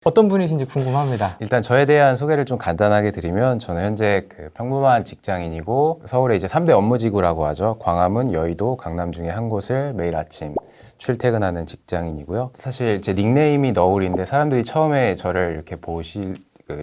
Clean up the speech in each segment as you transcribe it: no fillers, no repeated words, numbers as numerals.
어떤 분이신지 궁금합니다. 일단 저에 대한 소개를 좀 간단하게 드리면 저는 현재 평범한 직장인이고 서울의 이제 3대 업무지구라고 하죠. 광화문, 여의도, 강남 중에 한 곳을 매일 아침 출퇴근하는 직장인이고요. 사실 제 닉네임이 너울인데 사람들이 처음에 저를 이렇게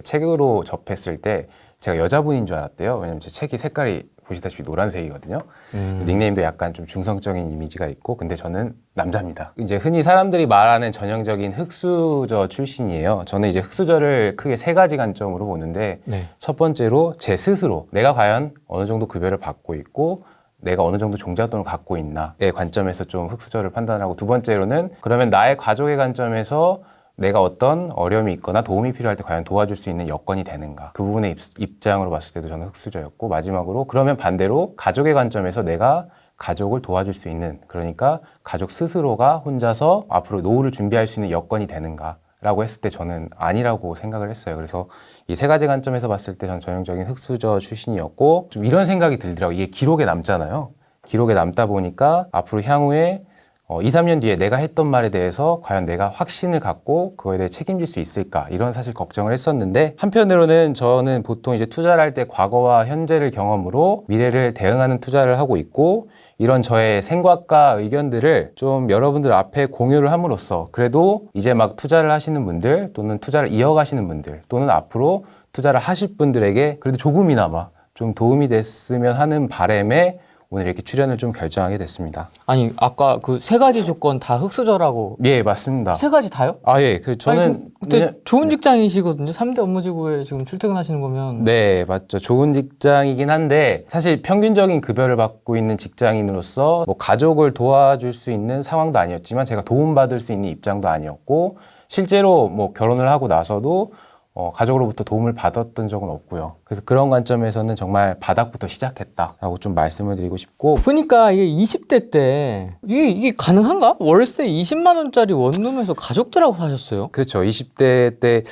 책으로 접했을 때 제가 여자분인 줄 알았대요. 왜냐면 제 책이 색깔이 보시다시피 노란색이거든요. 닉네임도 약간 좀 중성적인 이미지가 있고, 근데 저는 남자입니다. 이제 흔히 사람들이 말하는 전형적인 흙수저 출신이에요. 저는 이제 흙수저를 크게 세 가지 관점으로 보는데, 첫 번째로 제 스스로 내가 과연 어느 정도 급여를 받고 있고 내가 어느 정도 종잣돈을 갖고 있나의 관점에서 좀 흙수저를 판단하고, 두 번째로는 그러면 나의 가족의 관점에서 내가 어떤 어려움이 있거나 도움이 필요할 때 과연 도와줄 수 있는 여건이 되는가, 그 부분의 입장으로 봤을 때도 저는 흙수저였고, 마지막으로 그러면 반대로 가족의 관점에서 내가 가족을 도와줄 수 있는, 그러니까 가족 스스로가 혼자서 앞으로 노후를 준비할 수 있는 여건이 되는가 라고 했을 때 저는 아니라고 생각을 했어요. 그래서 이 세 가지 관점에서 봤을 때 저는 전형적인 흙수저 출신이었고, 좀 이런 생각이 들더라고요. 이게 기록에 남잖아요. 기록에 남다 보니까 앞으로 향후에 2, 3년 뒤에 내가 했던 말에 대해서 과연 내가 확신을 갖고 그거에 대해 책임질 수 있을까, 이런 사실 걱정을 했었는데, 한편으로는 저는 보통 이제 투자를 할 때 과거와 현재를 경험으로 미래를 대응하는 투자를 하고 있고, 이런 저의 생각과 의견들을 좀 여러분들 앞에 공유를 함으로써 그래도 이제 막 투자를 하시는 분들, 또는 투자를 이어가시는 분들, 또는 앞으로 투자를 하실 분들에게 그래도 조금이나마 좀 도움이 됐으면 하는 바람에 오늘 이렇게 출연을 좀 결정하게 됐습니다. 아니, 아까 그 세 가지 조건 다 흙수저라고. 예, 맞습니다. 세 가지 다요? 아, 예. 저는. 아니, 근데 좋은 직장이시거든요. 3대 업무지구에 지금 출퇴근하시는 거면. 네, 맞죠. 좋은 직장이긴 한데, 사실 평균적인 급여를 받고 있는 직장인으로서 뭐 가족을 도와줄 수 있는 상황도 아니었지만, 제가 도움받을 수 있는 입장도 아니었고, 실제로 뭐 결혼을 하고 나서도 가족으로부터 도움을 받았던 적은 없고요. 그래서 그런 관점에서는 정말 바닥부터 시작했다라고 좀 말씀을 드리고 싶고. 보니까 이게 20대 때 이게 가능한가? 월세 20만 원짜리 원룸에서 가족들하고 사셨어요? 그렇죠. 20대 때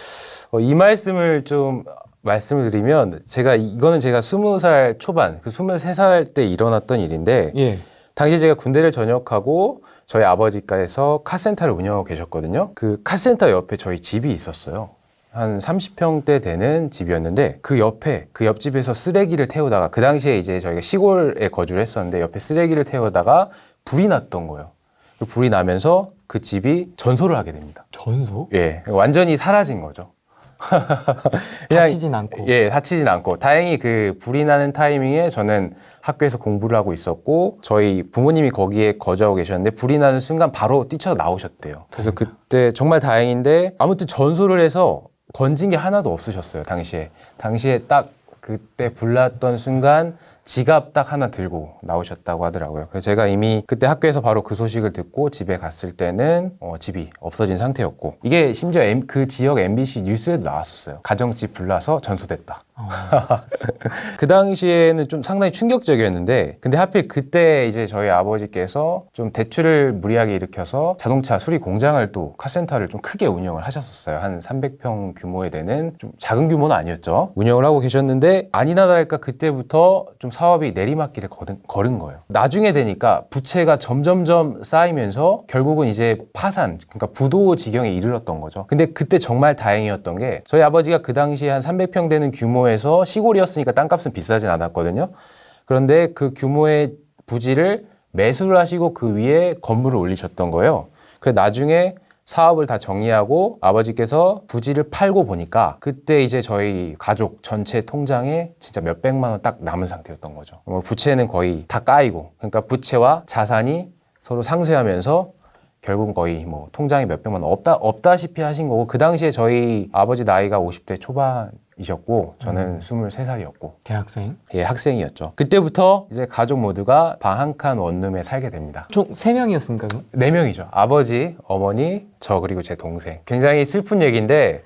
이 말씀을 좀 말씀을 드리면, 이거는 제가 20살 초반, 23살 때 일어났던 일인데, 예. 당시 제가 군대를 전역하고 저희 아버지께서 카센터를 운영하고 계셨거든요. 그 카센터 옆에 저희 집이 있었어요. 한 30평대 되는 집이었는데, 그 옆집에서 쓰레기를 태우다가, 그 당시에 이제 저희가 시골에 거주를 했었는데 옆에 쓰레기를 태우다가 불이 났던 거예요. 불이 나면서 그 집이 전소를 하게 됩니다. 전소? 예, 완전히 사라진 거죠. 다치진 않고. 예, 다치진 않고. 다행히 그 불이 나는 타이밍에 저는 학교에서 공부를 하고 있었고, 저희 부모님이 거기에 거주하고 계셨는데 불이 나는 순간 바로 뛰쳐 나오셨대요. 그래서 그때 정말 다행인데, 아무튼 전소를 해서 건진 게 하나도 없으셨어요. 당시에 딱 그때 불났던 순간 지갑 딱 하나 들고 나오셨다고 하더라고요. 그래서 제가 이미 그때 학교에서 바로 그 소식을 듣고 집에 갔을 때는 집이 없어진 상태였고, 이게 심지어 그 지역 MBC 뉴스에도 나왔었어요. 가정집 불나서 전소됐다. 그 당시에는 좀 상당히 충격적이었는데, 근데 하필 그때 이제 저희 아버지께서 좀 대출을 무리하게 일으켜서 자동차 수리 공장을, 또 카센터를 좀 크게 운영을 하셨었어요. 한 300평 규모에 되는, 좀 작은 규모는 아니었죠. 운영을 하고 계셨는데, 아니나 다를까 그때부터 좀 사업이 내리막길을 걸은 거예요. 나중에 되니까 부채가 점점점 쌓이면서 결국은 이제 파산, 그러니까 부도 지경에 이르렀던 거죠. 근데 그때 정말 다행이었던 게, 저희 아버지가 그 당시에 한 300평 되는 규모에서, 시골이었으니까 땅값은 비싸진 않았거든요. 그런데 그 규모의 부지를 매수를 하시고 그 위에 건물을 올리셨던 거예요. 그래서 나중에 사업을 다 정리하고 아버지께서 부지를 팔고 보니까 그때 이제 저희 가족 전체 통장에 진짜 몇백만 원 딱 남은 상태였던 거죠. 부채는 거의 다 까이고, 그러니까 부채와 자산이 서로 상쇄하면서 결국 거의 뭐 통장에 몇백만 원 없다시피 하신 거고, 그 당시에 저희 아버지 나이가 50대 초반이셨고 저는 23살이었고 대학생? 예, 학생이었죠. 그때부터 이제 가족 모두가 방 한 칸 원룸에 살게 됩니다. 총 3명이었습니까? 4명이죠. 아버지, 어머니, 저, 그리고 제 동생. 굉장히 슬픈 얘기인데,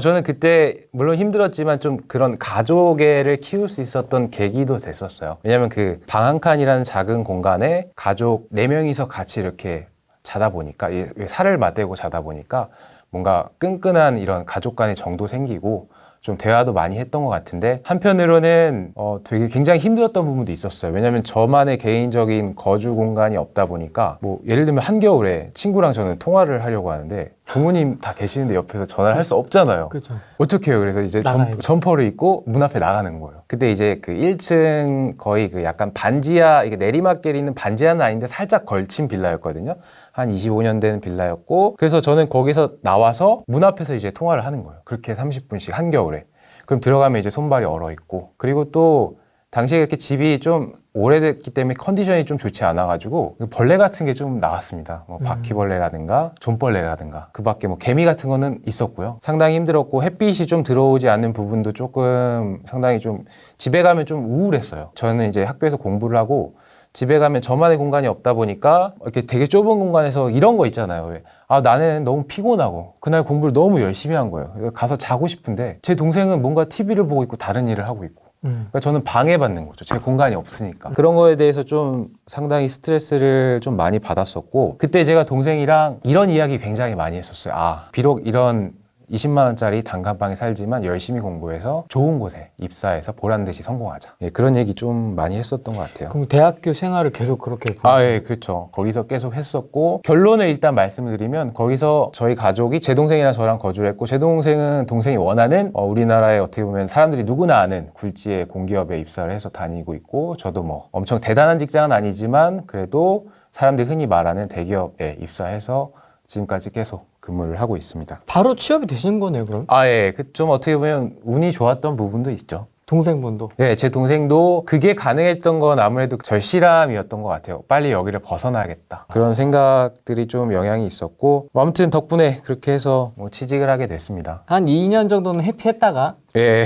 저는 그때 물론 힘들었지만 좀 그런 가족애를 키울 수 있었던 계기도 됐었어요. 왜냐면 그 방 한 칸이라는 작은 공간에 가족 4명이서 같이 이렇게 자다 보니까, 살을 맞대고 자다 보니까 뭔가 끈끈한 이런 가족 간의 정도 생기고 좀 대화도 많이 했던 것 같은데, 한편으로는 되게 굉장히 힘들었던 부분도 있었어요. 왜냐면 저만의 개인적인 거주 공간이 없다 보니까, 뭐 예를 들면 한겨울에 친구랑 저는 통화를 하려고 하는데 부모님 다 계시는데 옆에서 전화를 할 수 없잖아요. 그렇죠. 어떻게 해요? 그래서 이제 나가야죠. 점퍼를 입고 문 앞에 나가는 거예요. 그때 이제 그 1층 거의 그 약간 반지하, 이게 내리막길에 있는 반지하는 아닌데 살짝 걸친 빌라였거든요. 한 25년 된 빌라였고, 그래서 저는 거기서 나와서 문 앞에서 이제 통화를 하는 거예요. 그렇게 30분씩 한겨울에. 그럼 들어가면 이제 손발이 얼어 있고, 그리고 또 당시에 이렇게 집이 좀 오래됐기 때문에 컨디션이 좀 좋지 않아가지고 벌레 같은 게 좀 나왔습니다. 뭐 바퀴벌레라든가 존벌레라든가, 그 밖에 뭐 개미 같은 거는 있었고요. 상당히 힘들었고, 햇빛이 좀 들어오지 않는 부분도 조금 상당히 좀, 집에 가면 좀 우울했어요. 저는 이제 학교에서 공부를 하고 집에 가면 저만의 공간이 없다 보니까 이렇게 되게 좁은 공간에서 이런 거 있잖아요. 왜? 아, 나는 너무 피곤하고 그날 공부를 너무 열심히 한 거예요. 가서 자고 싶은데 제 동생은 뭔가 TV를 보고 있고 다른 일을 하고 있고, 그러니까 저는 방해받는 거죠. 제 공간이 없으니까. 그런 거에 대해서 좀 상당히 스트레스를 좀 많이 받았었고, 그때 제가 동생이랑 이런 이야기 굉장히 많이 했었어요. 아, 비록 이런 20만 원짜리 단칸방에 살지만 열심히 공부해서 좋은 곳에 입사해서 보란듯이 성공하자. 예, 그런 얘기 좀 많이 했었던 것 같아요. 그럼 대학교 생활을 계속 그렇게 아, 예, 그렇죠. 거기서 계속 했었고, 결론을 일단 말씀을 드리면, 거기서 저희 가족이, 제 동생이랑 저랑 거주를 했고, 제 동생은 동생이 원하는 우리나라에 어떻게 보면 사람들이 누구나 아는 굴지의 공기업에 입사를 해서 다니고 있고, 저도 뭐 엄청 대단한 직장은 아니지만 그래도 사람들이 흔히 말하는 대기업에 입사해서 지금까지 계속 근무를 하고 있습니다. 바로 취업이 되신 거네요, 그럼? 아, 예. 그 좀 어떻게 보면 운이 좋았던 부분도 있죠. 동생분도? 네, 제 동생도 그게 가능했던 건 아무래도 절실함이었던 것 같아요. 빨리 여기를 벗어나야겠다. 그런 생각들이 좀 영향이 있었고, 뭐 아무튼 덕분에 그렇게 해서 뭐 취직을 하게 됐습니다. 한 2년 정도는 해피했다가 예.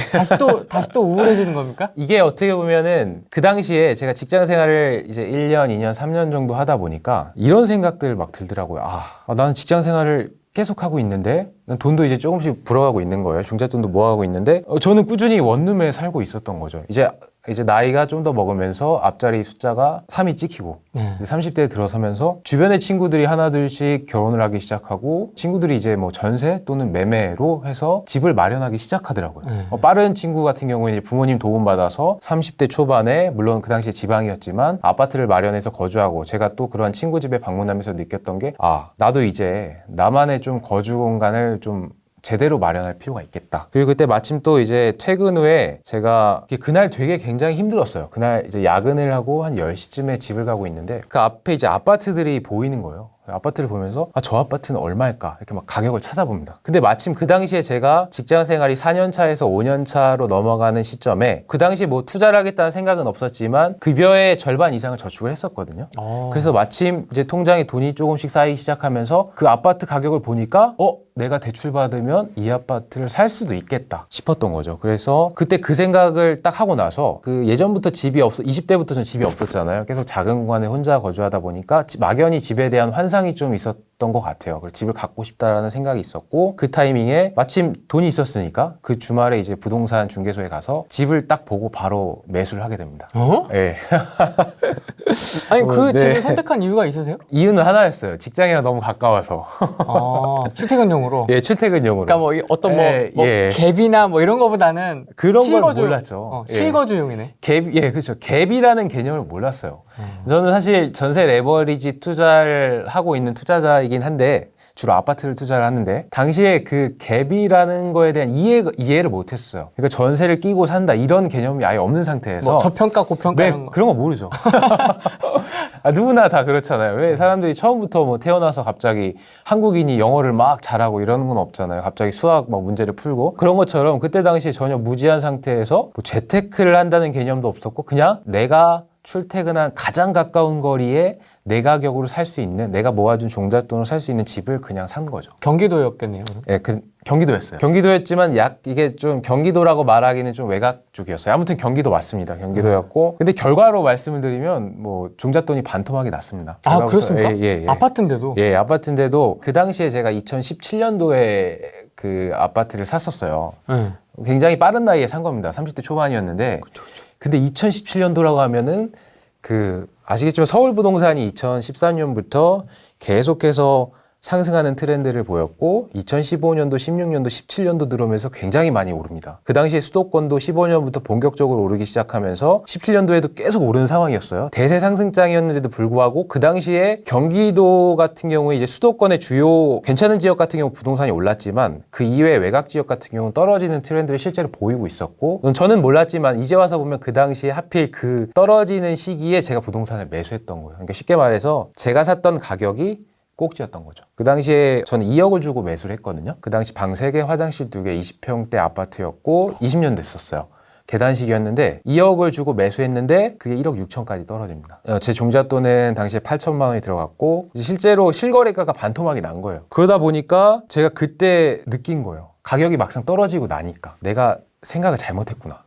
다시 또 우울해지는 겁니까? 이게 어떻게 보면은 그 당시에 제가 직장 생활을 이제 1년, 2년, 3년 정도 하다 보니까 이런 생각들 막 들더라고요. 나는 직장 생활을 계속 하고 있는데 돈도 이제 조금씩 불어가고 있는 거예요. 종잣돈도 모아가고 있는데 저는 꾸준히 원룸에 살고 있었던 거죠. 이제 나이가 좀 더 먹으면서 앞자리 숫자가 3이 찍히고, 네. 30대에 들어서면서 주변의 친구들이 하나둘씩 결혼을 하기 시작하고, 친구들이 이제 뭐 전세 또는 매매로 해서 집을 마련하기 시작하더라고요. 네. 빠른 친구 같은 경우에는 부모님 도움받아서 30대 초반에, 물론 그 당시에 지방이었지만 아파트를 마련해서 거주하고, 제가 또 그런 친구 집에 방문하면서 느꼈던 게, 나도 이제 나만의 좀 거주 공간을 좀 제대로 마련할 필요가 있겠다. 그리고 그때 마침 또 이제 퇴근 후에 제가 그날 되게 굉장히 힘들었어요. 그날 이제 야근을 하고 한 10시쯤에 집을 가고 있는데 그 앞에 이제 아파트들이 보이는 거예요. 아파트를 보면서 저 아파트는 얼마일까? 이렇게 막 가격을 찾아봅니다. 근데 마침 그 당시에 제가 직장 생활이 4년 차에서 5년 차로 넘어가는 시점에, 그 당시 뭐 투자를 하겠다는 생각은 없었지만 급여의 절반 이상을 저축을 했었거든요. 그래서 마침 이제 통장에 돈이 조금씩 쌓이기 시작하면서 그 아파트 가격을 보니까 내가 대출 받으면 이 아파트를 살 수도 있겠다 싶었던 거죠. 그래서 그때 그 생각을 딱 하고 나서, 그 예전부터 20대부터 전 집이 없었잖아요. 계속 작은 공간에 혼자 거주하다 보니까 막연히 집에 대한 환상이 좀 있었던 것 같아요. 그래서 집을 갖고 싶다라는 생각이 있었고, 그 타이밍에 마침 돈이 있었으니까 그 주말에 이제 부동산 중개소에 가서 집을 딱 보고 바로 매수를 하게 됩니다. 네. 아니 그 네. 집을 선택한 이유가 있으세요? 이유는 하나였어요. 직장이랑 너무 가까워서. 출퇴근용으로. 예, 출퇴근용으로. 그러니까 뭐 어떤 뭐 갭이나 뭐 이런 거보다는 그런 걸 몰랐죠. 실거주용이네. 갭, 그렇죠. 갭이라는 개념을 몰랐어요. 저는 사실 전세 레버리지 투자를 하고 있는 투자자이긴 한데, 주로 아파트를 투자를 하는데, 당시에 그 갭이라는 거에 대한 이해를 못했어요. 그러니까 전세를 끼고 산다 이런 개념이 아예 없는 상태에서. 뭐 저평가, 고평가 이런 거. 그런 거 모르죠. 누구나 다 그렇잖아요. 왜 사람들이 처음부터 뭐 태어나서 갑자기 한국인이 영어를 막 잘하고 이러는 건 없잖아요. 갑자기 수학 막 문제를 풀고. 그런 것처럼 그때 당시에 전혀 무지한 상태에서 뭐 재테크를 한다는 개념도 없었고, 그냥 내가 출퇴근한 가장 가까운 거리에 내 가격으로 살 수 있는, 내가 모아준 종잣돈으로 살 수 있는 집을 그냥 산 거죠. 경기도였겠네요. 예, 경기도였어요. 경기도였지만 이게 좀 경기도라고 말하기는 좀 외곽 쪽이었어요. 아무튼 경기도 맞습니다. 경기도였고, 근데 결과로 말씀을 드리면 뭐 종잣돈이 반토막이 났습니다. 그렇습니까? 예. 아파트인데도? 예, 아파트인데도 그 당시에 제가 2017년도에 그 아파트를 샀었어요. 굉장히 빠른 나이에 산 겁니다. 30대 초반이었는데. 그쵸. 근데 2017년도라고 하면은 아시겠지만 서울 부동산이 2014년부터 계속해서 상승하는 트렌드를 보였고 2015년도, 16년도, 17년도 들어오면서 굉장히 많이 오릅니다. 그 당시에 수도권도 15년부터 본격적으로 오르기 시작하면서 17년도에도 계속 오르는 상황이었어요. 대세 상승장이었는데도 불구하고 그 당시에 경기도 같은 경우에 이제 수도권의 주요 괜찮은 지역 같은 경우 부동산이 올랐지만 그 이외의 외곽 지역 같은 경우는 떨어지는 트렌드를 실제로 보이고 있었고 저는 몰랐지만 이제 와서 보면 그 당시에 하필 그 떨어지는 시기에 제가 부동산을 매수했던 거예요. 그러니까 쉽게 말해서 제가 샀던 가격이 꼭지였던 거죠. 그 당시에 저는 2억을 주고 매수를 했거든요. 그 당시 방 3개, 화장실 2개, 20평대 아파트였고 20년 됐었어요. 계단식이었는데 2억을 주고 매수했는데 그게 1억 6천까지 떨어집니다. 제 종잣돈은 당시에 8천만 원이 들어갔고 실제로 실거래가가 반토막이 난 거예요. 그러다 보니까 제가 그때 느낀 거예요. 가격이 막상 떨어지고 나니까 내가 생각을 잘못했구나.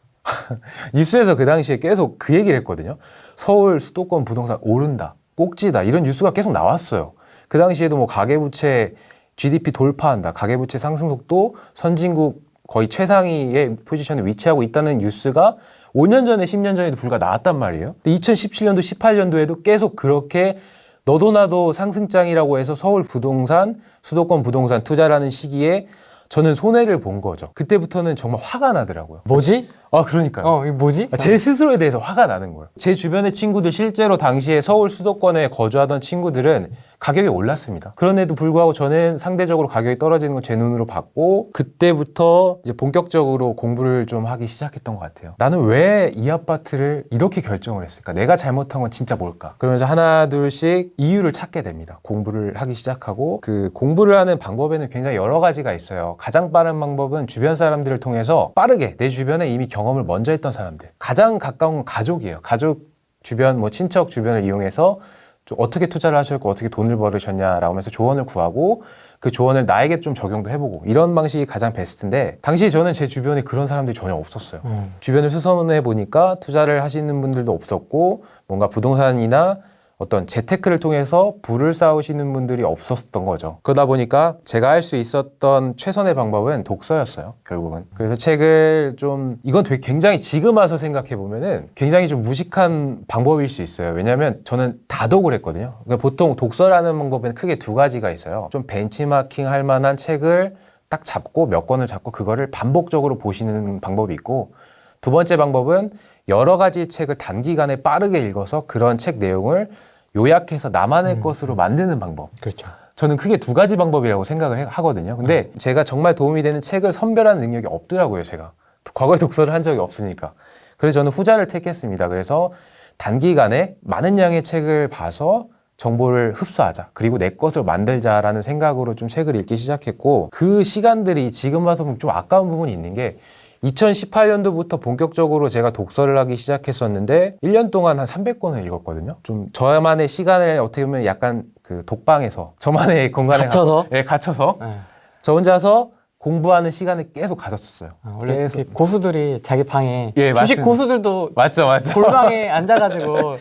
뉴스에서 그 당시에 계속 그 얘기를 했거든요. 서울 수도권 부동산 오른다, 꼭지다 이런 뉴스가 계속 나왔어요. 그 당시에도 뭐 가계부채 GDP 돌파한다, 가계부채 상승 속도 선진국 거의 최상위의 포지션에 위치하고 있다는 뉴스가 5년 전에 10년 전에도 불과 나왔단 말이에요. 근데 2017년도 18년도에도 계속 그렇게 너도 나도 상승장이라고 해서 서울 부동산, 수도권 부동산 투자라는 시기에 저는 손해를 본 거죠. 그때부터는 정말 화가 나더라고요. 뭐지? 그러니까요. 이거 뭐지? 제 스스로에 대해서 화가 나는 거예요. 제 주변의 친구들, 실제로 당시에 서울 수도권에 거주하던 친구들은 가격이 올랐습니다. 그런데도 불구하고 저는 상대적으로 가격이 떨어지는 걸 제 눈으로 봤고 그때부터 이제 본격적으로 공부를 좀 하기 시작했던 것 같아요. 나는 왜 이 아파트를 이렇게 결정을 했을까? 내가 잘못한 건 진짜 뭘까? 그러면서 하나 둘씩 이유를 찾게 됩니다. 공부를 하기 시작하고 그 공부를 하는 방법에는 굉장히 여러 가지가 있어요. 가장 빠른 방법은 주변 사람들을 통해서 빠르게 내 주변에 이미 경험을 먼저 했던 사람들, 가장 가까운 가족이에요. 가족 주변, 뭐 친척 주변을 이용해서 좀 어떻게 투자를 하셨고 어떻게 돈을 벌으셨냐라고 하면서 조언을 구하고 그 조언을 나에게 좀 적용도 해보고 이런 방식이 가장 베스트인데 당시 저는 제 주변에 그런 사람들이 전혀 없었어요. 주변을 수선해 보니까 투자를 하시는 분들도 없었고 뭔가 부동산이나 어떤 재테크를 통해서 부를 쌓으시는 분들이 없었던 거죠. 그러다 보니까 제가 할 수 있었던 최선의 방법은 독서였어요, 결국은. 그래서 책을 좀, 이건 되게 굉장히 지금 와서 생각해 보면은 굉장히 좀 무식한 방법일 수 있어요. 왜냐면 저는 다독을 했거든요. 그러니까 보통 독서라는 방법에는 크게 두 가지가 있어요. 좀 벤치마킹 할 만한 책을 딱 잡고 몇 권을 잡고 그거를 반복적으로 보시는 방법이 있고, 두 번째 방법은 여러 가지 책을 단기간에 빠르게 읽어서 그런 책 내용을 요약해서 나만의 것으로 만드는 방법. 그렇죠. 저는 크게 두 가지 방법이라고 생각을 하거든요. 근데 제가 정말 도움이 되는 책을 선별하는 능력이 없더라고요, 제가. 과거에 독서를 한 적이 없으니까. 그래서 저는 후자를 택했습니다. 그래서 단기간에 많은 양의 책을 봐서 정보를 흡수하자. 그리고 내 것을 만들자라는 생각으로 좀 책을 읽기 시작했고, 그 시간들이 지금 와서 보면 좀 아까운 부분이 있는 게 2018년도부터 본격적으로 제가 독서를 하기 시작했었는데 1년 동안 한 300권을 읽었거든요. 좀 저만의 시간을 어떻게 보면 약간 그 독방에서 저만의 공간에 갇혀서? 갇혀서 네. 저 혼자서 공부하는 시간을 계속 가졌었어요. 원래 계속. 이렇게 고수들이 자기 방에 예, 주식 맞습니다. 고수들도 맞죠. 골방에 앉아가지고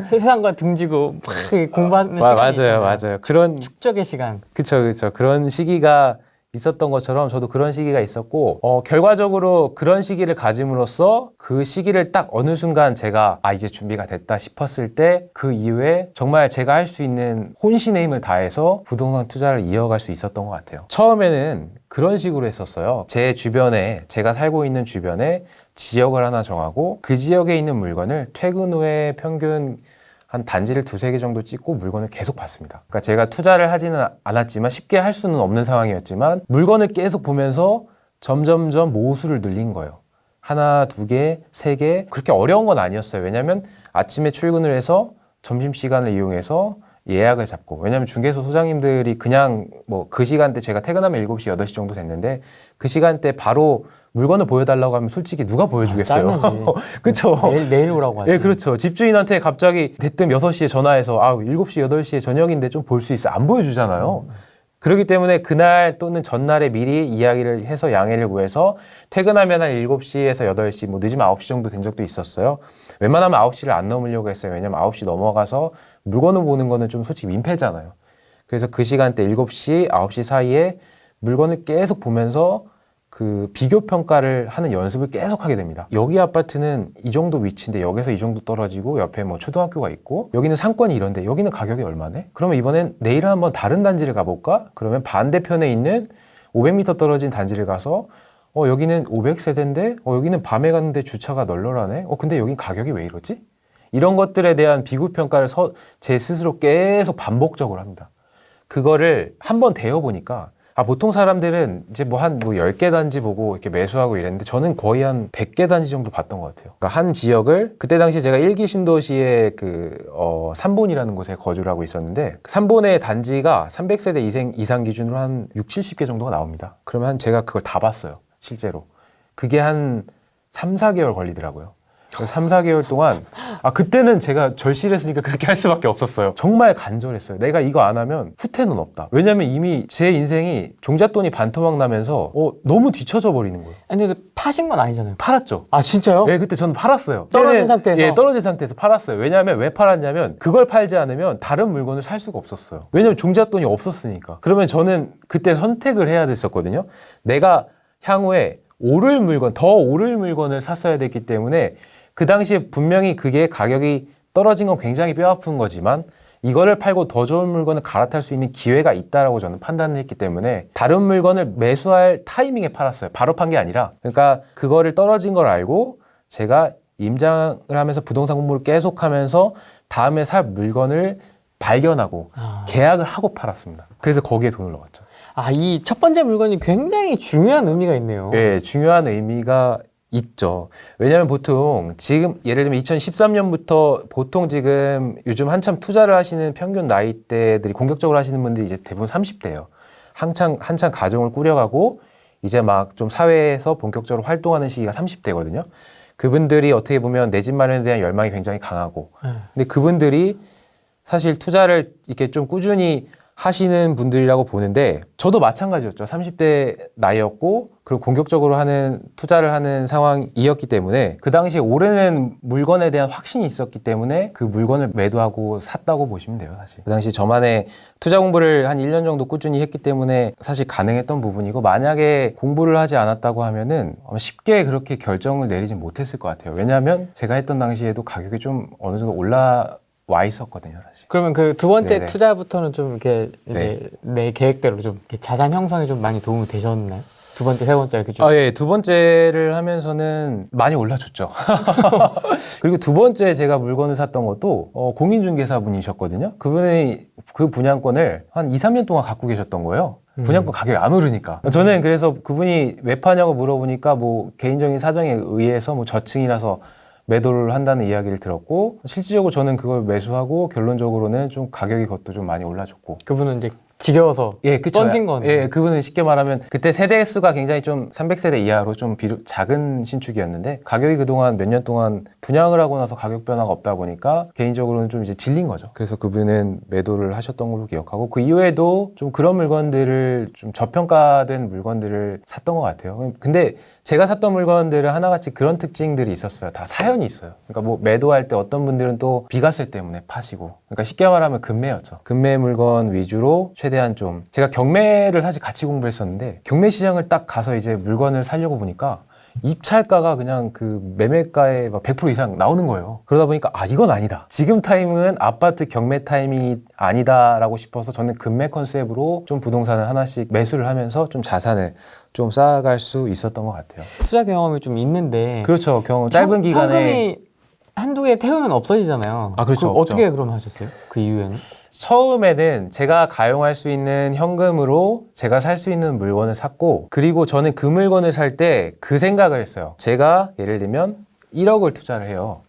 세상과 등지고 막 공부하는 시간이 있잖아요. 맞아요. 그런 축적의 시간. 그쵸. 그런 시기가 있었던 것처럼 저도 그런 시기가 있었고 결과적으로 그런 시기를 가짐으로써 그 시기를 딱 어느 순간 제가 이제 준비가 됐다 싶었을 때 그 이후에 정말 제가 할 수 있는 혼신의 힘을 다해서 부동산 투자를 이어갈 수 있었던 것 같아요. 처음에는 그런 식으로 했었어요. 제 주변에, 제가 살고 있는 주변에 지역을 하나 정하고 그 지역에 있는 물건을 퇴근 후에 평균 한 단지를 2-3개 정도 찍고 물건을 계속 봤습니다. 그러니까 제가 투자를 하지는 않았지만 쉽게 할 수는 없는 상황이었지만 물건을 계속 보면서 점점점 모수를 늘린 거예요. 1, 2개, 3개 그렇게 어려운 건 아니었어요. 왜냐하면 아침에 출근을 해서 점심시간을 이용해서 예약을 잡고, 왜냐하면 중개소 소장님들이 그냥 뭐 그 시간대 제가 퇴근하면 7시, 8시 정도 됐는데 그 시간대 바로 물건을 보여달라고 하면 솔직히 누가 보여주겠어요. 그쵸? 내일 오라고 하죠. 예, 그렇죠. 집주인한테 갑자기 대뜸 6시에 전화해서 7시, 8시에 저녁인데 좀 볼 수 있어. 안 보여주잖아요. 그렇기 때문에 그날 또는 전날에 미리 이야기를 해서 양해를 구해서 퇴근하면 한 7시에서 8시, 뭐 늦으면 9시 정도 된 적도 있었어요. 웬만하면 9시를 안 넘으려고 했어요. 왜냐면 9시 넘어가서 물건을 보는 거는 좀 솔직히 민폐잖아요. 그래서 그 시간대 7시, 9시 사이에 물건을 계속 보면서 그 비교 평가를 하는 연습을 계속 하게 됩니다. 여기 아파트는 이 정도 위치인데 여기서 이 정도 떨어지고 옆에 뭐 초등학교가 있고 여기는 상권이 이런데 여기는 가격이 얼마네? 그러면 이번엔 내일은 한번 다른 단지를 가볼까? 그러면 반대편에 있는 500m 떨어진 단지를 가서 여기는 500세대인데 여기는 밤에 갔는데 주차가 널널하네? 근데 여긴 가격이 왜 이러지? 이런 것들에 대한 비교 평가를 제 스스로 계속 반복적으로 합니다. 그거를 한번 대여보니까 보통 사람들은 이제 뭐 10개 단지 보고 이렇게 매수하고 이랬는데 저는 거의 한 100개 단지 정도 봤던 것 같아요. 그러니까 한 지역을 그때 당시 제가 1기 신도시의 삼본이라는 곳에 거주를 하고 있었는데 삼본의 단지가 300세대 이상 기준으로 한 6, 70개 정도가 나옵니다. 그러면 제가 그걸 다 봤어요. 실제로. 그게 한 3, 4개월 걸리더라고요. 그래서 3, 4개월 동안 그때는 제가 절실했으니까 그렇게 할 수밖에 없었어요. 정말 간절했어요. 내가 이거 안 하면 후퇴는 없다. 왜냐면 이미 제 인생이 종잣돈이 반토막 나면서 너무 뒤처져 버리는 거예요. 아니 근데 파신 건 아니잖아요. 팔았죠. 아 진짜요? 네, 그때 저는 팔았어요. 떨어진 상태에서? 예, 떨어진 상태에서 팔았어요. 왜냐하면 왜 팔았냐면 그걸 팔지 않으면 다른 물건을 살 수가 없었어요. 왜냐면 종잣돈이 없었으니까. 그러면 저는 그때 선택을 해야 됐었거든요. 내가 향후에 더 오를 물건을 샀어야 됐기 때문에 그 당시에 분명히 그게 가격이 떨어진 건 굉장히 뼈아픈 거지만 이거를 팔고 더 좋은 물건을 갈아탈 수 있는 기회가 있다라고 저는 판단을 했기 때문에 다른 물건을 매수할 타이밍에 팔았어요. 바로 판 게 아니라. 그러니까 그거를 떨어진 걸 알고 제가 임장을 하면서 부동산 공부를 계속하면서 다음에 살 물건을 발견하고 계약을 하고 팔았습니다. 그래서 거기에 돈을 넣었죠. 이 첫 번째 물건이 굉장히 중요한 의미가 있네요. 네, 중요한 의미가 있죠. 왜냐하면 보통 지금 예를 들면 2013년부터 보통 지금 요즘 한참 투자를 하시는 평균 나이대들이 공격적으로 하시는 분들이 이제 대부분 30대예요. 한창 가정을 꾸려가고 이제 막 좀 사회에서 본격적으로 활동하는 시기가 30대거든요. 그분들이 어떻게 보면 내 집 마련에 대한 열망이 굉장히 강하고 근데 그분들이 사실 투자를 이렇게 좀 꾸준히 하시는 분들이라고 보는데 저도 마찬가지였죠. 30대 나이였고 그리고 공격적으로 투자를 하는 상황이었기 때문에 그 당시에 오르는 물건에 대한 확신이 있었기 때문에 그 물건을 매도하고 샀다고 보시면 돼요. 사실 그 당시 저만의 투자 공부를 한 1년 정도 꾸준히 했기 때문에 사실 가능했던 부분이고 만약에 공부를 하지 않았다고 하면은 쉽게 그렇게 결정을 내리진 못했을 것 같아요. 왜냐하면 제가 했던 당시에도 가격이 좀 어느 정도 와 있었거든요, 사실. 그러면 그 두 번째 네네. 투자부터는 좀 이렇게 이제 내 계획대로 좀 이렇게 자산 형성에 좀 많이 도움이 되셨나요? 두 번째, 세 번째 이렇게 좀. 예, 두 번째를 하면서는 많이 올라줬죠. 그리고 두 번째 제가 물건을 샀던 것도 공인중개사분이셨거든요. 그분이 그 분양권을 한 2, 3년 동안 갖고 계셨던 거예요. 분양권 가격이 안 오르니까. 저는 그래서 그분이 왜 파냐고 물어보니까 뭐 개인적인 사정에 의해서 뭐 저층이라서 매도를 한다는 이야기를 들었고 실질적으로 저는 그걸 매수하고 결론적으로는 좀 가격이 그것도 좀 많이 올라줬고 그분은 이제 지겨워서 던진 거네. 예, 그분은 쉽게 말하면 그때 세대 수가 굉장히 좀 300세대 이하로 좀 작은 신축이었는데 가격이 그동안 몇 년 동안 분양을 하고 나서 가격 변화가 없다 보니까 개인적으로는 좀 이제 질린 거죠. 그래서 그분은 매도를 하셨던 걸로 기억하고 그 이후에도 좀 그런 물건들을 좀 저평가된 물건들을 샀던 것 같아요. 근데 제가 샀던 물건들은 하나같이 그런 특징들이 있었어요. 다 사연이 있어요. 그러니까 뭐 매도할 때 어떤 분들은 또 비과세 때문에 파시고 그러니까 쉽게 말하면 금매였죠. 금매 물건 위주로 최대한 좀 제가 경매를 사실 같이 공부했었는데 경매 시장을 딱 가서 이제 물건을 사려고 보니까 입찰가가 그냥 그 매매가의 100% 이상 나오는 거예요. 그러다 보니까 이건 아니다. 지금 타이밍은 아파트 경매 타이밍이 아니다라고 싶어서 저는 금매 컨셉으로 좀 부동산을 하나씩 매수를 하면서 좀 자산을 좀 쌓아갈 수 있었던 것 같아요. 투자 경험이 좀 있는데. 그렇죠. 짧은 기간에 현금이 한두 개 태우면 없어지잖아요. 그렇죠. 어떻게 그럼 하셨어요? 그 이후에는? 처음에는 제가 가용할 수 있는 현금으로 제가 살 수 있는 물건을 샀고 그리고 저는 그 물건을 살 때 그 생각을 했어요. 제가 예를 들면 1억을 투자를 해요.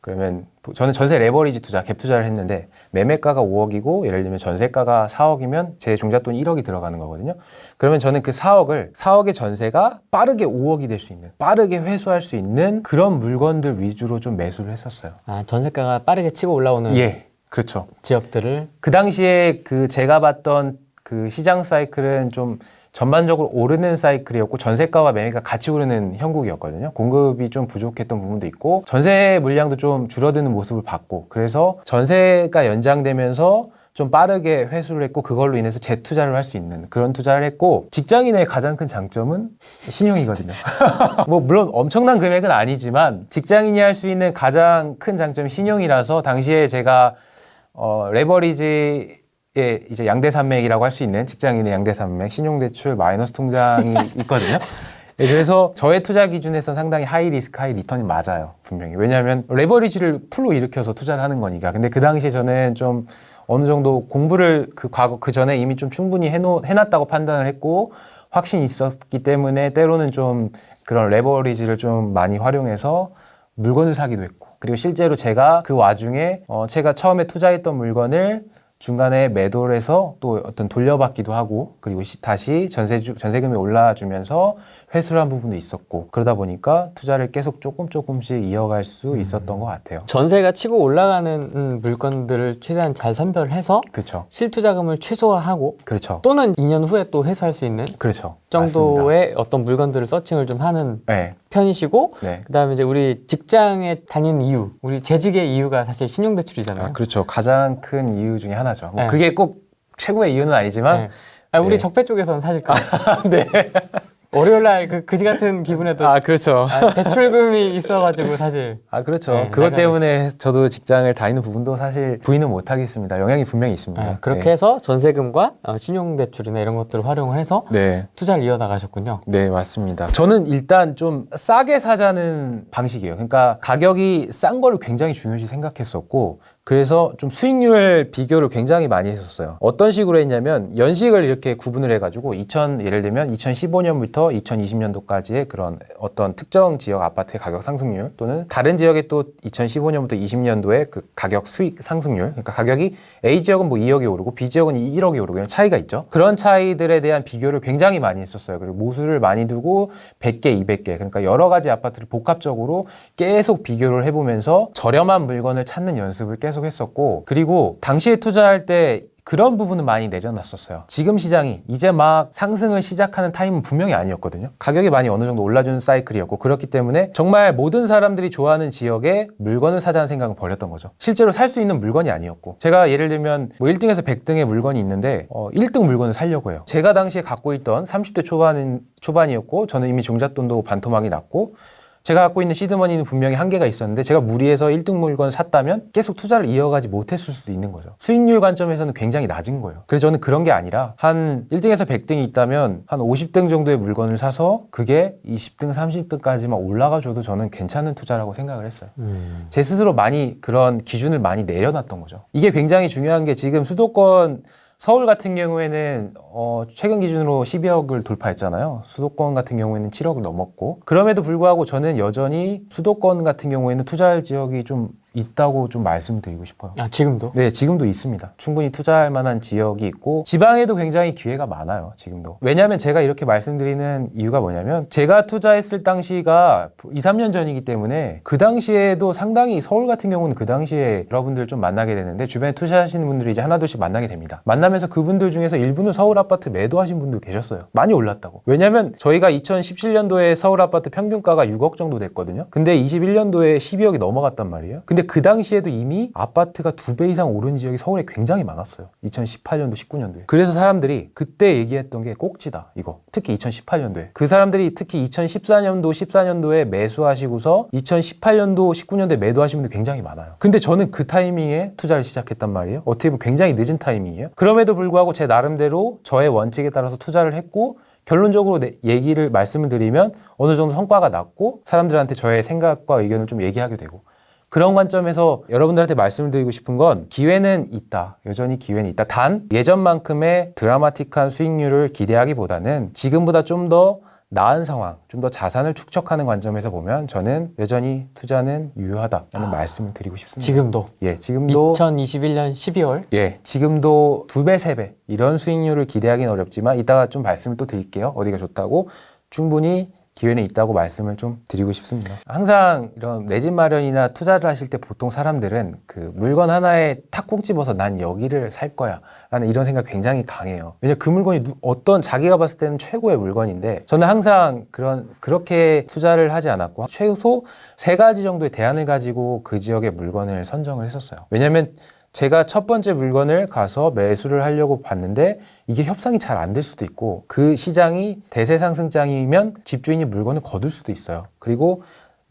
그러면 저는 전세 레버리지 투자, 갭 투자를 했는데 매매가가 5억이고 예를 들면 전세가가 4억이면 제 종잣돈 1억이 들어가는 거거든요. 그러면 저는 그 4억의 전세가 빠르게 5억이 될 수 있는, 빠르게 회수할 수 있는 그런 물건들 위주로 좀 매수를 했었어요. 전세가가 빠르게 치고 올라오는 그렇죠. 지역들을 그 당시에 제가 봤던 그 시장 사이클은 좀 전반적으로 오르는 사이클이었고 전세가와 매매가 같이 오르는 형국이었거든요. 공급이 좀 부족했던 부분도 있고 전세 물량도 좀 줄어드는 모습을 봤고 그래서 전세가 연장되면서 좀 빠르게 회수를 했고 그걸로 인해서 재투자를 할 수 있는 그런 투자를 했고 직장인의 가장 큰 장점은 신용이거든요. 뭐 물론 엄청난 금액은 아니지만 직장인이 할 수 있는 가장 큰 장점이 신용이라서 당시에 제가 레버리지의 이제 양대산맥이라고 할 수 있는 직장인의 양대산맥 신용대출 마이너스 통장이 있거든요. 네, 그래서 저의 투자 기준에서 상당히 하이 리스크 하이 리턴이 맞아요. 분명히. 왜냐하면 레버리지를 풀로 일으켜서 투자를 하는 거니까. 근데 그 당시에 저는 좀 어느 정도 공부를 그 전에 이미 좀 충분히 해놨다고 판단을 했고 확신이 있었기 때문에 때로는 좀 그런 레버리지를 좀 많이 활용해서 물건을 사기도 했고 그리고 실제로 제가 그 와중에 제가 처음에 투자했던 물건을 중간에 매도를 해서 또 어떤 돌려받기도 하고 그리고 다시 전세금이 올라주면서 회수를 한 부분도 있었고 그러다 보니까 투자를 계속 조금씩 이어갈 수 있었던 것 같아요. 전세가 치고 올라가는 물건들을 최대한 잘 선별해서 그렇죠. 실투자금을 최소화하고 그렇죠. 또는 2년 후에 또 회수할 수 있는 그렇죠. 정도의 맞습니다. 어떤 물건들을 서칭을 좀 하는 네. 편이시고 네. 그다음에 이제 우리 직장에 다니는 이유, 우리 재직의 이유가 사실 신용대출이잖아요. 그렇죠. 가장 큰 이유 중에 하나죠. 뭐 네. 그게 꼭 최고의 이유는 아니지만 네. 우리 네. 적폐 쪽에서는 사실 네. 월요일날 그지 같은 기분에도 그렇죠. 대출금이 있어가지고 사실 그렇죠. 네, 그것 때문에 저도 직장을 다니는 부분도 사실 부인은 못 하겠습니다. 영향이 분명히 있습니다. 그렇게 네. 해서 전세금과 신용대출이나 이런 것들을 활용을 해서 네. 투자를 이어나가셨군요. 네, 맞습니다. 저는 일단 좀 싸게 사자는 방식이에요. 그러니까 가격이 싼 거를 굉장히 중요시 생각했었고 그래서 좀 수익률 비교를 굉장히 많이 했었어요. 어떤 식으로 했냐면 연식을 이렇게 구분을 해가지고 예를 들면 2015년부터 2020년도까지의 그런 어떤 특정 지역 아파트의 가격 상승률 또는 다른 지역의 또 2015년부터 20년도의 그 가격 수익 상승률 그러니까 가격이 A 지역은 뭐 2억이 오르고 B 지역은 1억이 오르고 이런 차이가 있죠. 그런 차이들에 대한 비교를 굉장히 많이 했었어요. 그리고 모수를 많이 두고 100개, 200개 그러니까 여러 가지 아파트를 복합적으로 계속 비교를 해보면서 저렴한 물건을 찾는 연습을 계속 했었고 그리고 당시에 투자할 때 그런 부분은 많이 내려놨었어요. 지금 시장이 이제 막 상승을 시작하는 타임은 분명히 아니었거든요. 가격이 많이 어느 정도 올라주는 사이클이었고 그렇기 때문에 정말 모든 사람들이 좋아하는 지역에 물건을 사자는 생각을 버렸던 거죠. 실제로 살 수 있는 물건이 아니었고 제가 예를 들면 뭐 1등에서 100등의 물건이 있는데 1등 물건을 사려고 해요. 제가 당시에 갖고 있던 30대 초반이었고 저는 이미 종잣돈도 반토막이 났고 제가 갖고 있는 시드머니는 분명히 한계가 있었는데 제가 무리해서 1등 물건을 샀다면 계속 투자를 이어가지 못했을 수도 있는 거죠. 수익률 관점에서는 굉장히 낮은 거예요. 그래서 저는 그런 게 아니라 한 1등에서 100등이 있다면 한 50등 정도의 물건을 사서 그게 20등, 30등까지만 올라가줘도 저는 괜찮은 투자라고 생각을 했어요. 제 스스로 많이 그런 기준을 많이 내려놨던 거죠. 이게 굉장히 중요한 게 지금 수도권 서울 같은 경우에는 최근 기준으로 12억을 돌파했잖아요. 수도권 같은 경우에는 7억을 넘었고 그럼에도 불구하고 저는 여전히 수도권 같은 경우에는 투자할 지역이 좀 있다고 좀 말씀드리고 싶어요. 지금도? 네, 지금도 있습니다. 충분히 투자할 만한 지역이 있고 지방에도 굉장히 기회가 많아요. 지금도. 왜냐하면 제가 이렇게 말씀드리는 이유가 뭐냐면 제가 투자했을 당시가 2, 3년 전이기 때문에 그 당시에도 상당히 서울 같은 경우는 그 당시에 여러분들 좀 만나게 되는데 주변에 투자하시는 분들이 이제 하나둘씩 만나게 됩니다. 만나면서 그분들 중에서 일부는 서울 아파트 매도하신 분들 계셨어요. 많이 올랐다고. 왜냐하면 저희가 2017년도에 서울 아파트 평균가가 6억 정도 됐거든요. 근데 21년도에 12억이 넘어갔단 말이에요. 근데 그 당시에도 이미 아파트가 2배 이상 오른 지역이 서울에 굉장히 많았어요. 2018년도, 19년도에. 그래서 사람들이 그때 얘기했던 게 꼭지다, 이거. 특히 2018년도에. 그 사람들이 특히 2014년도, 14년도에 매수하시고서 2018년도, 19년도에 매도하신 분들 굉장히 많아요. 근데 저는 그 타이밍에 투자를 시작했단 말이에요. 어떻게 보면 굉장히 늦은 타이밍이에요. 그럼에도 불구하고 제 나름대로 저의 원칙에 따라서 투자를 했고 결론적으로 말씀을 드리면 어느 정도 성과가 났고 사람들한테 저의 생각과 의견을 좀 얘기하게 되고 그런 관점에서 여러분들한테 말씀을 드리고 싶은 건 기회는 있다. 여전히 기회는 있다. 단 예전만큼의 드라마틱한 수익률을 기대하기보다는 지금보다 좀 더 나은 상황, 좀 더 자산을 축적하는 관점에서 보면 저는 여전히 투자는 유효하다라는 말씀을 드리고 싶습니다. 지금도? 예, 지금도 2021년 12월? 예, 지금도 2배, 3배 이런 수익률을 기대하기는 어렵지만 이따가 좀 말씀을 또 드릴게요. 어디가 좋다고 충분히 기회는 있다고 말씀을 좀 드리고 싶습니다. 항상 이런 내 집 마련이나 투자를 하실 때 보통 사람들은 그 물건 하나에 탁 꼭 집어서 난 여기를 살 거야 라는 이런 생각 굉장히 강해요. 왜냐면 그 물건이 어떤 자기가 봤을 때는 최고의 물건인데 저는 항상 그렇게 투자를 하지 않았고 최소 3가지 정도의 대안을 가지고 그 지역의 물건을 선정을 했었어요. 왜냐면 제가 첫 번째 물건을 가서 매수를 하려고 봤는데 이게 협상이 잘 안 될 수도 있고 그 시장이 대세 상승장이면 집주인이 물건을 거둘 수도 있어요. 그리고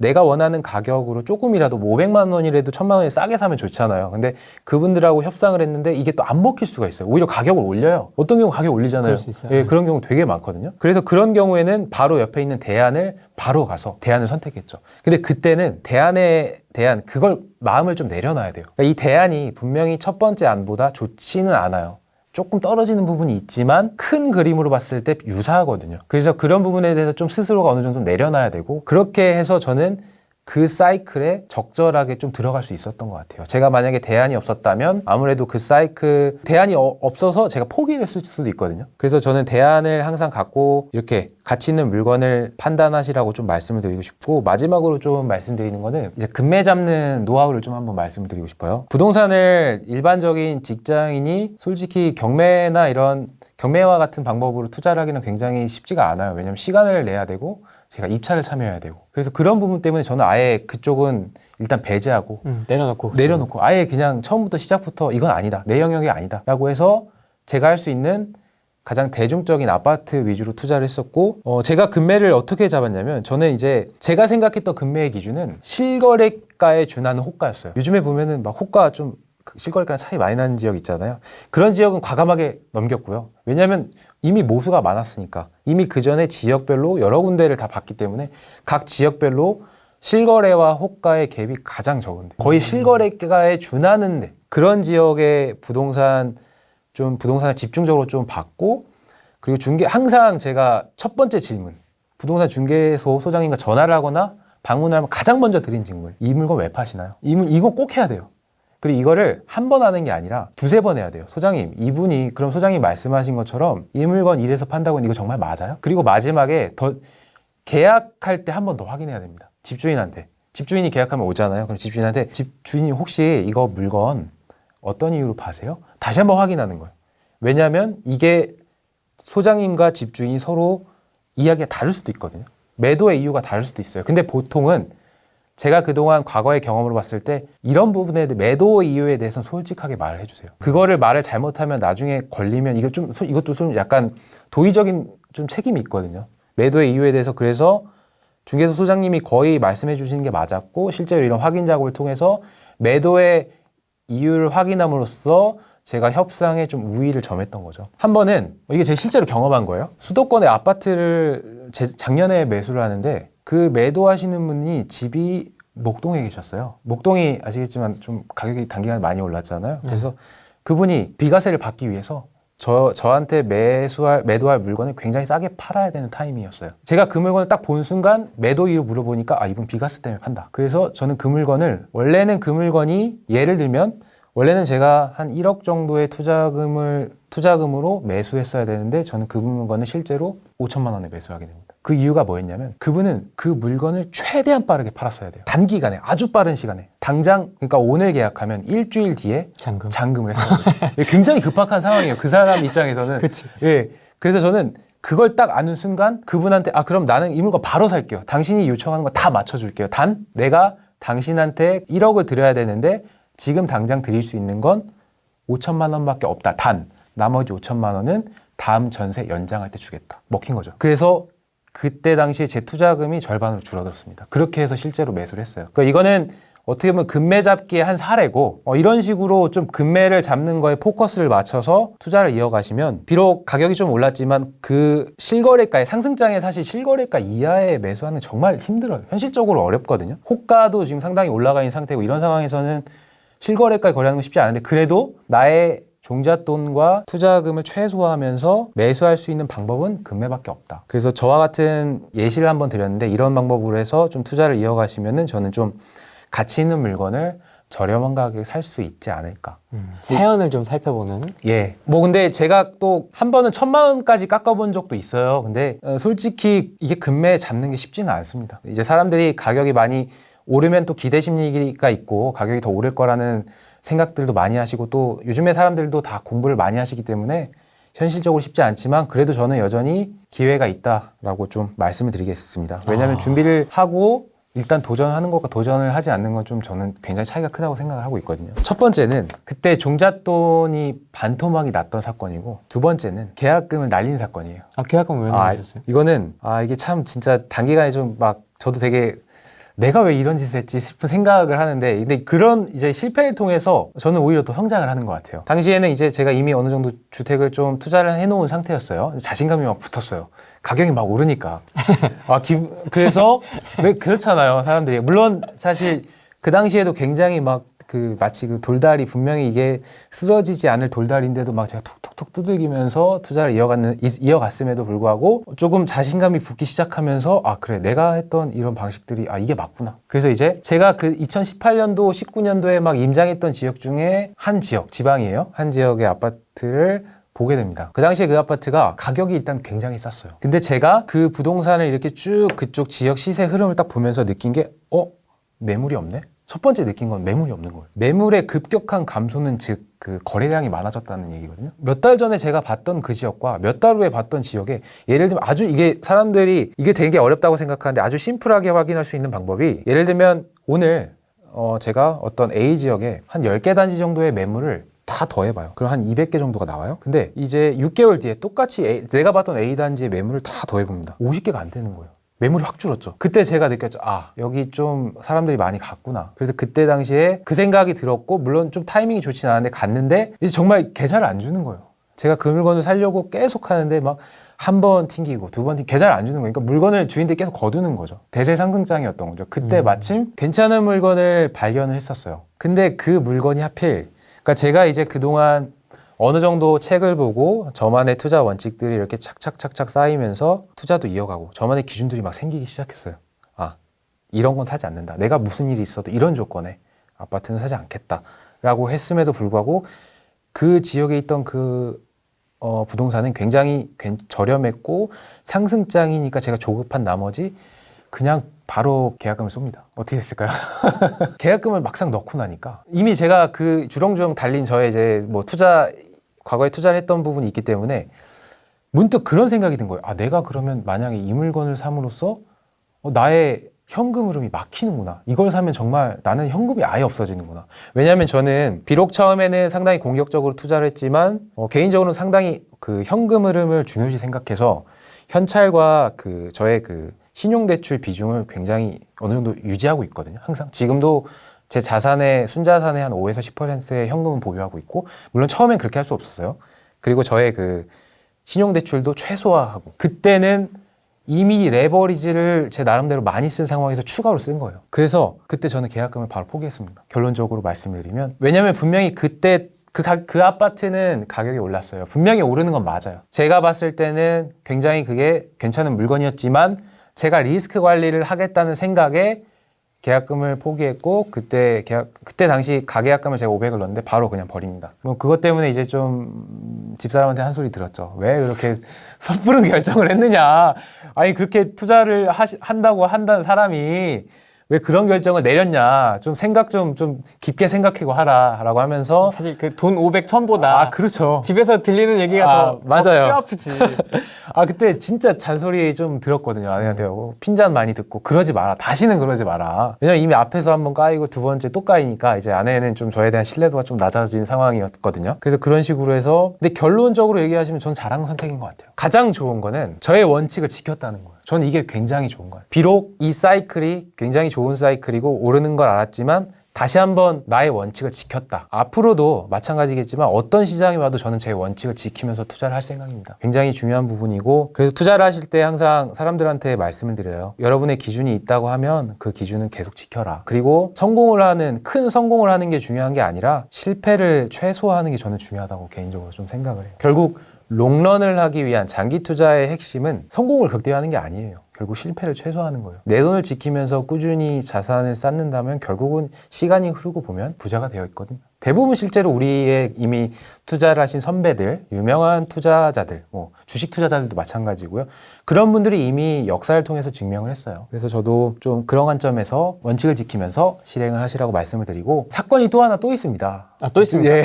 내가 원하는 가격으로 조금이라도 뭐 500만 원이라도 1000만 원이 싸게 사면 좋잖아요. 근데 그분들하고 협상을 했는데 이게 또 안 먹힐 수가 있어요. 오히려 가격을 올려요. 어떤 경우 가격 올리잖아요. 그럴 수 있어요. 예, 그런 경우 되게 많거든요. 그래서 그런 경우에는 바로 옆에 있는 대안을 바로 가서 대안을 선택했죠. 근데 그때는 대안에 대한 그걸 마음을 좀 내려놔야 돼요. 그러니까 이 대안이 분명히 첫 번째 안보다 좋지는 않아요. 조금 떨어지는 부분이 있지만 큰 그림으로 봤을 때 유사하거든요. 그래서 그런 부분에 대해서 좀 스스로가 어느 정도 내려놔야 되고 그렇게 해서 저는 그 사이클에 적절하게 좀 들어갈 수 있었던 것 같아요. 제가 만약에 대안이 없었다면 아무래도 그 사이클 대안이 없어서 제가 포기를 했을 수도 있거든요. 그래서 저는 대안을 항상 갖고 이렇게 가치 있는 물건을 판단하시라고 좀 말씀을 드리고 싶고 마지막으로 좀 말씀드리는 거는 이제 금매 잡는 노하우를 좀 한번 말씀을 드리고 싶어요. 부동산을 일반적인 직장인이 솔직히 경매나 이런 경매와 같은 방법으로 투자를 하기는 굉장히 쉽지가 않아요. 왜냐하면 시간을 내야 되고 제가 입찰을 참여해야 되고 그래서 그런 부분 때문에 저는 아예 그쪽은 일단 배제하고 내려놓고 아예 그냥 처음부터 시작부터 이건 아니다 내 영역이 아니다 라고 해서 제가 할 수 있는 가장 대중적인 아파트 위주로 투자를 했었고 제가 금매를 어떻게 잡았냐면 저는 이제 제가 생각했던 금매의 기준은 실거래가에 준하는 호가였어요. 요즘에 보면은 막 호가 좀 실거래가랑 차이 많이 나는 지역 있잖아요. 그런 지역은 과감하게 넘겼고요. 왜냐하면 이미 모수가 많았으니까 이미 그 전에 지역별로 여러 군데를 다 봤기 때문에 각 지역별로 실거래와 호가의 갭이 가장 적은데 거의 실거래가에 준하는데 그런 지역의 부동산을 집중적으로 좀 봤고 그리고 항상 제가 첫 번째 질문 부동산 중개소 소장님과 전화를 하거나 방문을 하면 가장 먼저 드린 질문 이 물건 왜 파시나요? 이건 꼭 해야 돼요. 그리고 이거를 한 번 하는 게 아니라 두세 번 해야 돼요. 소장님, 이분이 그럼 소장님 말씀하신 것처럼 이 물건 이래서 판다고 이거 정말 맞아요? 그리고 마지막에 더 계약할 때 한 번 더 확인해야 됩니다. 집주인이 계약하면 오잖아요. 그럼 집주인한테 집주인이 혹시 이거 물건 어떤 이유로 파세요? 다시 한번 확인하는 거예요. 왜냐하면 이게 소장님과 집주인이 서로 이야기가 다를 수도 있거든요. 매도의 이유가 다를 수도 있어요. 근데 보통은 제가 그동안 과거의 경험으로 봤을 때 이런 부분에 대해 매도 이유에 대해서는 솔직하게 말을 해주세요. 그거를 말을 잘못하면 나중에 걸리면 이것도 좀 약간 도의적인 좀 책임이 있거든요. 매도의 이유에 대해서 그래서 중개소 소장님이 거의 말씀해 주시는 게 맞았고 실제로 이런 확인 작업을 통해서 매도의 이유를 확인함으로써 제가 협상에 좀 우위를 점했던 거죠. 한 번은 이게 제가 실제로 경험한 거예요. 수도권의 아파트를 작년에 매수를 하는데 그 매도하시는 분이 집이 목동에 계셨어요. 목동이 아시겠지만 좀 가격이 단기간에 많이 올랐잖아요. 그래서 그분이 비과세를 받기 위해서 저한테 매도할 물건을 굉장히 싸게 팔아야 되는 타이밍이었어요. 제가 그 물건을 딱 본 순간 매도 이유 물어보니까 이분 비과세 때문에 판다. 그래서 저는 그 물건을 원래는 그 물건이 예를 들면 원래는 제가 한 1억 정도의 투자금으로 매수했어야 되는데 저는 그 물건을 실제로 5천만 원에 매수하게 됩니다. 그 이유가 뭐였냐면 그분은 그 물건을 최대한 빠르게 팔았어야 돼요. 단기간에 아주 빠른 시간에 당장 그러니까 오늘 계약하면 일주일 뒤에 잔금을 했어요. 굉장히 급박한 상황이에요. 그 사람 입장에서는. 그치. 예. 그래서 저는 그걸 딱 아는 순간 그분한테 그럼 나는 이 물건 바로 살게요. 당신이 요청하는 거 다 맞춰줄게요. 단 내가 당신한테 1억을 드려야 되는데 지금 당장 드릴 수 있는 건 5천만 원밖에 없다. 단 나머지 5천만 원은 다음 전세 연장할 때 주겠다. 먹힌 거죠. 그래서 그때 당시에 제 투자금이 절반으로 줄어들었습니다. 그렇게 해서 실제로 매수를 했어요. 그러니까 이거는 어떻게 보면 금매 잡기의 한 사례고 이런 식으로 좀 금매를 잡는 거에 포커스를 맞춰서 투자를 이어가시면 비록 가격이 좀 올랐지만 그 실거래가의 상승장에 사실 실거래가 이하에 매수하는 정말 힘들어요. 현실적으로 어렵거든요. 호가도 지금 상당히 올라가 있는 상태고 이런 상황에서는 실거래가에 거래하는 건 쉽지 않은데 그래도 나의 종잣돈과 투자금을 최소화하면서 매수할 수 있는 방법은 금매밖에 없다. 그래서 저와 같은 예시를 한번 드렸는데 이런 방법으로 해서 좀 투자를 이어가시면은 저는 좀 가치 있는 물건을 저렴한 가격에 살 수 있지 않을까. 사연을 좀 살펴보는. 예. 근데 제가 또 한 번은 1,000만 원까지 깎아본 적도 있어요. 근데 솔직히 이게 금매 잡는 게 쉽지는 않습니다. 이제 사람들이 가격이 많이 오르면 또 기대 심리가 있고 가격이 더 오를 거라는 생각들도 많이 하시고 또 요즘에 사람들도 다 공부를 많이 하시기 때문에 현실적으로 쉽지 않지만 그래도 저는 여전히 기회가 있다라고 좀 말씀을 드리겠습니다. 왜냐하면 준비를 하고 일단 도전하는 것과 도전을 하지 않는 건 좀 저는 굉장히 차이가 크다고 생각을 하고 있거든요. 첫 번째는 그때 종잣돈이 반토막이 났던 사건이고, 두 번째는 계약금을 날린 사건이에요. 아, 계약금 왜 내셨어요? 이거는 이게 참 진짜 단기간에 좀 막 저도 되게 내가 왜 이런 짓을 했지 싶은 생각을 하는데, 근데 그런 이제 실패를 통해서 저는 오히려 더 성장을 하는 것 같아요. 당시에는 이제 제가 이미 어느 정도 주택을 좀 투자를 해놓은 상태였어요. 자신감이 막 붙었어요. 가격이 막 오르니까. 그래서 왜 그렇잖아요, 사람들이. 물론 사실 그 당시에도 굉장히 막 마치 그 돌다리, 분명히 이게 쓰러지지 않을 돌다리인데도 막 제가 톡톡톡 두들기면서 투자를 이어갔음에도 불구하고 조금 자신감이 붙기 시작하면서 그래, 내가 했던 이런 방식들이 이게 맞구나. 그래서 이제 제가 그 2018년도, 19년도에 막 임장했던 지역 중에 한 지역, 지방이에요. 한 지역의 아파트를 보게 됩니다. 그 당시에 그 아파트가 가격이 일단 굉장히 쌌어요. 근데 제가 그 부동산을 이렇게 쭉 그쪽 지역 시세 흐름을 딱 보면서 느낀 게 매물이 없네? 첫 번째 느낀 건 매물이 없는 거예요. 매물의 급격한 감소는 즉 그 거래량이 많아졌다는 얘기거든요. 몇 달 전에 제가 봤던 그 지역과 몇 달 후에 봤던 지역에, 예를 들면 아주 이게 사람들이 이게 되게 어렵다고 생각하는데 아주 심플하게 확인할 수 있는 방법이, 예를 들면 오늘 제가 어떤 A 지역에 한 10개 단지 정도의 매물을 다 더해봐요. 그럼 한 200개 정도가 나와요. 근데 이제 6개월 뒤에 똑같이 내가 봤던 A 단지의 매물을 다 더해봅니다. 50개가 안 되는 거예요. 매물이 확 줄었죠. 그때 제가 느꼈죠. 여기 좀 사람들이 많이 갔구나. 그래서 그때 당시에 그 생각이 들었고, 물론 좀 타이밍이 좋진 않았는데 갔는데 이제 정말 계좌를 안 주는 거예요. 제가 그 물건을 살려고 계속 하는데 막 한 번 튕기고 두 번 튕기고 계좌를 안 주는 거예요. 그러니까 물건을 주인들이 계속 거두는 거죠. 대세 상승장이었던 거죠. 그때 마침 괜찮은 물건을 발견을 했었어요. 근데 그 물건이 하필, 그러니까 제가 이제 그동안 어느 정도 책을 보고 저만의 투자 원칙들이 이렇게 착착착착 쌓이면서 투자도 이어가고 저만의 기준들이 막 생기기 시작했어요. 이런 건 사지 않는다. 내가 무슨 일이 있어도 이런 조건에 아파트는 사지 않겠다 라고 했음에도 불구하고 그 지역에 있던 그 부동산은 굉장히 저렴했고 상승장이니까 제가 조급한 나머지 그냥 바로 계약금을 쏩니다. 어떻게 됐을까요? 계약금을 막상 넣고 나니까 이미 제가 그 주렁주렁 달린 저의 이제 뭐 과거에 투자를 했던 부분이 있기 때문에 문득 그런 생각이 든 거예요. 내가 그러면 만약에 이 물건을 삼으로써 나의 현금 흐름이 막히는구나. 이걸 사면 정말 나는 현금이 아예 없어지는구나. 왜냐하면 저는 비록 처음에는 상당히 공격적으로 투자를 했지만 개인적으로는 상당히 그 현금 흐름을 중요시 생각해서 현찰과 저의 신용대출 비중을 굉장히 어느 정도 유지하고 있거든요. 항상. 지금도 제 순자산의 한 5에서 10%의 현금은 보유하고 있고, 물론 처음엔 그렇게 할 수 없었어요. 그리고 저의 신용대출도 최소화하고, 그때는 이미 레버리지를 제 나름대로 많이 쓴 상황에서 추가로 쓴 거예요. 그래서 그때 저는 계약금을 바로 포기했습니다. 결론적으로 말씀을 드리면, 왜냐면 분명히 그때 그 아파트는 가격이 올랐어요. 분명히 오르는 건 맞아요. 제가 봤을 때는 굉장히 그게 괜찮은 물건이었지만 제가 리스크 관리를 하겠다는 생각에 계약금을 포기했고, 그때 당시 가계약금을 제가 500을 넣었는데 바로 그냥 버립니다. 그것 때문에 이제 좀 집사람한테 한 소리 들었죠. 왜 그렇게 섣부른 결정을 했느냐. 그렇게 투자를 한다는 사람이 왜 그런 결정을 내렸냐. 좀 깊게 생각하고 하라라고 하면서. 사실 돈 500, 1000보다. 그렇죠. 집에서 들리는 얘기가 맞아요. 더 뼈 아프지. 그때 진짜 잔소리 좀 들었거든요. 아내한테. 핀잔 많이 듣고 그러지 마라. 다시는 그러지 마라. 왜냐면 이미 앞에서 한번 까이고 두 번째 또 까이니까 이제 아내는 좀 저에 대한 신뢰도가 좀 낮아진 상황이었거든요. 그래서 그런 식으로 해서, 근데 결론적으로 얘기하시면 전 잘한 선택인 것 같아요. 가장 좋은 거는 저의 원칙을 지켰다는 거예요. 저는 이게 굉장히 좋은 거예요. 비록 이 사이클이 굉장히 좋은 사이클이고 오르는 걸 알았지만 다시 한번 나의 원칙을 지켰다. 앞으로도 마찬가지겠지만 어떤 시장이 와도 저는 제 원칙을 지키면서 투자를 할 생각입니다. 굉장히 중요한 부분이고, 그래서 투자를 하실 때 항상 사람들한테 말씀을 드려요. 여러분의 기준이 있다고 하면 그 기준은 계속 지켜라. 그리고 큰 성공을 하는 게 중요한 게 아니라 실패를 최소화하는 게 저는 중요하다고 개인적으로 좀 생각을 해요. 결국 롱런을 하기 위한 장기 투자의 핵심은 성공을 극대화하는 게 아니에요. 결국 실패를 최소화하는 거예요. 내 돈을 지키면서 꾸준히 자산을 쌓는다면 결국은 시간이 흐르고 보면 부자가 되어 있거든요. 대부분 실제로 우리의 이미 투자를 하신 선배들, 유명한 투자자들, 주식 투자자들도 마찬가지고요. 그런 분들이 이미 역사를 통해서 증명을 했어요. 그래서 저도 좀 그런 관점에서 원칙을 지키면서 실행을 하시라고 말씀을 드리고, 사건이 또 하나 또 있습니다. 또 있습니다. 예.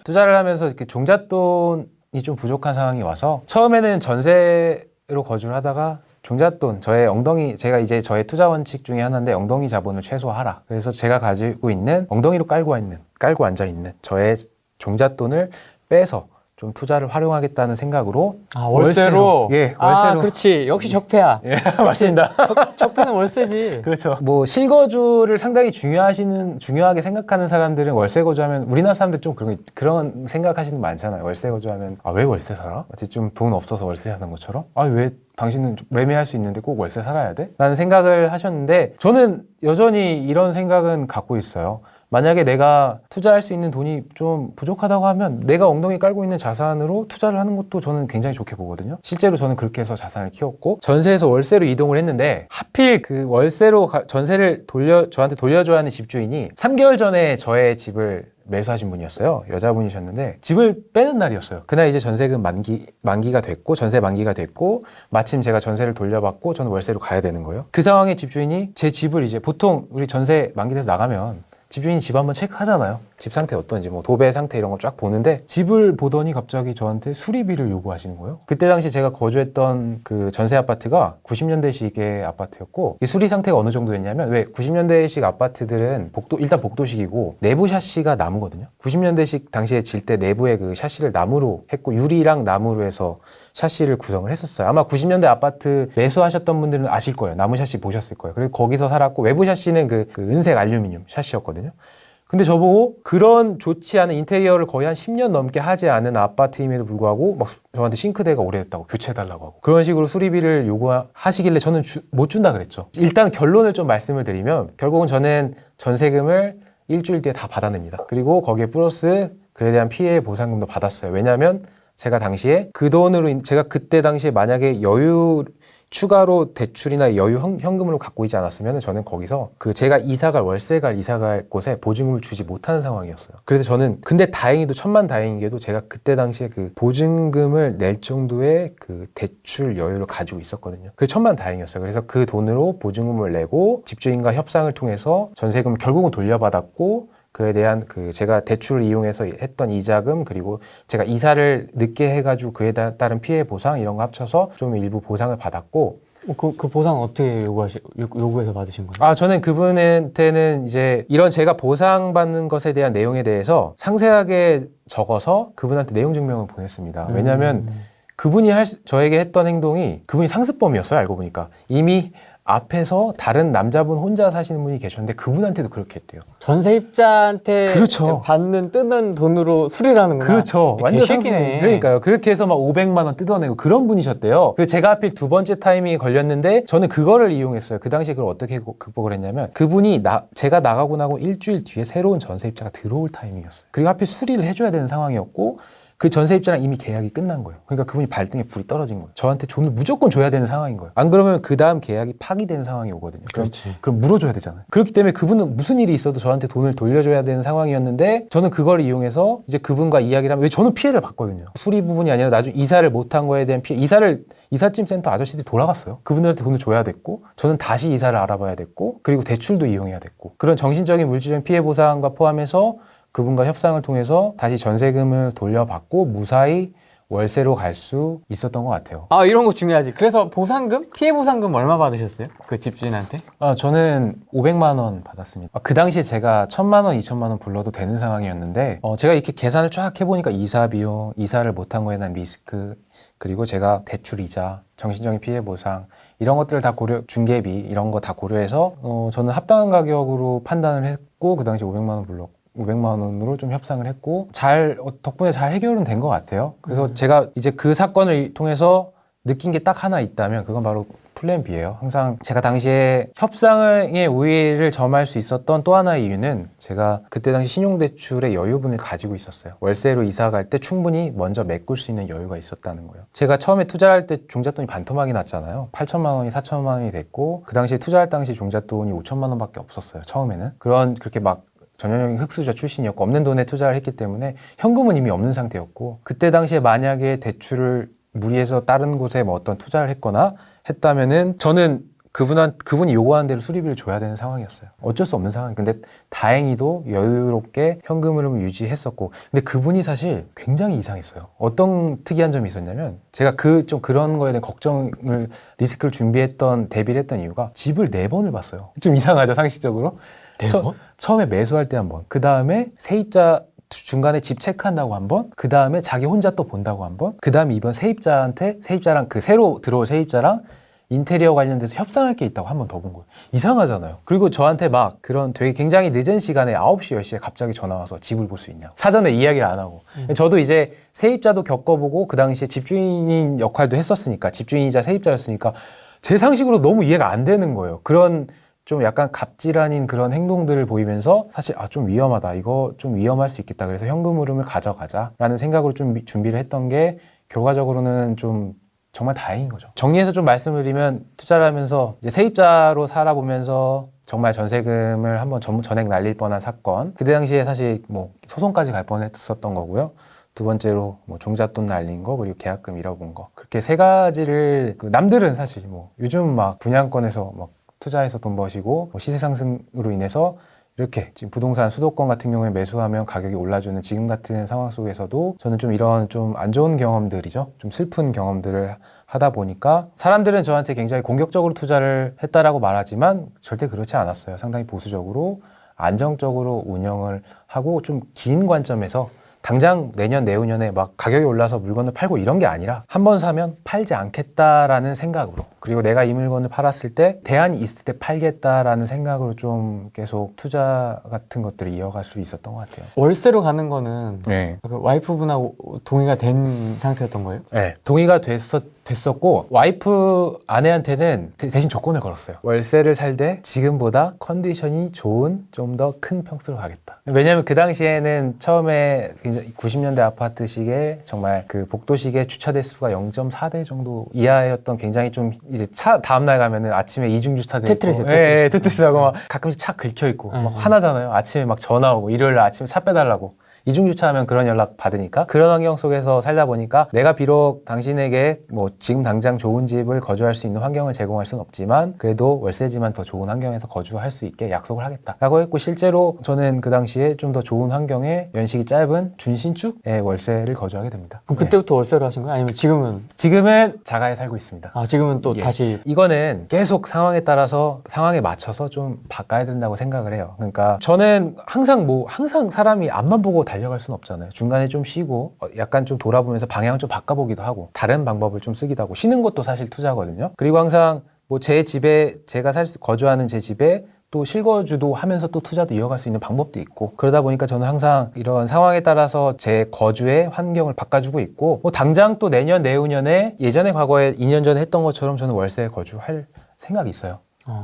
투자를 하면서 이렇게 종잣돈이 좀 부족한 상황이 와서 처음에는 전세로 거주를 하다가 종잣돈, 저의 엉덩이, 제가 이제 저의 투자 원칙 중에 하나인데 엉덩이 자본을 최소화하라. 그래서 제가 가지고 있는 엉덩이로 깔고 앉아 있는 저의 종잣돈을 빼서 좀 투자를 활용하겠다는 생각으로 월세로? 예, 월세로. 아, 그렇지. 역시 적폐야. 예, 맞습니다. 적폐는 월세지. 그렇죠. 뭐 실거주를 상당히 중요하게 생각하는 사람들은 월세 거주하면 우리나라 사람들 좀 그런 생각하시는 분 많잖아요. 월세 거주하면 아, 왜 월세 살아? 마치 좀 돈 없어서 월세 사는 것처럼. 아, 왜 당신은 좀 매매할 수 있는데 꼭 월세 살아야 돼? 라는 생각을 하셨는데 저는 여전히 이런 생각은 갖고 있어요. 만약에 내가 투자할 수 있는 돈이 좀 부족하다고 하면 내가 ong덩이 깔고 있는 자산으로 투자를 하는 것도 저는 굉장히 좋게 보거든요. 실제로 저는 그렇게 해서 자산을 키웠고 전세에서 월세로 이동을 했는데 하필 그 월세로 전세를 저한테 돌려줘야 하는 집주인이 3개월 전에 저의 집을 매수하신 분이었어요. 여자분이셨는데 집을 빼는 날이었어요. 그날 이제 전세금 만기가 됐고 전세 만기가 됐고 마침 제가 전세를 돌려받고 저는 월세로 가야 되는 거예요. 그 상황에 집주인이 제 집을 이제 보통 우리 전세 만기돼서 나가면 집주인이 집 한번 체크하잖아요. 집 상태 어떤지 뭐 도배 상태 이런 거 쫙 보는데 집을 보더니 갑자기 저한테 수리비를 요구하시는 거예요. 그때 당시 제가 거주했던 그 전세 아파트가 90년대식의 아파트였고 이 수리 상태가 어느 정도였냐면 왜 90년대식 아파트들은 일단 복도식이고 내부 샤시가 나무거든요. 90년대식 당시에 질 때 내부의 그 샤시를 나무로 했고 유리랑 나무로 해서 샤시를 구성을 했었어요. 아마 90년대 아파트 매수하셨던 분들은 아실 거예요. 나무 샤시 보셨을 거예요. 그래서 거기서 살았고 외부 샤시는 그 은색 알루미늄 샤시였거든요. 근데 저보고 그런 좋지 않은 인테리어를 거의 한 10년 넘게 하지 않은 아파트임에도 불구하고 막 저한테 싱크대가 오래됐다고 교체해달라고 하고 그런 식으로 수리비를 요구하시길래 저는 못 준다 그랬죠. 일단 결론을 좀 말씀을 드리면 결국은 저는 전세금을 일주일 뒤에 다 받아냅니다. 그리고 거기에 플러스 그에 대한 피해 보상금도 받았어요. 왜냐하면 제가 당시에 그 돈으로 제가 그때 당시에 만약에 추가로 대출이나 여유 현금으로 갖고 있지 않았으면 저는 거기서 제가 월세 갈 곳에 보증금을 주지 못하는 상황이었어요. 그래서 저는 근데 다행히도 천만다행이게도 제가 그때 당시에 그 보증금을 낼 정도의 그 대출 여유를 가지고 있었거든요. 그게 천만다행이었어요. 그래서 그 돈으로 보증금을 내고 집주인과 협상을 통해서 전세금을 결국은 돌려받았고 그에 대한 제가 대출을 이용해서 했던 이자금 그리고 제가 이사를 늦게 해가지고 그에 따른 피해 보상 이런 거 합쳐서 좀 일부 보상을 받았고 그 보상 어떻게 요구해서 받으신 거예요? 저는 그분한테는 이제 이런 제가 보상받는 것에 대한 내용에 대해서 상세하게 적어서 그분한테 내용 증명을 보냈습니다. 왜냐하면 그분이 저에게 했던 행동이 그분이 상습범이었어요. 알고 보니까 이미 앞에서 다른 남자분 혼자 사시는 분이 계셨는데 그분한테도 그렇게 했대요. 전세입자한테 그렇죠. 뜨는 돈으로 수리를 하는구나. 그렇죠. 완전 개새끼네. 그러니까요. 그렇게 해서 막 500만 원 뜯어내고 그런 분이셨대요. 그래서 제가 하필 두 번째 타이밍이 걸렸는데 저는 그거를 이용했어요. 그 당시에 그걸 어떻게 극복을 했냐면 그분이 제가 나가고 나고 일주일 뒤에 새로운 전세입자가 들어올 타이밍이었어요. 그리고 하필 수리를 해줘야 되는 상황이었고 그 전세입자랑 이미 계약이 끝난 거예요. 그러니까 그분이 발등에 불이 떨어진 거예요. 저한테 돈을 무조건 줘야 되는 상황인 거예요. 안 그러면 그 다음 계약이 파기되는 상황이 오거든요. 그럼 물어줘야 되잖아요. 그렇기 때문에 그분은 무슨 일이 있어도 저한테 돈을 돌려줘야 되는 상황이었는데 저는 그걸 이용해서 이제 그분과 이야기를 하면 왜 저는 피해를 봤거든요. 수리 부분이 아니라 나중에 이사를 못한 거에 대한 피해. 이삿짐 센터 아저씨들이 돌아갔어요. 그분들한테 돈을 줘야 됐고 저는 다시 이사를 알아봐야 됐고 그리고 대출도 이용해야 됐고 그런 정신적인 물질적인 피해 보상과 포함해서 그분과 협상을 통해서 다시 전세금을 돌려받고 무사히 월세로 갈 수 있었던 것 같아요. 이런 거 중요하지. 그래서 보상금? 피해 보상금 얼마 받으셨어요? 그 집주인한테? 저는 500만 원 받았습니다. 그 당시에 제가 1000만 원, 2000만 원 불러도 되는 상황이었는데 제가 이렇게 계산을 쫙 해보니까 이사 비용, 이사를 못한 거에 대한 리스크 그리고 제가 대출 이자, 정신적인 피해 보상 이런 것들을 다 중개비 이런 거 다 고려해서 저는 합당한 가격으로 판단을 했고 그 당시 500만 원 불렀고 500만 원으로 좀 협상을 했고 덕분에 잘 해결은 된 것 같아요. 그래서 제가 이제 그 사건을 통해서 느낀 게 딱 하나 있다면 그건 바로 플랜 B예요. 항상 제가 당시에 협상의 우위를 점할 수 있었던 또 하나의 이유는 제가 그때 당시 신용대출의 여유분을 가지고 있었어요. 월세로 이사 갈 때 충분히 먼저 메꿀 수 있는 여유가 있었다는 거예요. 제가 처음에 투자할 때 종잣돈이 반토막이 났잖아요. 8천만 원이 4천만 원이 됐고 그 당시에 투자할 당시 종잣돈이 5천만 원밖에 없었어요. 처음에는. 그렇게 막 전형적인 흑수저 출신이었고 없는 돈에 투자를 했기 때문에 현금은 이미 없는 상태였고 그때 당시에 만약에 대출을 무리해서 다른 곳에 뭐 어떤 투자를 했거나 했다면은 저는 그분이 요구하는 대로 수리비를 줘야 되는 상황이었어요. 어쩔 수 없는 상황이. 근데 다행히도 여유롭게 현금 흐름을 유지했었고, 근데 그분이 사실 굉장히 이상했어요. 어떤 특이한 점이 있었냐면, 제가 좀 그런 거에 대한 리스크를 대비를 했던 이유가 집을 4번을 봤어요. 좀 이상하죠, 상식적으로. 4번? 처음에 매수할 때 한 번, 그 다음에 세입자 중간에 집 체크한다고 한 번, 그 다음에 자기 혼자 또 본다고 한 번, 그 다음에 이번 세입자랑 그 새로 들어올 세입자랑 인테리어 관련돼서 협상할 게 있다고 한 번 더 본 거예요. 이상하잖아요. 그리고 저한테 막 그런 되게 굉장히 늦은 시간에 9시, 10시에 갑자기 전화 와서 집을 볼 수 있냐고. 사전에 이야기를 안 하고. 저도 이제 세입자도 겪어보고 그 당시에 집주인인 역할도 했었으니까, 집주인이자 세입자였으니까 제 상식으로 너무 이해가 안 되는 거예요. 그런 좀 약간 갑질 아닌 그런 행동들을 보이면서 사실 좀 위험하다. 이거 좀 위험할 수 있겠다. 그래서 현금 흐름을 가져가자라는 생각으로 좀 준비를 했던 게 결과적으로는 좀 정말 다행인 거죠. 정리해서 좀 말씀을 드리면, 투자를 하면서 이제 세입자로 살아보면서 정말 전세금을 한번 전액 날릴 뻔한 사건. 그때 당시에 사실 뭐 소송까지 갈 뻔했었던 거고요. 두 번째로 뭐 종잣돈 날린 거, 그리고 계약금 잃어본 거. 그렇게 3가지를 남들은 사실 뭐 요즘 막 분양권에서 막 투자해서 돈 버시고 뭐 시세 상승으로 인해서 이렇게 지금 부동산 수도권 같은 경우에 매수하면 가격이 올라주는 지금 같은 상황 속에서도 저는 좀 이런 좀 안 좋은 경험들이죠. 좀 슬픈 경험들을 하다 보니까 사람들은 저한테 굉장히 공격적으로 투자를 했다라고 말하지만 절대 그렇지 않았어요. 상당히 보수적으로 안정적으로 운영을 하고 좀 긴 관점에서 당장 내년, 내후년에 막 가격이 올라서 물건을 팔고 이런 게 아니라 한 번 사면 팔지 않겠다라는 생각으로, 그리고 내가 이 물건을 팔았을 때 대안이 있을 때 팔겠다라는 생각으로 좀 계속 투자 같은 것들을 이어갈 수 있었던 것 같아요. 월세로 가는 거는 네. 그 와이프분하고 동의가 된 상태였던 거예요? 네. 동의가 됐었고, 와이프 아내한테는 대신 조건을 걸었어요. 월세를 살 때 지금보다 컨디션이 좋은 좀 더 큰 평수로 가겠다. 왜냐면 그 당시에는 처음에 90년대 아파트식의 정말 그 복도식의 주차 대수가 0.4대 정도 이하였던, 굉장히 좀 이제 차 다음날 가면은 아침에 이중주차 돼 있고, 테트리스하고 막 가끔씩 차 긁혀 있고 막 화나잖아요. 아침에 막 전화 오고, 일요일 날 아침에 차 빼달라고. 이중주차하면 그런 연락 받으니까, 그런 환경 속에서 살다 보니까 내가 비록 당신에게 뭐 지금 당장 좋은 집을 거주할 수 있는 환경을 제공할 수는 없지만 그래도 월세지만 더 좋은 환경에서 거주할 수 있게 약속을 하겠다라고 했고, 실제로 저는 그 당시에 좀 더 좋은 환경에 연식이 짧은 준신축의 월세를 거주하게 됩니다. 그럼 그때부터 월세로 하신 거예요? 아니면 지금은 자가에 살고 있습니다. 지금은 또 다시 이거는 계속 상황에 따라서 상황에 맞춰서 좀 바꿔야 된다고 생각을 해요. 그러니까 저는 항상 사람이 앞만 보고 달려갈 수는 없잖아요. 중간에 좀 쉬고 약간 좀 돌아보면서 방향을 좀 바꿔보기도 하고 다른 방법을 좀 쓰기도 하고, 쉬는 것도 사실 투자거든요. 그리고 항상 뭐 제 집에 제가 거주하는 제 집에 또 실거주도 하면서 또 투자도 이어갈 수 있는 방법도 있고, 그러다 보니까 저는 항상 이런 상황에 따라서 제 거주의 환경을 바꿔주고 있고, 뭐 당장 또 내년, 내후년에 예전에 과거에 2년 전에 했던 것처럼 저는 월세에 거주할 생각이 있어요.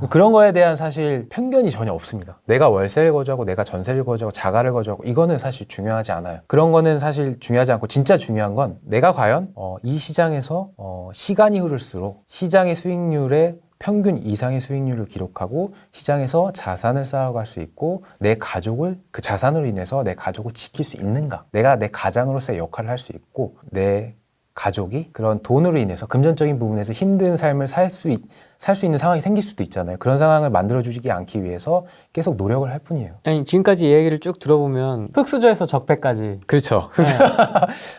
그런 거에 대한 사실 편견이 전혀 없습니다. 내가 월세를 거주하고 내가 전세를 거주하고 자가를 거주하고 이거는 사실 중요하지 않아요. 그런 거는 사실 중요하지 않고, 진짜 중요한 건 내가 과연 이 시장에서 시간이 흐를수록 시장의 수익률에 평균 이상의 수익률을 기록하고 시장에서 자산을 쌓아갈 수 있고, 내 가족을 그 자산으로 인해서 내 가족을 지킬 수 있는가, 내가 내 가장으로서의 역할을 할 수 있고 내 가족이 그런 돈으로 인해서 금전적인 부분에서 힘든 삶을 살 수 있는 상황이 생길 수도 있잖아요. 그런 상황을 만들어주지 않기 위해서 계속 노력을 할 뿐이에요. 아니, 지금까지 얘기를 쭉 들어보면 흑수저에서 적폐까지. 그렇죠.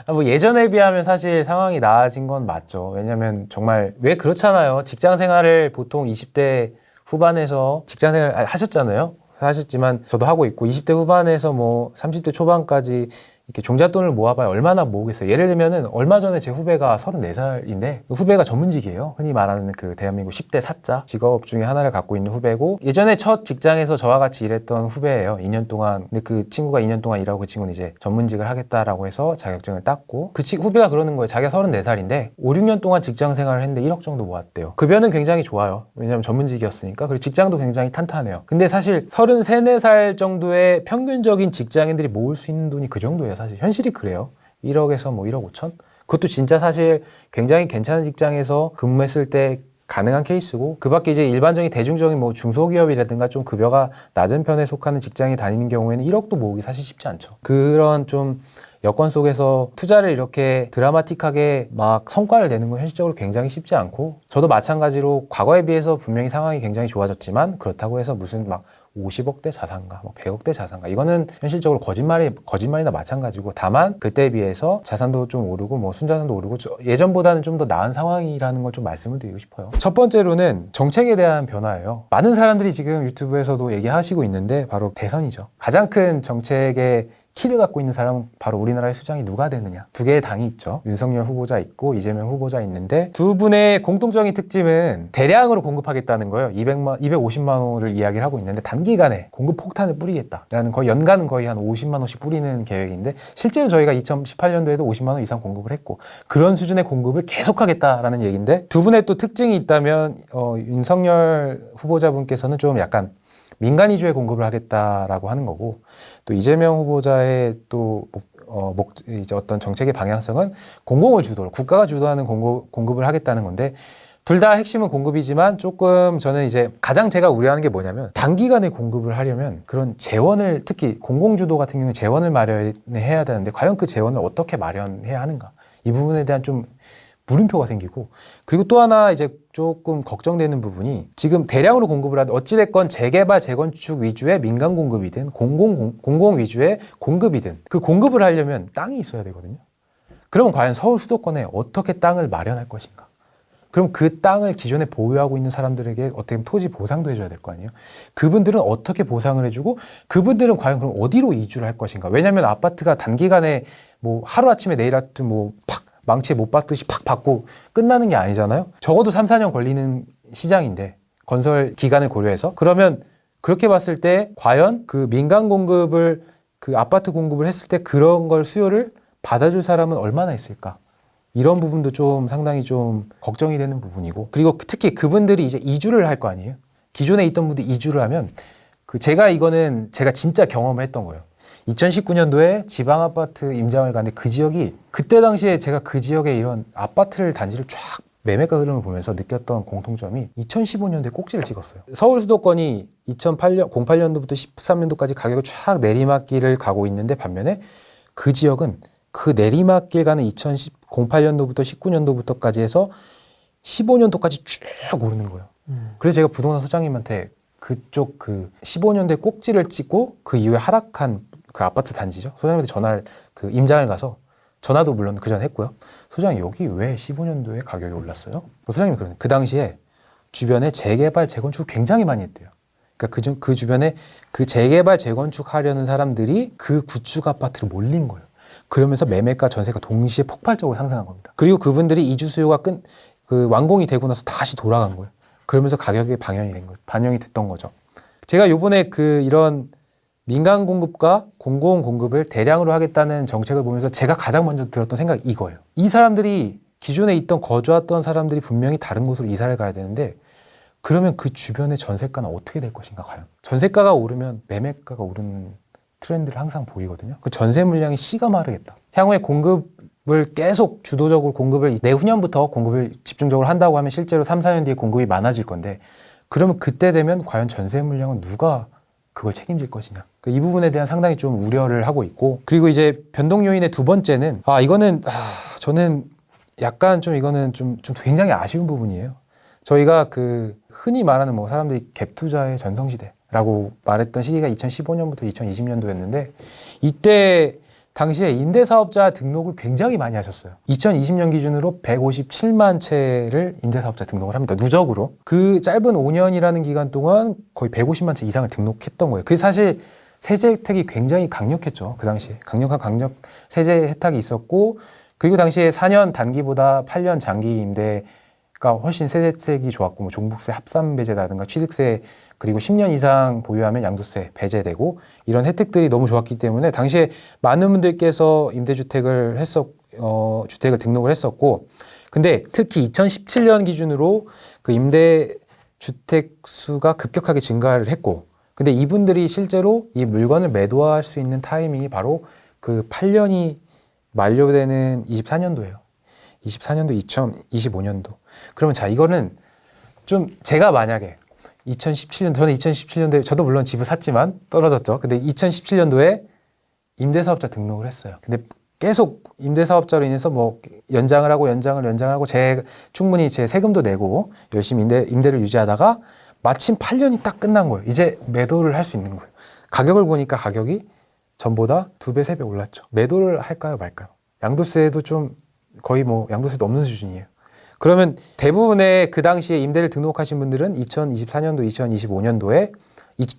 뭐 예전에 비하면 사실 상황이 나아진 건 맞죠. 왜냐면 정말 왜 그렇잖아요. 직장 생활을 보통 20대 후반에서 직장 생활 하셨잖아요. 하셨지만 저도 하고 있고, 20대 후반에서 뭐 30대 초반까지 이렇게 종잣돈을 모아봐야 얼마나 모으겠어요. 예를 들면은 얼마 전에 제 후배가 34살인데 후배가 전문직이에요. 흔히 말하는 그 대한민국 10대 사자 직업 중에 하나를 갖고 있는 후배고, 예전에 첫 직장에서 저와 같이 일했던 후배예요. 2년 동안. 근데 그 친구가 2년 동안 일하고, 그 친구는 이제 전문직을 하겠다라고 해서 자격증을 땄고, 후배가 그러는 거예요. 자기가 34살인데 5, 6년 동안 직장 생활을 했는데 1억 정도 모았대요. 급여는 굉장히 좋아요. 왜냐하면 전문직이었으니까. 그리고 직장도 굉장히 탄탄해요. 근데 사실 33, 4살 정도의 평균적인 직장인들이 모을 수 있는 돈이 그 정도예요. 사실 현실이 그래요. 1억에서 뭐 1억 5천? 그것도 진짜 사실 굉장히 괜찮은 직장에서 근무했을 때 가능한 케이스고, 그 밖에 이제 일반적인 대중적인 뭐 중소기업이라든가 좀 급여가 낮은 편에 속하는 직장에 다니는 경우에는 1억도 모으기 사실 쉽지 않죠. 그런 좀 여건 속에서 투자를 이렇게 드라마틱하게 막 성과를 내는 건 현실적으로 굉장히 쉽지 않고 저도 마찬가지로 과거에 비해서 분명히 상황이 굉장히 좋아졌지만 그렇다고 해서 무슨 막 50억대 자산가, 뭐 100억대 자산가 이거는 현실적으로 거짓말이나 마찬가지고 다만 그때에 비해서 자산도 좀 오르고 뭐 순자산도 오르고 예전보다는 좀 더 나은 상황이라는 걸 좀 말씀을 드리고 싶어요. 첫 번째로는 정책에 대한 변화예요. 많은 사람들이 지금 유튜브에서도 얘기하시고 있는데 바로 대선이죠. 가장 큰 정책의 키를 갖고 있는 사람은 바로 우리나라의 수장이 누가 되느냐. 두 개의 당이 있죠. 윤석열 후보자 있고 이재명 후보자 있는데 두 분의 공통적인 특징은 대량으로 공급하겠다는 거예요. 250만 원을 이야기를 하고 있는데 단기간에 공급 폭탄을 뿌리겠다라는 거의 연간은 거의 한 50만 원씩 뿌리는 계획인데 실제로 저희가 2018년도에도 50만 원 이상 공급을 했고 그런 수준의 공급을 계속하겠다라는 얘기인데 두 분의 또 특징이 있다면 윤석열 후보자분께서는 좀 약간 민간 위주의 공급을 하겠다라고 하는 거고 또 이재명 후보자의 또 이제 어떤 정책의 방향성은 공공을 주도로 국가가 주도하는 공급을 하겠다는 건데 둘 다 핵심은 공급이지만 조금 저는 이제 가장 제가 우려하는 게 뭐냐면 단기간에 공급을 하려면 그런 재원을 특히 공공주도 같은 경우는 재원을 마련해야 되는데 과연 그 재원을 어떻게 마련해야 하는가 이 부분에 대한 좀 물음표가 생기고 그리고 또 하나 이제 조금 걱정되는 부분이 지금 대량으로 공급을 하든 어찌됐건 재개발 재건축 위주의 민간 공급이든 공공 위주의 공급이든 그 공급을 하려면 땅이 있어야 되거든요. 그러면 과연 서울 수도권에 어떻게 땅을 마련할 것인가? 그럼 그 땅을 기존에 보유하고 있는 사람들에게 어떻게 보면 토지 보상도 해줘야 될 거 아니에요? 그분들은 어떻게 보상을 해주고 그분들은 과연 그럼 어디로 이주를 할 것인가? 왜냐하면 아파트가 단기간에 뭐 하루아침에 내일 아트 뭐팍 망치에 못 박듯이 팍 받고 끝나는 게 아니잖아요. 적어도 3, 4년 걸리는 시장인데 건설 기간을 고려해서 그러면 그렇게 봤을 때 과연 그 민간 공급을 그 아파트 공급을 했을 때 그런 걸 수요를 받아줄 사람은 얼마나 있을까? 이런 부분도 좀 상당히 좀 걱정이 되는 부분이고 그리고 특히 그분들이 이제 이주를 할 거 아니에요. 기존에 있던 분들이 이주를 하면 제가 진짜 경험을 했던 거예요. 2019년도에 지방 아파트 임장을 갔는데 그 지역이 그때 당시에 제가 그 지역에 이런 아파트를 단지를 쫙 매매가 흐름을 보면서 느꼈던 공통점이 2015년도에 꼭지를 찍었어요. 서울 수도권이 08년도부터 13년도까지 가격이 쫙 내리막길을 가고 있는데 반면에 그 지역은 그 내리막길 가는 2008년도부터 19년도부터까지 해서 15년도까지 쭉 오르는 거예요. 그래서 제가 부동산 소장님한테 그쪽 그 15년도에 꼭지를 찍고 그 이후에 하락한 그 아파트 단지죠. 소장님한테 임장을 가서 전화도 물론 그 전에 했고요. 소장님 여기 왜 15년도에 가격이 올랐어요? 소장님이 그러는 그 당시에 주변에 재개발 재건축 굉장히 많이 했대요. 그러니까 그 주변에 그 재개발 재건축 하려는 사람들이 그 구축 아파트로 몰린 거예요. 그러면서 매매가 전세가 동시에 폭발적으로 상승한 겁니다. 그리고 그분들이 이주 수요가 완공이 되고 나서 다시 돌아간 거예요. 그러면서 가격이 반영이 됐던 거죠. 제가 요번에 이런 민간 공급과 공공 공급을 대량으로 하겠다는 정책을 보면서 제가 가장 먼저 들었던 생각이 이거예요. 이 사람들이 기존에 거주했던 사람들이 분명히 다른 곳으로 이사를 가야 되는데 그러면 그 주변의 전세가는 어떻게 될 것인가 과연. 전세가가 오르면 매매가가 오르는 트렌드를 항상 보이거든요. 그 전세 물량이 씨가 마르겠다. 향후에 공급을 계속 주도적으로 내후년부터 공급을 집중적으로 한다고 하면 실제로 3, 4년 뒤에 공급이 많아질 건데 그러면 그때 되면 과연 전세 물량은 누가 그걸 책임질 것이냐. 이 부분에 대한 상당히 좀 우려를 하고 있고 그리고 이제 변동 요인의 두 번째는 저는 약간 좀 이거는 좀 굉장히 아쉬운 부분이에요. 저희가 흔히 말하는 사람들이 갭 투자의 전성시대라고 말했던 시기가 2015년부터 2020년도였는데 이때 당시에 임대사업자 등록을 굉장히 많이 하셨어요. 2020년 기준으로 157만 채를 임대사업자 등록을 합니다. 누적으로. 그 짧은 5년이라는 기간 동안 거의 150만 채 이상을 등록했던 거예요. 그게 사실 세제 혜택이 굉장히 강력했죠. 그 당시에. 강력한 세제 혜택이 있었고 그리고 당시에 4년 단기보다 8년 장기 임대가 훨씬 세제 혜택이 좋았고 종부세 합산 배제라든가 취득세 그리고 10년 이상 보유하면 양도세 배제되고 이런 혜택들이 너무 좋았기 때문에 당시에 많은 분들께서 임대주택을 주택을 등록을 했었고 근데 특히 2017년 기준으로 그 임대주택 수가 급격하게 증가를 했고 근데 이분들이 실제로 이 물건을 매도할 수 있는 타이밍이 바로 그 8년이 만료되는 24년도예요. 24년도, 2025년도. 그러면 이거는 좀 제가 만약에 저는 2017년도에 저도 물론 집을 샀지만 떨어졌죠. 근데 2017년도에 임대사업자 등록을 했어요. 근데 계속 임대사업자로 인해서 뭐 연장을 하고 충분히 제 세금도 내고 열심히 임대를 유지하다가 마침 8년이 딱 끝난 거예요. 이제 매도를 할 수 있는 거예요. 가격을 보니까 가격이 전보다 2배, 3배 올랐죠. 매도를 할까요, 말까요? 양도세도 좀 거의 뭐 양도세도 없는 수준이에요. 그러면 대부분의 그 당시에 임대를 등록하신 분들은 2024년도, 2025년도에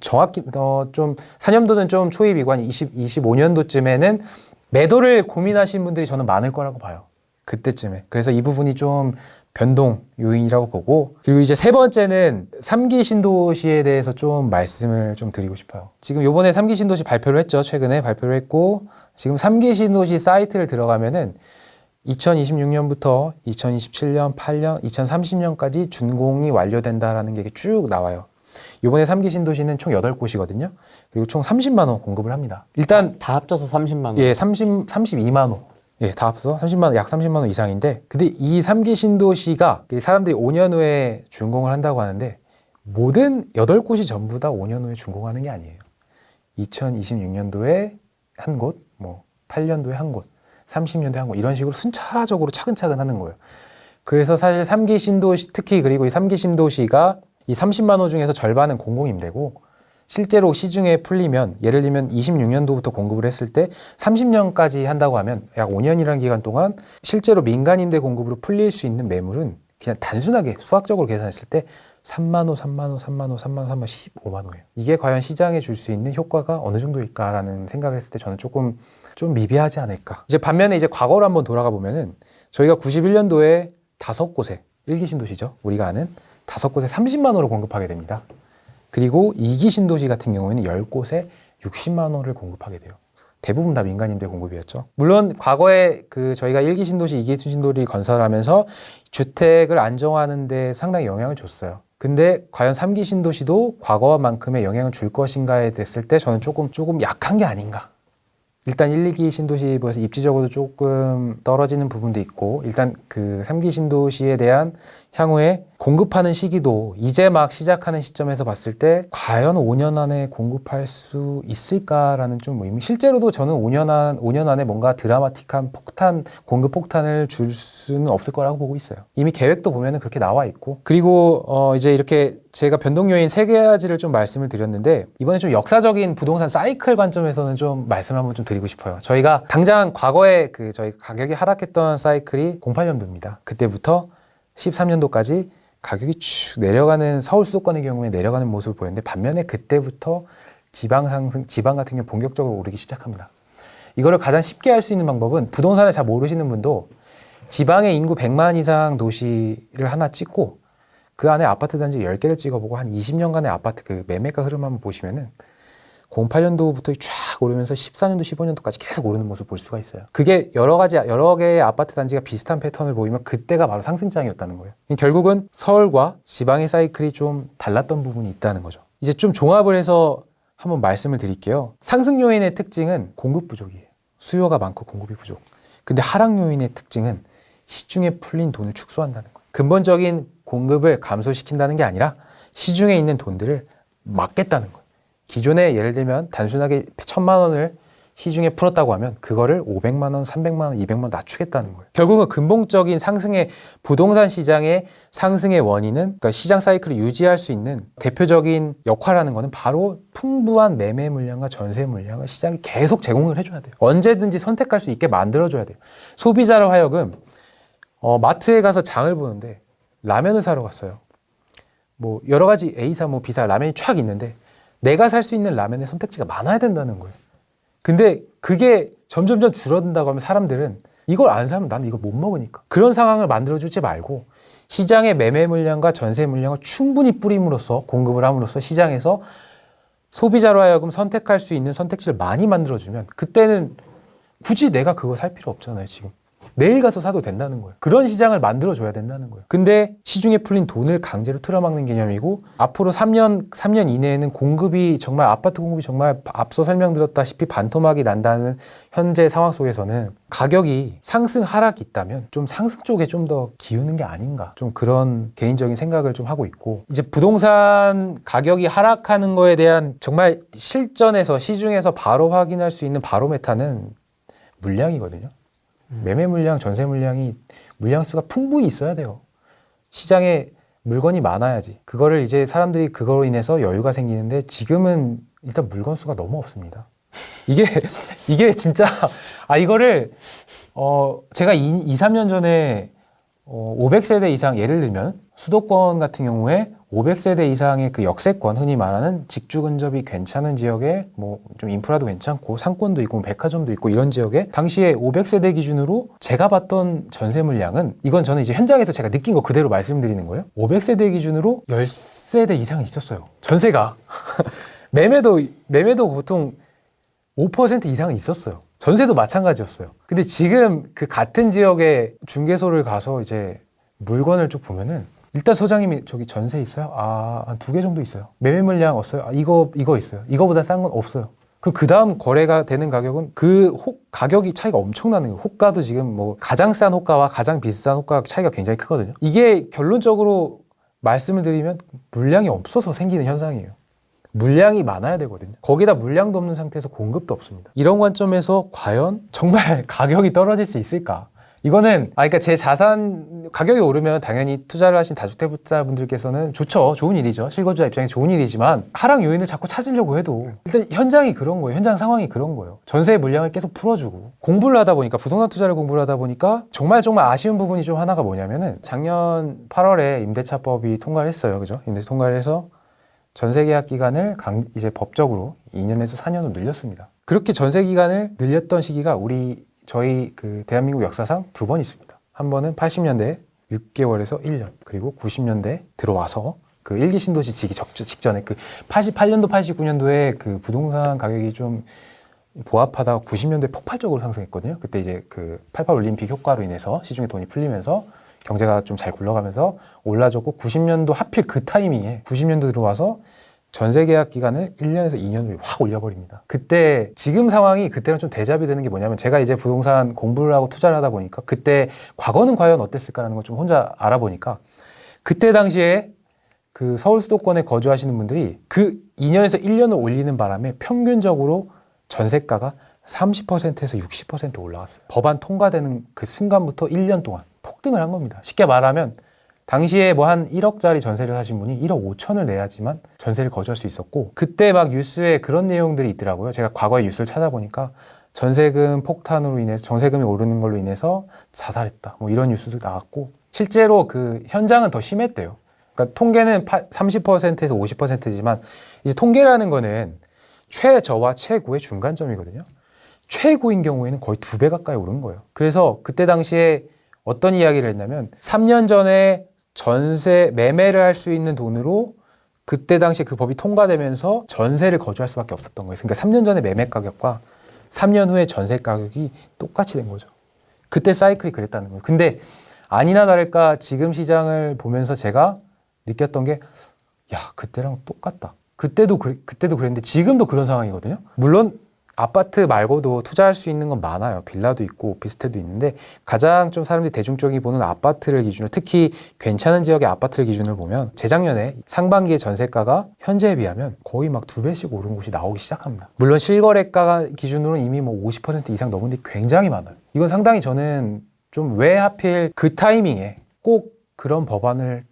정확히 좀 4년도는 좀 초입이고 한 25년도쯤에는 매도를 고민하신 분들이 저는 많을 거라고 봐요. 그때쯤에. 그래서 이 부분이 좀 변동 요인이라고 보고, 그리고 이제 세 번째는 3기 신도시에 대해서 좀 말씀을 좀 드리고 싶어요. 지금 요번에 3기 신도시 발표를 했죠. 최근에 발표를 했고, 지금 3기 신도시 사이트를 들어가면은 2026년부터 2027년, 8년, 2030년까지 준공이 완료된다라는 게 쭉 나와요. 이번에 3기 신도시는 총 8곳이거든요. 그리고 총 30만 원 공급을 합니다. 일단 다 합쳐서 30만 원. 예, 32만 원. 예, 다 합쳐서 30만 원, 약 30만 원 이상인데, 근데 이 3기 신도시가 사람들이 5년 후에 준공을 한다고 하는데 모든 8곳이 전부 다 5년 후에 준공하는 게 아니에요. 2026년도에 한 곳, 뭐 8년도에 한 곳, 30년도에 한 곳, 이런 식으로 순차적으로 차근차근 하는 거예요. 그래서 사실 3기 신도시, 특히 그리고 이 3기 신도시가 이 30만 호 중에서 절반은 공공임대고, 실제로 시중에 풀리면, 예를 들면 26년도부터 공급을 했을 때 30년까지 한다고 하면 약 5년이라는 기간 동안 실제로 민간 임대 공급으로 풀릴 수 있는 매물은 그냥 단순하게 수학적으로 계산했을 때 3만 호, 3만 호, 3만 호, 3만 호, 3만 호, 15만 호예요. 이게 과연 시장에 줄 수 있는 효과가 어느 정도일까라는 생각을 했을 때 저는 조금 좀 미비하지 않을까. 이제 반면에 이제 과거로 한번 돌아가 보면은 저희가 91년도에 5곳에, 1기 신도시죠, 우리가 아는 5곳에 30만 호를 공급하게 됩니다. 그리고 2기 신도시 같은 경우에는 10곳에 60만 원을 공급하게 돼요. 대부분 다 민간 임대 공급이었죠. 물론 과거에 저희가 1기 신도시, 2기 신도시를 건설하면서 주택을 안정화하는 데 상당히 영향을 줬어요. 근데 과연 3기 신도시도 과거만큼의 영향을 줄 것인가에 됐을 때 저는 조금 약한 게 아닌가. 일단 1, 2기 신도시에서 입지적으로도 조금 떨어지는 부분도 있고, 일단 3기 신도시에 대한 향후에 공급하는 시기도 이제 막 시작하는 시점에서 봤을 때 과연 5년 안에 공급할 수 있을까라는 좀 의미. 실제로도 저는 5년 안에 뭔가 드라마틱한 공급 폭탄을 줄 수는 없을 거라고 보고 있어요. 이미 계획도 보면은 그렇게 나와 있고. 그리고 이제 이렇게 제가 변동 요인 3가지를 좀 말씀을 드렸는데, 이번에 좀 역사적인 부동산 사이클 관점에서는 좀 말씀을 한번 좀 드리고 싶어요. 저희가 당장 과거에 저희 가격이 하락했던 사이클이 08년도입니다. 그때부터 13년도까지 가격이 쭉 내려가는, 서울 수도권의 경우에 내려가는 모습을 보였는데, 반면에 그때부터 지방 같은 경우 본격적으로 오르기 시작합니다. 이거를 가장 쉽게 할 수 있는 방법은, 부동산을 잘 모르시는 분도 지방의 인구 100만 이상 도시를 하나 찍고 그 안에 아파트 단지 10개를 찍어보고 한 20년간의 아파트 매매가 흐름 한번 보시면은 08년도부터 쫙 오르면서 14년도, 15년도까지 계속 오르는 모습을 볼 수가 있어요. 그게 여러 개의 아파트 단지가 비슷한 패턴을 보이면 그때가 바로 상승장이었다는 거예요. 결국은 서울과 지방의 사이클이 좀 달랐던 부분이 있다는 거죠. 이제 좀 종합을 해서 한번 말씀을 드릴게요. 상승 요인의 특징은 공급 부족이에요. 수요가 많고 공급이 부족. 근데 하락 요인의 특징은 시중에 풀린 돈을 축소한다는 거예요. 근본적인 공급을 감소시킨다는 게 아니라 시중에 있는 돈들을 막겠다는 거예요. 기존에 예를 들면 단순하게 1,000만 원을 시중에 풀었다고 하면 그거를 500만 원, 300만 원, 200만 원 낮추겠다는 거예요. 결국은 근본적인 부동산 시장의 상승의 원인은, 그러니까 시장 사이클을 유지할 수 있는 대표적인 역할을 하는 거는 바로 풍부한 매매 물량과 전세 물량을 시장이 계속 제공을 해줘야 돼요. 언제든지 선택할 수 있게 만들어줘야 돼요. 소비자로 하여금 마트에 가서 장을 보는데 라면을 사러 갔어요. 뭐 여러 가지 A사, 뭐 B사 라면이 쫙 있는데 내가 살 수 있는 라면의 선택지가 많아야 된다는 거예요. 근데 그게 점점점 줄어든다고 하면 사람들은 이걸 안 사면 나는 이걸 못 먹으니까. 그런 상황을 만들어주지 말고 시장의 매매 물량과 전세 물량을 충분히 뿌림으로써, 공급을 함으로써 시장에서 소비자로 하여금 선택할 수 있는 선택지를 많이 만들어주면 그때는 굳이 내가 그거 살 필요 없잖아요, 지금. 내일 가서 사도 된다는 거예요. 그런 시장을 만들어줘야 된다는 거예요. 근데 시중에 풀린 돈을 강제로 틀어막는 개념이고, 앞으로 3년 이내에는 아파트 공급이 정말 앞서 설명드렸다시피 반토막이 난다는 현재 상황 속에서는 가격이 상승 하락이 있다면 좀 상승 쪽에 좀 더 기우는 게 아닌가, 좀 그런 개인적인 생각을 좀 하고 있고, 이제 부동산 가격이 하락하는 거에 대한 정말 실전에서, 시중에서 바로 확인할 수 있는 바로메타는 물량이거든요. 매매 물량, 전세 물량이 물량 수가 풍부히 있어야 돼요. 시장에 물건이 많아야지. 그거를 이제 사람들이 그거로 인해서 여유가 생기는데 지금은 일단 물건 수가 너무 없습니다. 이게 진짜 이거를 제가 2, 3년 전에 500세대 이상 예를 들면 수도권 같은 경우에 500세대 이상의 그 역세권 흔히 말하는 직주 근접이 괜찮은 지역에 뭐 좀 인프라도 괜찮고 상권도 있고 백화점도 있고 이런 지역에 당시에 500세대 기준으로 제가 봤던 전세 물량은 이건 저는 이제 현장에서 제가 느낀 거 그대로 말씀드리는 거예요. 500세대 기준으로 10세대 이상이 있었어요. 전세가. 매매도 보통 5% 이상은 있었어요. 전세도 마찬가지였어요. 근데 지금 그 같은 지역의 중개소를 가서 이제 물건을 쭉 보면은 일단 소장님이 저기 전세 있어요? 한 2개 정도 있어요. 매매 물량 없어요? 이거 있어요. 이거보다 싼 건 없어요. 그럼 그 다음 거래가 되는 가격은 가격이 차이가 엄청나는 거예요. 호가도 지금 뭐 가장 싼 호가와 가장 비싼 호가 차이가 굉장히 크거든요. 이게 결론적으로 말씀을 드리면 물량이 없어서 생기는 현상이에요. 물량이 많아야 되거든요. 거기다 물량도 없는 상태에서 공급도 없습니다. 이런 관점에서 과연 정말 가격이 떨어질 수 있을까? 이거는 그러니까 제 자산 가격이 오르면 당연히 투자를 하신 다주택자분들께서는 좋죠. 좋은 일이죠. 실거주자 입장에서 좋은 일이지만 하락 요인을 자꾸 찾으려고 해도 일단 현장이 그런 거예요. 현장 상황이 그런 거예요. 전세의 물량을 계속 풀어주고 공부를 하다 보니까 부동산 투자를 공부를 하다 보니까 정말 아쉬운 부분이 좀 하나가 뭐냐면은 작년 8월에 임대차법이 통과를 했어요. 그죠? 임대 통과를 해서 전세 계약 기간을 이제 법적으로 2년에서 4년으로 늘렸습니다. 그렇게 전세 기간을 늘렸던 시기가 저희 그 대한민국 역사상 2번 있습니다. 한 번은 80년대 6개월에서 1년, 그리고 90년대 들어와서 그 1기 신도시 지기 직전에 그 88년도, 89년도에 그 부동산 가격이 좀 보합하다가 90년도에 폭발적으로 상승했거든요. 그때 이제 그 88 올림픽 효과로 인해서 시중에 돈이 풀리면서 경제가 좀 잘 굴러가면서 올라졌고 90년도 하필 그 타이밍에 90년도 들어와서 전세 계약 기간을 1년에서 2년으로 확 올려버립니다. 그때 지금 상황이 그때랑 좀 대잡이 되는 게 뭐냐면 제가 이제 부동산 공부를 하고 투자를 하다 보니까 그때 과거는 과연 어땠을까라는 걸 좀 혼자 알아보니까 그때 당시에 그 서울 수도권에 거주하시는 분들이 그 2년에서 1년을 올리는 바람에 평균적으로 전세가가 30%에서 60% 올라갔어요. 법안 통과되는 그 순간부터 1년 동안 폭등을 한 겁니다. 쉽게 말하면 당시에 뭐 한 1억짜리 전세를 사신 분이 1억 5천을 내야지만 전세를 거주할 수 있었고 그때 막 뉴스에 그런 내용들이 있더라고요. 제가 과거의 뉴스를 찾아보니까 전세금 폭탄으로 인해서 전세금이 오르는 걸로 인해서 자살했다. 뭐 이런 뉴스도 나왔고 실제로 그 현장은 더 심했대요. 그러니까 통계는 30%에서 50%지만 이제 통계라는 거는 최저와 최고의 중간점이거든요. 최고인 경우에는 거의 2배 가까이 오른 거예요. 그래서 그때 당시에 어떤 이야기를 했냐면 3년 전에 전세 매매를 할 수 있는 돈으로 그때 당시에 그 법이 통과되면서 전세를 거주할 수밖에 없었던 거예요. 그러니까 3년 전에 매매 가격과 3년 후에 전세 가격이 똑같이 된 거죠. 그때 사이클이 그랬다는 거예요. 근데 아니나 다를까 지금 시장을 보면서 제가 느꼈던 게 그때랑 똑같다. 그때도 그랬는데 지금도 그런 상황이거든요. 물론 아파트 말고도 투자할 수 있는 건 많아요. 빌라도 있고 오피스텔도 있는데 가장 좀 사람들이 대중적이 보는 아파트를 기준으로 특히 괜찮은 지역의 아파트를 기준으로 보면 재작년에 상반기에 전세가가 현재에 비하면 거의 막 2배씩 오른 곳이 나오기 시작합니다. 물론 실거래가 기준으로는 이미 뭐 50% 이상 넘은 데 굉장히 많아요. 이건 상당히 저는 좀 왜 하필 그 타이밍에 꼭 그런 법안을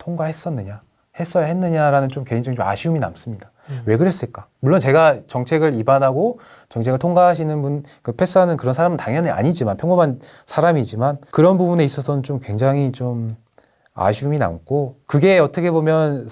했어야 했느냐라는 좀 개인적인 좀 아쉬움이 남습니다. 왜 그랬을까? 물론 제가 정책을 입안하고 정책을 통과하시는 분, 패스하는 그런 사람은 당연히 아니지만 평범한 사람이지만 그런 부분에 있어서는 좀 굉장히 좀 아쉬움이 남고 그게 어떻게 보면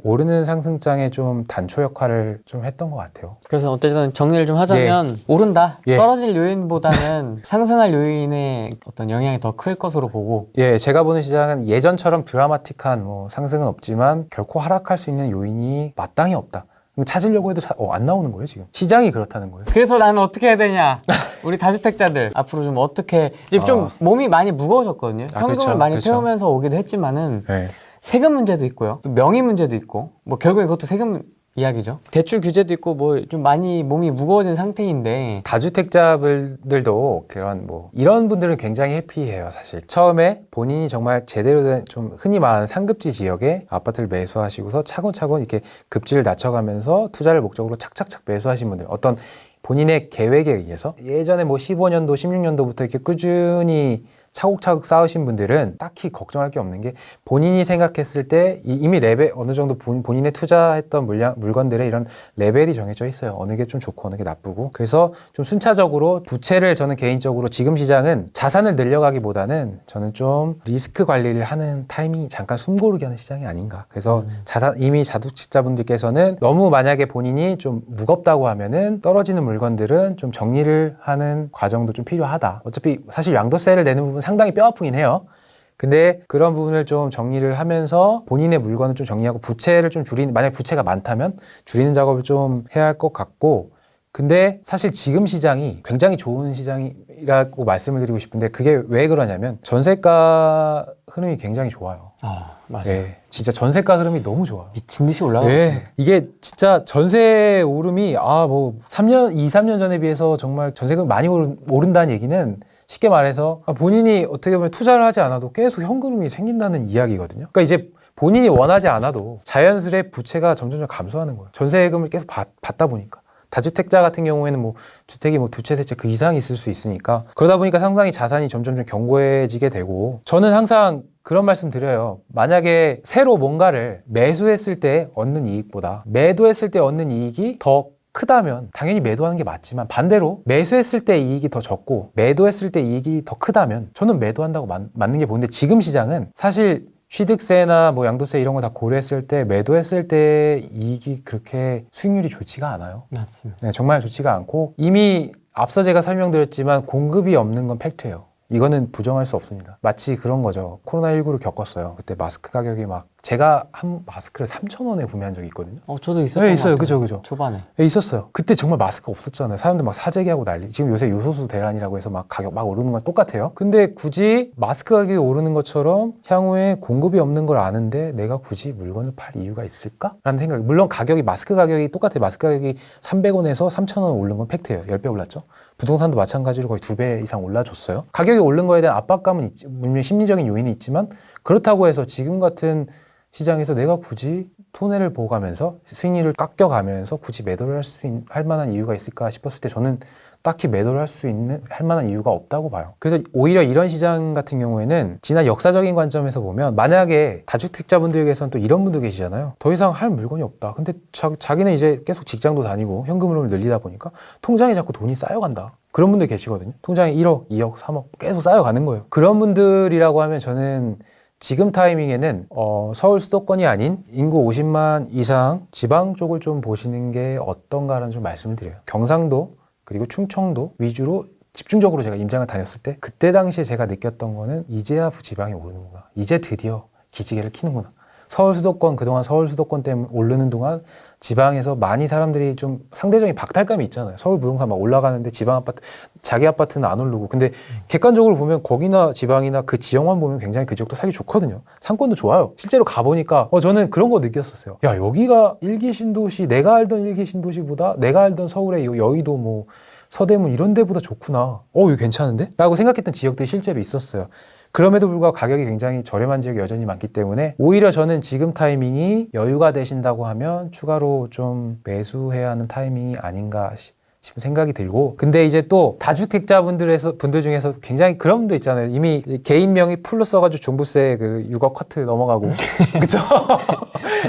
오르는 상승장의 좀 단초 역할을 좀 했던 것 같아요. 그래서 어쨌든 정리를 좀 하자면 오른다. 떨어질 요인보다는 상승할 요인의 어떤 영향이 더 클 것으로 보고 제가 보는 시장은 예전처럼 드라마틱한 뭐 상승은 없지만 결코 하락할 수 있는 요인이 마땅히 없다. 찾으려고 해도 안 나오는 거예요 지금. 시장이 그렇다는 거예요. 그래서 나는 어떻게 해야 되냐? 우리 다주택자들 앞으로 좀 어떻게 이제 좀 몸이 많이 무거워졌거든요. 현금을 그렇죠, 많이 그렇죠. 태우면서 오기도 했지만은 세금 문제도 있고요. 또 명의 문제도 있고 뭐 결국에 그것도 세금 이야기죠. 대출 규제도 있고 뭐 좀 많이 몸이 무거워진 상태인데 다주택자분들도 이런 분들은 굉장히 해피해요. 사실 처음에 본인이 정말 제대로 된 좀 흔히 말하는 상급지 지역에 아파트를 매수하시고서 차근차근 이렇게 급지를 낮춰가면서 투자를 목적으로 착착착 매수하신 분들 어떤 본인의 계획에 의해서 예전에 뭐 15년도, 16년도부터 이렇게 꾸준히 차곡차곡 쌓으신 분들은 딱히 걱정할 게 없는 게 본인이 생각했을 때 이미 레벨 어느 정도 본인의 투자했던 물건들의 이런 레벨이 정해져 있어요. 어느 게 좀 좋고 어느 게 나쁘고. 그래서 좀 순차적으로 부채를 저는 개인적으로 지금 시장은 자산을 늘려가기보다는 저는 좀 리스크 관리를 하는 타이밍이 잠깐 숨고르게 하는 시장이 아닌가. 그래서 이미 자독직자분들께서는 너무 만약에 본인이 좀 무겁다고 하면은 떨어지는 물건들은 좀 정리를 하는 과정도 좀 필요하다. 어차피 사실 양도세를 내는 부분 상당히 뼈아프긴 해요. 근데 그런 부분을 좀 정리를 하면서 본인의 물건을 좀 정리하고 부채를 좀 줄이는, 만약 부채가 많다면 줄이는 작업을 좀 해야 할 것 같고, 근데 사실 지금 시장이 굉장히 좋은 시장이라고 말씀을 드리고 싶은데 그게 왜 그러냐면 전세가 흐름이 굉장히 좋아요. 맞아요. 네, 진짜 전세가 흐름이 너무 좋아요. 미친 듯이 올라가고 네, 있어요. 이게 진짜 전세 오름이 뭐 3년 전에 비해서 정말 전세가 많이 오른다는 얘기는 쉽게 말해서 본인이 어떻게 보면 투자를 하지 않아도 계속 현금이 생긴다는 이야기거든요. 그러니까 이제 본인이 원하지 않아도 자연스레 부채가 점점 감소하는 거예요. 전세금을 계속 받다 보니까. 다주택자 같은 경우에는 뭐 주택이 뭐 두 채, 세 채 그 이상이 있을 수 있으니까 그러다 보니까 상당히 자산이 점점 좀 견고해지게 되고 저는 항상 그런 말씀 드려요. 만약에 새로 뭔가를 매수했을 때 얻는 이익보다 매도했을 때 얻는 이익이 더 크다면 당연히 매도하는 게 맞지만 반대로 매수했을 때 이익이 더 적고 매도했을 때 이익이 더 크다면 저는 매도한다고 맞는 게 뭔데 지금 시장은 사실 취득세나 뭐 양도세 이런 거 다 고려했을 때 매도했을 때 이익이 그렇게 수익률이 좋지가 않아요. 맞습니다. 네, 정말 좋지가 않고 이미 앞서 제가 설명드렸지만 공급이 없는 건 팩트예요. 이거는 부정할 수 없습니다. 마치 그런 거죠. 코로나19를 겪었어요. 그때 마스크 가격이 막 제가 한 마스크를 3,000원에 구매한 적이 있거든요. 저도 있었던 네, 것 있어요. 같아요. 그죠. 초반에. 네, 있었어요. 그때 정말 마스크가 없었잖아요. 사람들 막 사재기하고 난리. 지금 요새 요소수 대란이라고 해서 막 가격 막 오르는 건 똑같아요. 근데 굳이 마스크 가격이 오르는 것처럼 향후에 공급이 없는 걸 아는데 내가 굳이 물건을 팔 이유가 있을까? 라는 생각. 물론 마스크 가격이 똑같아요. 마스크 가격이 300원에서 3,000원 오른 건 팩트예요. 10배 올랐죠. 부동산도 마찬가지로 거의 2배 이상 올라줬어요. 가격이 오른 거에 대한 압박감은 분명히 심리적인 요인이 있지만 그렇다고 해서 지금 같은 시장에서 내가 굳이 손해를 보가면서 수익률을 깎여가면서 굳이 매도를 할 만한 이유가 있을까 싶었을 때 저는 딱히 매도를 할 만한 이유가 없다고 봐요. 그래서 오히려 이런 시장 같은 경우에는 지난 역사적인 관점에서 보면 만약에 다주택자분들께서는 또 이런 분도 계시잖아요. 더 이상 할 물건이 없다. 근데 자기는 이제 계속 직장도 다니고 현금 흐름을 늘리다 보니까 통장에 자꾸 돈이 쌓여간다. 그런 분들 계시거든요. 통장에 1억, 2억, 3억 계속 쌓여가는 거예요. 그런 분들이라고 하면 저는 지금 타이밍에는 서울 수도권이 아닌 인구 50만 이상 지방 쪽을 좀 보시는 게 어떤가라는 좀 말씀을 드려요. 경상도 그리고 충청도 위주로 집중적으로 제가 임장을 다녔을 때 그때 당시에 제가 느꼈던 거는 이제야 지방이 오르는구나. 이제 드디어 기지개를 켜는구나. 서울 수도권 그동안 서울 수도권 때문에 오르는 동안 지방에서 많이 사람들이 좀 상대적인 박탈감이 있잖아요. 서울 부동산 막 올라가는데 지방 아파트 자기 아파트는 안 오르고 근데 객관적으로 보면 거기나 지방이나 그 지역만 보면 굉장히 그 지역도 살기 좋거든요. 상권도 좋아요. 실제로 가보니까 저는 그런 거 느꼈었어요. 야 여기가 일기 신도시 내가 알던 일기 신도시보다 내가 알던 서울의 여의도 뭐 서대문 이런 데보다 좋구나. 이거 괜찮은데? 라고 생각했던 지역들이 실제로 있었어요. 그럼에도 불구하고 가격이 굉장히 저렴한 지역이 여전히 많기 때문에 오히려 저는 지금 타이밍이 여유가 되신다고 하면 추가로 좀 매수해야 하는 타이밍이 아닌가 싶은 생각이 들고 근데 이제 또 다주택자분들 중에서 굉장히 그런 분도 있잖아요. 이미 개인 명의 풀로 써가지고 종부세 그 6억 커트 넘어가고 그쵸?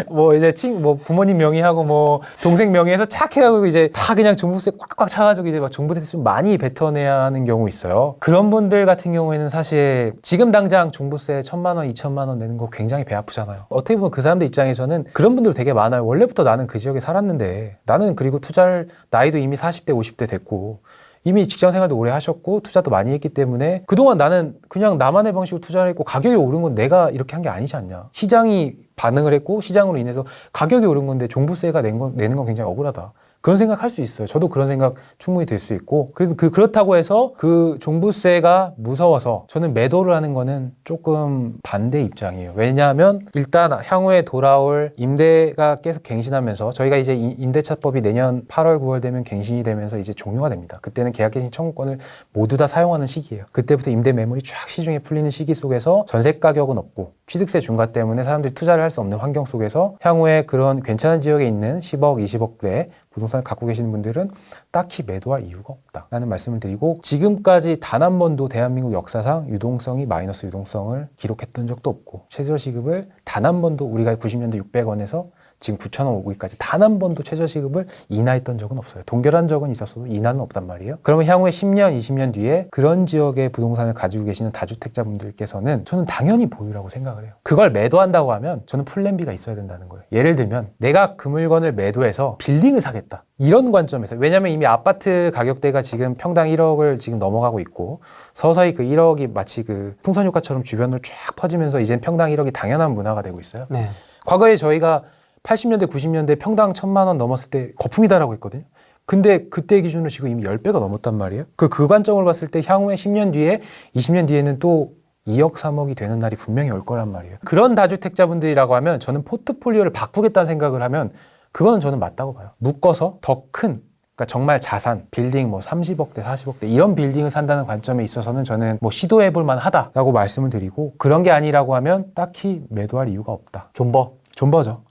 뭐 이제 뭐 부모님 명의하고 뭐 동생 명의해서 착 해가지고 이제 다 그냥 종부세 꽉꽉 차가지고 이제 막 종부세 좀 많이 뱉어내야 하는 경우 있어요. 그런 분들 같은 경우에는 사실 지금 당장 종부세 1,000만 원, 2,000만 원 내는 거 굉장히 배 아프잖아요. 어떻게 보면 그 사람들 입장에서는 그런 분들 되게 많아요. 원래부터 나는 그 지역에 살았는데 나는 그리고 투자를 나이도 이미 40대 50대 됐고 이미 직장 생활도 오래 하셨고 투자도 많이 했기 때문에 그동안 나는 그냥 나만의 방식으로 투자를 했고 가격이 오른 건 내가 이렇게 한 게 아니지 않냐. 시장이 반응을 했고 시장으로 인해서 가격이 오른 건데 종부세가 내는 건 굉장히 억울하다. 그런 생각 할 수 있어요. 저도 그런 생각 충분히 들 수 있고 그래서 그렇다고 해서 그 종부세가 무서워서 저는 매도를 하는 거는 조금 반대 입장이에요. 왜냐하면 일단 향후에 돌아올 임대가 계속 갱신하면서 저희가 이제 임대차법이 내년 8월 9월 되면 갱신이 되면서 이제 종료가 됩니다. 그때는 계약갱신 청구권을 모두 다 사용하는 시기예요. 그때부터 임대 매물이 쫙 시중에 풀리는 시기 속에서 전세 가격은 없고 취득세 중과 때문에 사람들이 투자를 할 수 없는 환경 속에서 향후에 그런 괜찮은 지역에 있는 10억, 20억대 부동산을 갖고 계시는 분들은 딱히 매도할 이유가 없다라는 말씀을 드리고, 지금까지 단 한 번도 대한민국 역사상 유동성이 마이너스 유동성을 기록했던 적도 없고, 최저시급을 단 한 번도 우리가 90년대 600원에서 지금 9,000원 오기까지 단 한 번도 최저시급을 인하했던 적은 없어요. 동결한 적은 있었어도 인하는 없단 말이에요. 그러면 향후에 10년, 20년 뒤에 그런 지역의 부동산을 가지고 계시는 다주택자분들께서는 저는 당연히 보유라고 생각을 해요. 그걸 매도한다고 하면 저는 플랜 B가 있어야 된다는 거예요. 예를 들면 내가 그 물건을 매도해서 빌딩을 사겠다, 이런 관점에서. 왜냐하면 이미 아파트 가격대가 지금 평당 1억을 지금 넘어가고 있고, 서서히 그 1억이 마치 그 풍선 효과처럼 주변으로 쫙 퍼지면서 이젠 평당 1억이 당연한 문화가 되고 있어요. 네. 과거에 저희가 80년대, 90년대 평당 1,000만 원 넘었을 때 거품이다라고 했거든요. 근데 그때 기준으로 지금 이미 10배가 넘었단 말이에요. 그 관점을 봤을 때 향후에 10년 뒤에, 20년 뒤에는 또 2억, 3억이 되는 날이 분명히 올 거란 말이에요. 그런 다주택자분들이라고 하면 저는 포트폴리오를 바꾸겠다는 생각을 하면 그거는 저는 맞다고 봐요. 묶어서 더 큰, 그러니까 정말 자산, 빌딩 뭐 30억대, 40억대 이런 빌딩을 산다는 관점에 있어서는 저는 뭐 시도해볼 만하다라고 말씀을 드리고, 그런 게 아니라고 하면 딱히 매도할 이유가 없다. 존버죠.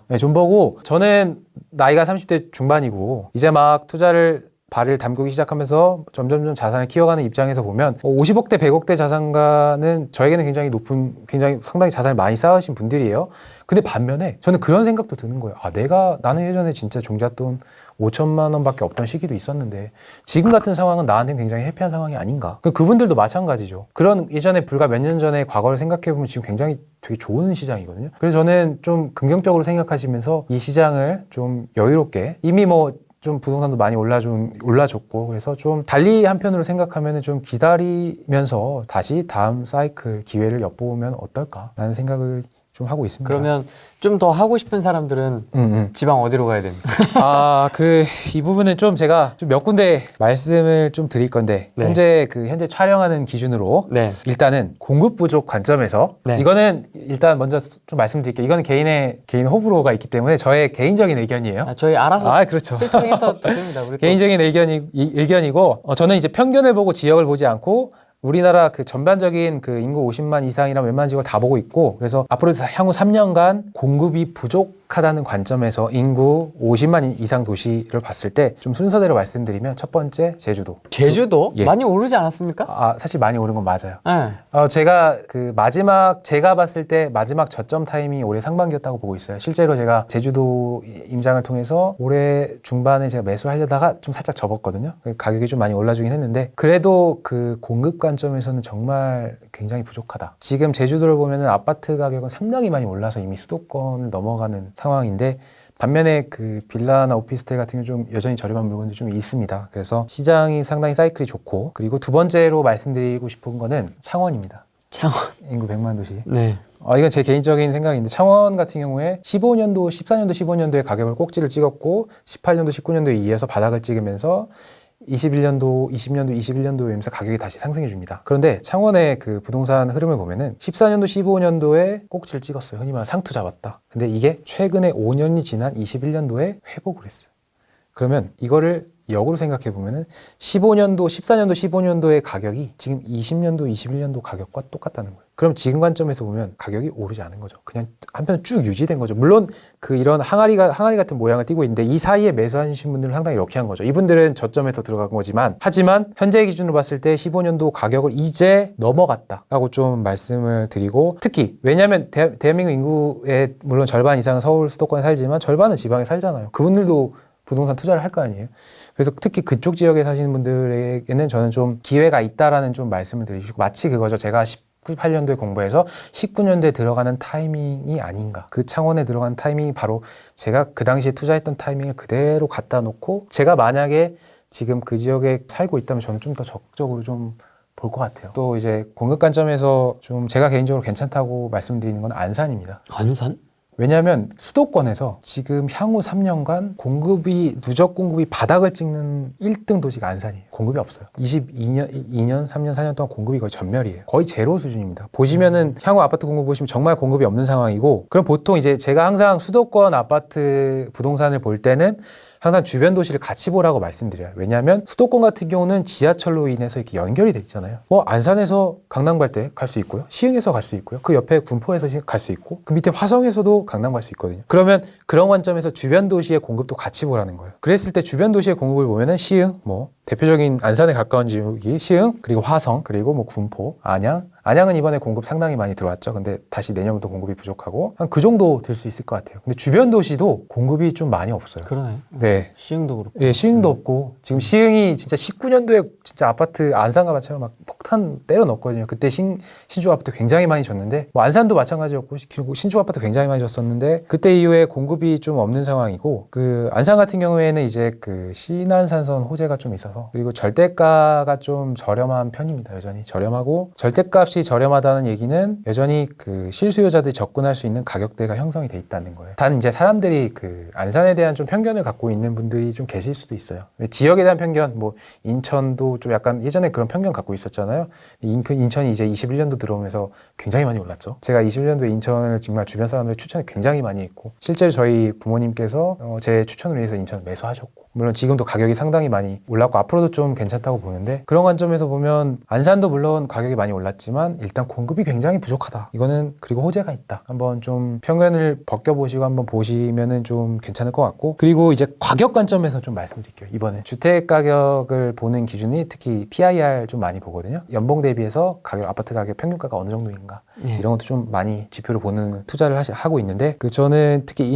네, 존버고, 저는 나이가 30대 중반이고 이제 막 투자를 발을 담그기 시작하면서 점점점 자산을 키워가는 입장에서 보면 50억대, 100억대 자산가는 저에게는 굉장히 상당히 자산을 많이 쌓으신 분들이에요. 근데 반면에 저는 그런 생각도 드는 거예요. 나는 예전에 진짜 종잣돈 5천만 원밖에 없던 시기도 있었는데 지금 같은 상황은 나한테는 굉장히 해피한 상황이 아닌가. 그분들도 마찬가지죠. 그런 예전에 불과 몇 년 전의 과거를 생각해보면 지금 굉장히 되게 좋은 시장이거든요. 그래서 저는 좀 긍정적으로 생각하시면서 이 시장을 좀 여유롭게, 이미 좀 부동산도 많이 올라줬고, 그래서 좀 달리 한편으로 생각하면 좀 기다리면서 다시 다음 사이클 기회를 엿보면 어떨까라는 생각을 좀 하고 있습니다. 그러면 좀 더 하고 싶은 사람들은 지방 어디로 가야 됩니까? 이 부분은 좀 제가 좀 몇 군데 말씀을 좀 드릴 건데, 네. 현재 촬영하는 기준으로 네. 일단은 공급 부족 관점에서, 네. 이거는 일단 먼저 좀 말씀드릴게요. 이거는 개인 호불호가 있기 때문에 저의 개인적인 의견이에요. 저희 알아서 그렇죠. 필터링해서 듣습니다. 우리 개인적인 의견이고, 저는 이제 편견을 보고 지역을 보지 않고 우리나라 그 전반적인 그 인구 50만 이상이랑 웬만한 지역을 다 보고 있고, 그래서 앞으로 향후 3년간 공급이 부족하다는 관점에서 인구 50만 이상 도시를 봤을 때 좀 순서대로 말씀드리면, 첫 번째 제주도. 예. 많이 오르지 않았습니까? 사실 많이 오른 건 맞아요. 네. 제가 봤을 때 마지막 저점 타이밍이 올해 상반기였다고 보고 있어요. 실제로 제가 제주도 임장을 통해서 올해 중반에 제가 매수하려다가 좀 살짝 접었거든요. 가격이 좀 많이 올라주긴 했는데, 그래도 그 공급 관점에서는 정말 굉장히 부족하다. 지금 제주도를 보면은 아파트 가격은 상당히 많이 올라서 이미 수도권을 넘어가는 상황인데, 반면에 그 빌라나 오피스텔 같은 경우 좀 여전히 저렴한 물건들이 좀 있습니다. 그래서 시장이 상당히 사이클이 좋고, 그리고 두 번째로 말씀드리고 싶은 거는 창원입니다. 창원. 인구 100만 도시. 네. 이건 제 개인적인 생각인데, 창원 같은 경우에 14년도, 15년도에 가격을 꼭지를 찍었고, 18년도, 19년도에 이어서 바닥을 찍으면서 20년도, 21년도에 오면서 가격이 다시 상승해 줍니다. 그런데 창원의 그 부동산 흐름을 보면은 14년도, 15년도에 꼭지를 찍었어요. 흔히 말하는 상투 잡았다. 근데 이게 최근에 5년이 지난 21년도에 회복을 했어요. 그러면 이거를 역으로 생각해 보면은 14년도, 15년도의 가격이 지금 20년도, 21년도 가격과 똑같다는 거예요. 그럼 지금 관점에서 보면 가격이 오르지 않은 거죠. 그냥 한편 쭉 유지된 거죠. 물론 이런 항아리 같은 모양을 띠고 있는데, 이 사이에 매수하신 분들은 상당히 럭키한 거죠. 이분들은 저점에서 들어간 거지만, 하지만 현재 기준으로 봤을 때 15년도 가격을 이제 넘어갔다라고 좀 말씀을 드리고, 특히 왜냐하면 대한민국 인구의 물론 절반 이상은 서울 수도권에 살지만 절반은 지방에 살잖아요. 그분들도 부동산 투자를 할 거 아니에요. 그래서 특히 그쪽 지역에 사시는 분들에게는 저는 좀 기회가 있다라는 좀 말씀을 드리시고, 마치 그거죠. 제가 18년도에 공부해서 19년도에 들어가는 타이밍이 아닌가. 그 창원에 들어가는 타이밍이 바로 제가 그 당시에 투자했던 타이밍을 그대로 갖다 놓고, 제가 만약에 지금 그 지역에 살고 있다면 저는 좀 더 적극적으로 좀 볼 것 같아요. 또 이제 공급 관점에서 좀 제가 개인적으로 괜찮다고 말씀드리는 건 안산입니다. 안산? 왜냐하면 수도권에서 지금 향후 3년간 누적 공급이 바닥을 찍는 1등 도시가 안산이에요. 공급이 없어요. 2년, 3년, 4년 동안 공급이 거의 전멸이에요. 거의 제로 수준입니다. 보시면은 향후 아파트 공급 보시면 정말 공급이 없는 상황이고, 그럼 보통 이제 제가 항상 수도권 아파트 부동산을 볼 때는 항상 주변 도시를 같이 보라고 말씀드려요. 왜냐하면 수도권 같은 경우는 지하철로 인해서 이렇게 연결이 돼 있잖아요. 안산에서 강남 갈 때 갈 수 있고요. 시흥에서 갈 수 있고요. 그 옆에 군포에서 갈 수 있고 그 밑에 화성에서도 강남 갈 수 있거든요. 그러면 그런 관점에서 주변 도시의 공급도 같이 보라는 거예요. 그랬을 때 주변 도시의 공급을 보면은 시흥, 대표적인 안산에 가까운 지역이 시흥, 그리고 화성, 그리고 군포, 안양. 안양은 이번에 공급 상당히 많이 들어왔죠. 근데 다시 내년부터 공급이 부족하고 한 그 정도 될 수 있을 것 같아요. 근데 주변 도시도 공급이 좀 많이 없어요. 그러네. 네. 시흥도 그렇고. 예, 시흥도 없고 지금 시흥이 진짜 19년도에 진짜 아파트 안산과 마찬가지로 막 폭탄 때려 넣었거든요. 그때 신축 아파트 굉장히 많이 졌는데 안산도 마찬가지였고 신축 아파트 굉장히 많이 졌었는데 그때 이후에 공급이 좀 없는 상황이고 그 안산 같은 경우에는 이제 그 신안산선 호재가 좀 있어서 그리고 절대가가 좀 저렴한 편입니다. 여전히 저렴하고 절대값이 저렴하다는 얘기는 여전히 그 실수요자들이 접근할 수 있는 가격대가 형성이 돼 있다는 거예요. 단 이제 사람들이 그 안산에 대한 좀 편견을 갖고 있는 분들이 좀 계실 수도 있어요. 지역에 대한 편견, 인천도 좀 약간 예전에 그런 편견 갖고 있었잖아요. 인천이 이제 21년도 들어오면서 굉장히 많이 올랐죠. 제가 21년도에 인천을 정말 주변 사람들 추천을 굉장히 많이 했고 실제로 저희 부모님께서 제 추천을 위해서 인천을 매수하셨고 물론 지금도 가격이 상당히 많이 올랐고 앞으로도 좀 괜찮다고 보는데 그런 관점에서 보면 안산도 물론 가격이 많이 올랐지만 일단 공급이 굉장히 부족하다. 이거는 그리고 호재가 있다. 한번 좀 편견을 벗겨보시고 한번 보시면은 좀 괜찮을 것 같고 그리고 이제 가격 관점에서 좀 말씀드릴게요. 이번에 주택 가격을 보는 기준이 특히 PIR 좀 많이 보거든요. 연봉 대비해서 아파트 가격 평균가가 어느 정도인가 이런 것도 좀 많이 지표를 보는 투자를 하고 있는데 저는 특히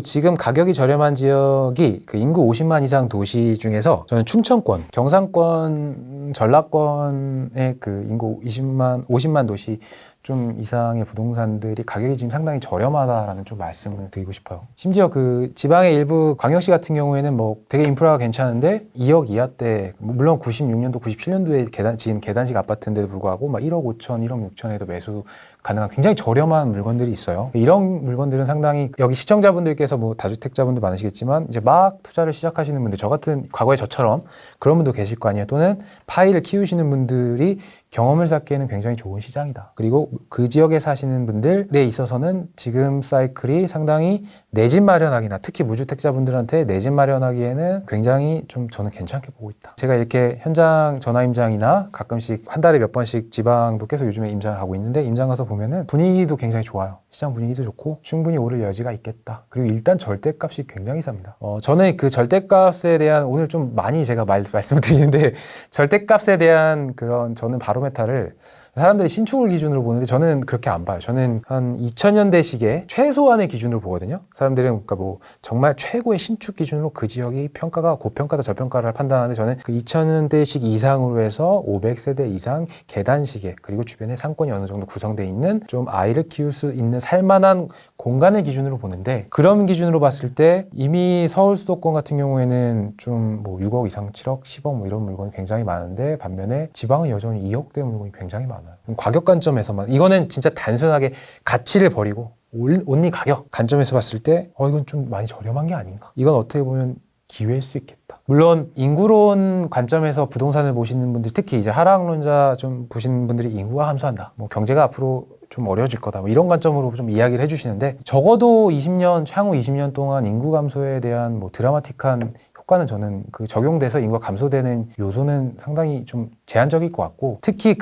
지금 가격이 저렴한 지역이 그 인구 50만 이상 도시 중에서 저는 충청권, 경상권, 전라권의 그 인구 50만 도시 좀 이상의 부동산들이 가격이 지금 상당히 저렴하다라는 좀 말씀을 드리고 싶어요. 심지어 그 지방의 일부 광역시 같은 경우에는 되게 인프라가 괜찮은데 2억 이하대 물론 96년도, 97년도에 지은 계단식 아파트인데도 불구하고 1억 5천, 1억 6천에도 매수 가능한 굉장히 저렴한 물건들이 있어요. 이런 물건들은 상당히 여기 시청자분들께서 다주택자분들 많으시겠지만 이제 막 투자를 시작하시는 분들 저 같은 과거에 저처럼 그런 분도 계실 거 아니에요. 또는 파이를 키우시는 분들이 경험을 쌓기에는 굉장히 좋은 시장이다. 그리고 그 지역에 사시는 분들에 있어서는 지금 사이클이 상당히 내 집 마련하기나 특히 무주택자분들한테 내 집 마련하기에는 굉장히 좀 저는 괜찮게 보고 있다. 제가 이렇게 현장 전화 임장이나 가끔씩 한 달에 몇 번씩 지방도 계속 요즘에 임장을 하고 있는데 임장 가서 보면은 분위기도 굉장히 좋아요. 시장 분위기도 좋고 충분히 오를 여지가 있겠다. 그리고 일단 절대값이 굉장히 쌉니다. 저는 그 절대값에 대한 오늘 좀 많이 제가 말씀드리는데 절대값에 대한 그런 저는 바로메타를 사람들이 신축을 기준으로 보는데 저는 그렇게 안 봐요. 저는 한 2000년대식의 최소한의 기준으로 보거든요. 사람들은 그러니까 정말 최고의 신축 기준으로 그 지역이 평가가 고평가다 저평가를 판단하는데 저는 그 2000년대식 이상으로 해서 500세대 이상 계단식의 그리고 주변에 상권이 어느 정도 구성되어 있는 좀 아이를 키울 수 있는 살만한 공간을 기준으로 보는데 그런 기준으로 봤을 때 이미 서울 수도권 같은 경우에는 좀 6억 이상 7억 10억 이런 물건이 굉장히 많은데 반면에 지방은 여전히 2억대 물건이 굉장히 많아요. 가격 관점에서만 이거는 진짜 단순하게 가치를 버리고 온리 가격 관점에서 봤을 때 이건 좀 많이 저렴한 게 아닌가. 이건 어떻게 보면 기회일 수 있겠다. 물론 인구론 관점에서 부동산을 보시는 분들 특히 이제 하락론자 좀 보시는 분들이 인구가 감소한다. 경제가 앞으로 좀 어려워질 거다. 이런 관점으로 좀 이야기를 해주시는데 적어도 향후 20년 동안 인구 감소에 대한 드라마틱한 효과는 저는 그 적용돼서 인구가 감소되는 요소는 상당히 좀 제한적일 것 같고 특히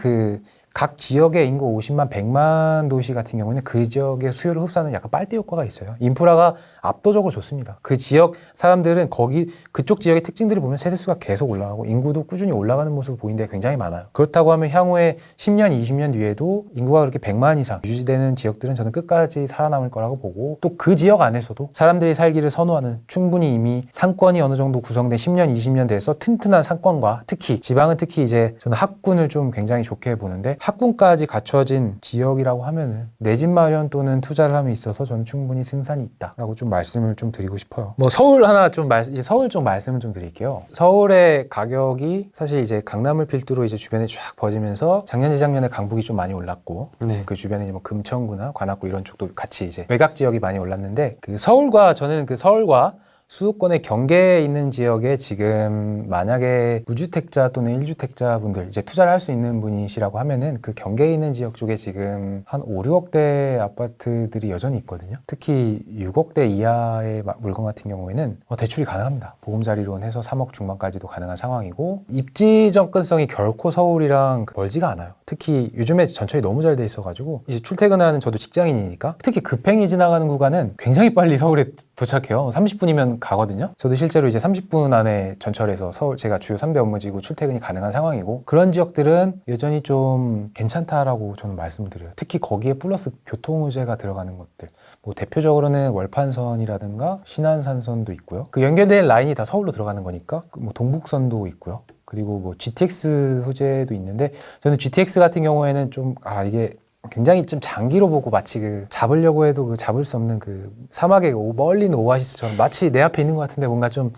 각 지역의 인구 50만, 100만 도시 같은 경우는 그 지역의 수요를 흡수하는 약간 빨대 효과가 있어요. 인프라가 압도적으로 좋습니다. 그 지역 사람들은 그쪽 지역의 특징들을 보면 세대수가 계속 올라가고 인구도 꾸준히 올라가는 모습을 보이는 데 굉장히 많아요. 그렇다고 하면 향후에 10년, 20년 뒤에도 인구가 그렇게 100만 이상 유지되는 지역들은 저는 끝까지 살아남을 거라고 보고 또 그 지역 안에서도 사람들이 살기를 선호하는 충분히 이미 상권이 어느 정도 구성된 10년, 20년 돼서 튼튼한 상권과 특히 지방은 특히 이제 저는 학군을 좀 굉장히 좋게 보는데 학군까지 갖춰진 지역이라고 하면은 내 집 마련 또는 투자를 함에 있어서 저는 충분히 승산이 있다라고 좀 말씀을 좀 드리고 싶어요. 서울 서울 좀 말씀을 좀 드릴게요. 서울의 가격이 사실 이제 강남을 필두로 이제 주변에 쫙 퍼지면서 작년 재작년에 강북이 좀 많이 올랐고 그 주변에 금천구나 관악구 이런 쪽도 같이 이제 외곽 지역이 많이 올랐는데 저는 서울과 수도권의 경계에 있는 지역에 지금 만약에 무주택자 또는 1주택자 분들 이제 투자를 할 수 있는 분이시라고 하면은 그 경계에 있는 지역 쪽에 지금 한 5, 6억대 아파트들이 여전히 있거든요. 특히 6억대 이하의 물건 같은 경우에는 대출이 가능합니다. 보금자리론 해서 3억 중반까지도 가능한 상황이고 입지 접근성이 결코 서울이랑 멀지가 않아요. 특히 요즘에 전철이 너무 잘 돼 있어가지고 이제 출퇴근하는 저도 직장인이니까 특히 급행이 지나가는 구간은 굉장히 빨리 서울에 도착해요. 30분이면 가거든요. 저도 실제로 이제 30분 안에 전철에서 서울 제가 주요 3대 업무지구 출퇴근이 가능한 상황이고 그런 지역들은 여전히 좀 괜찮다라고 저는 말씀을 드려요. 특히 거기에 플러스 교통의제가 들어가는 것들 뭐 대표적으로는 월판선이라든가 신안산선도 있고요. 그 연결된 라인이 다 서울로 들어가는 거니까 뭐 동북선도 있고요. 그리고 뭐 GTX 소재도 있는데 저는 GTX 같은 경우에는 좀 이게 굉장히 좀 장기로 보고 마치 그 잡으려고 해도 그 잡을 수 없는 그 사막의 멀리 있는 오아시스처럼 마치 내 앞에 있는 것 같은데 뭔가 좀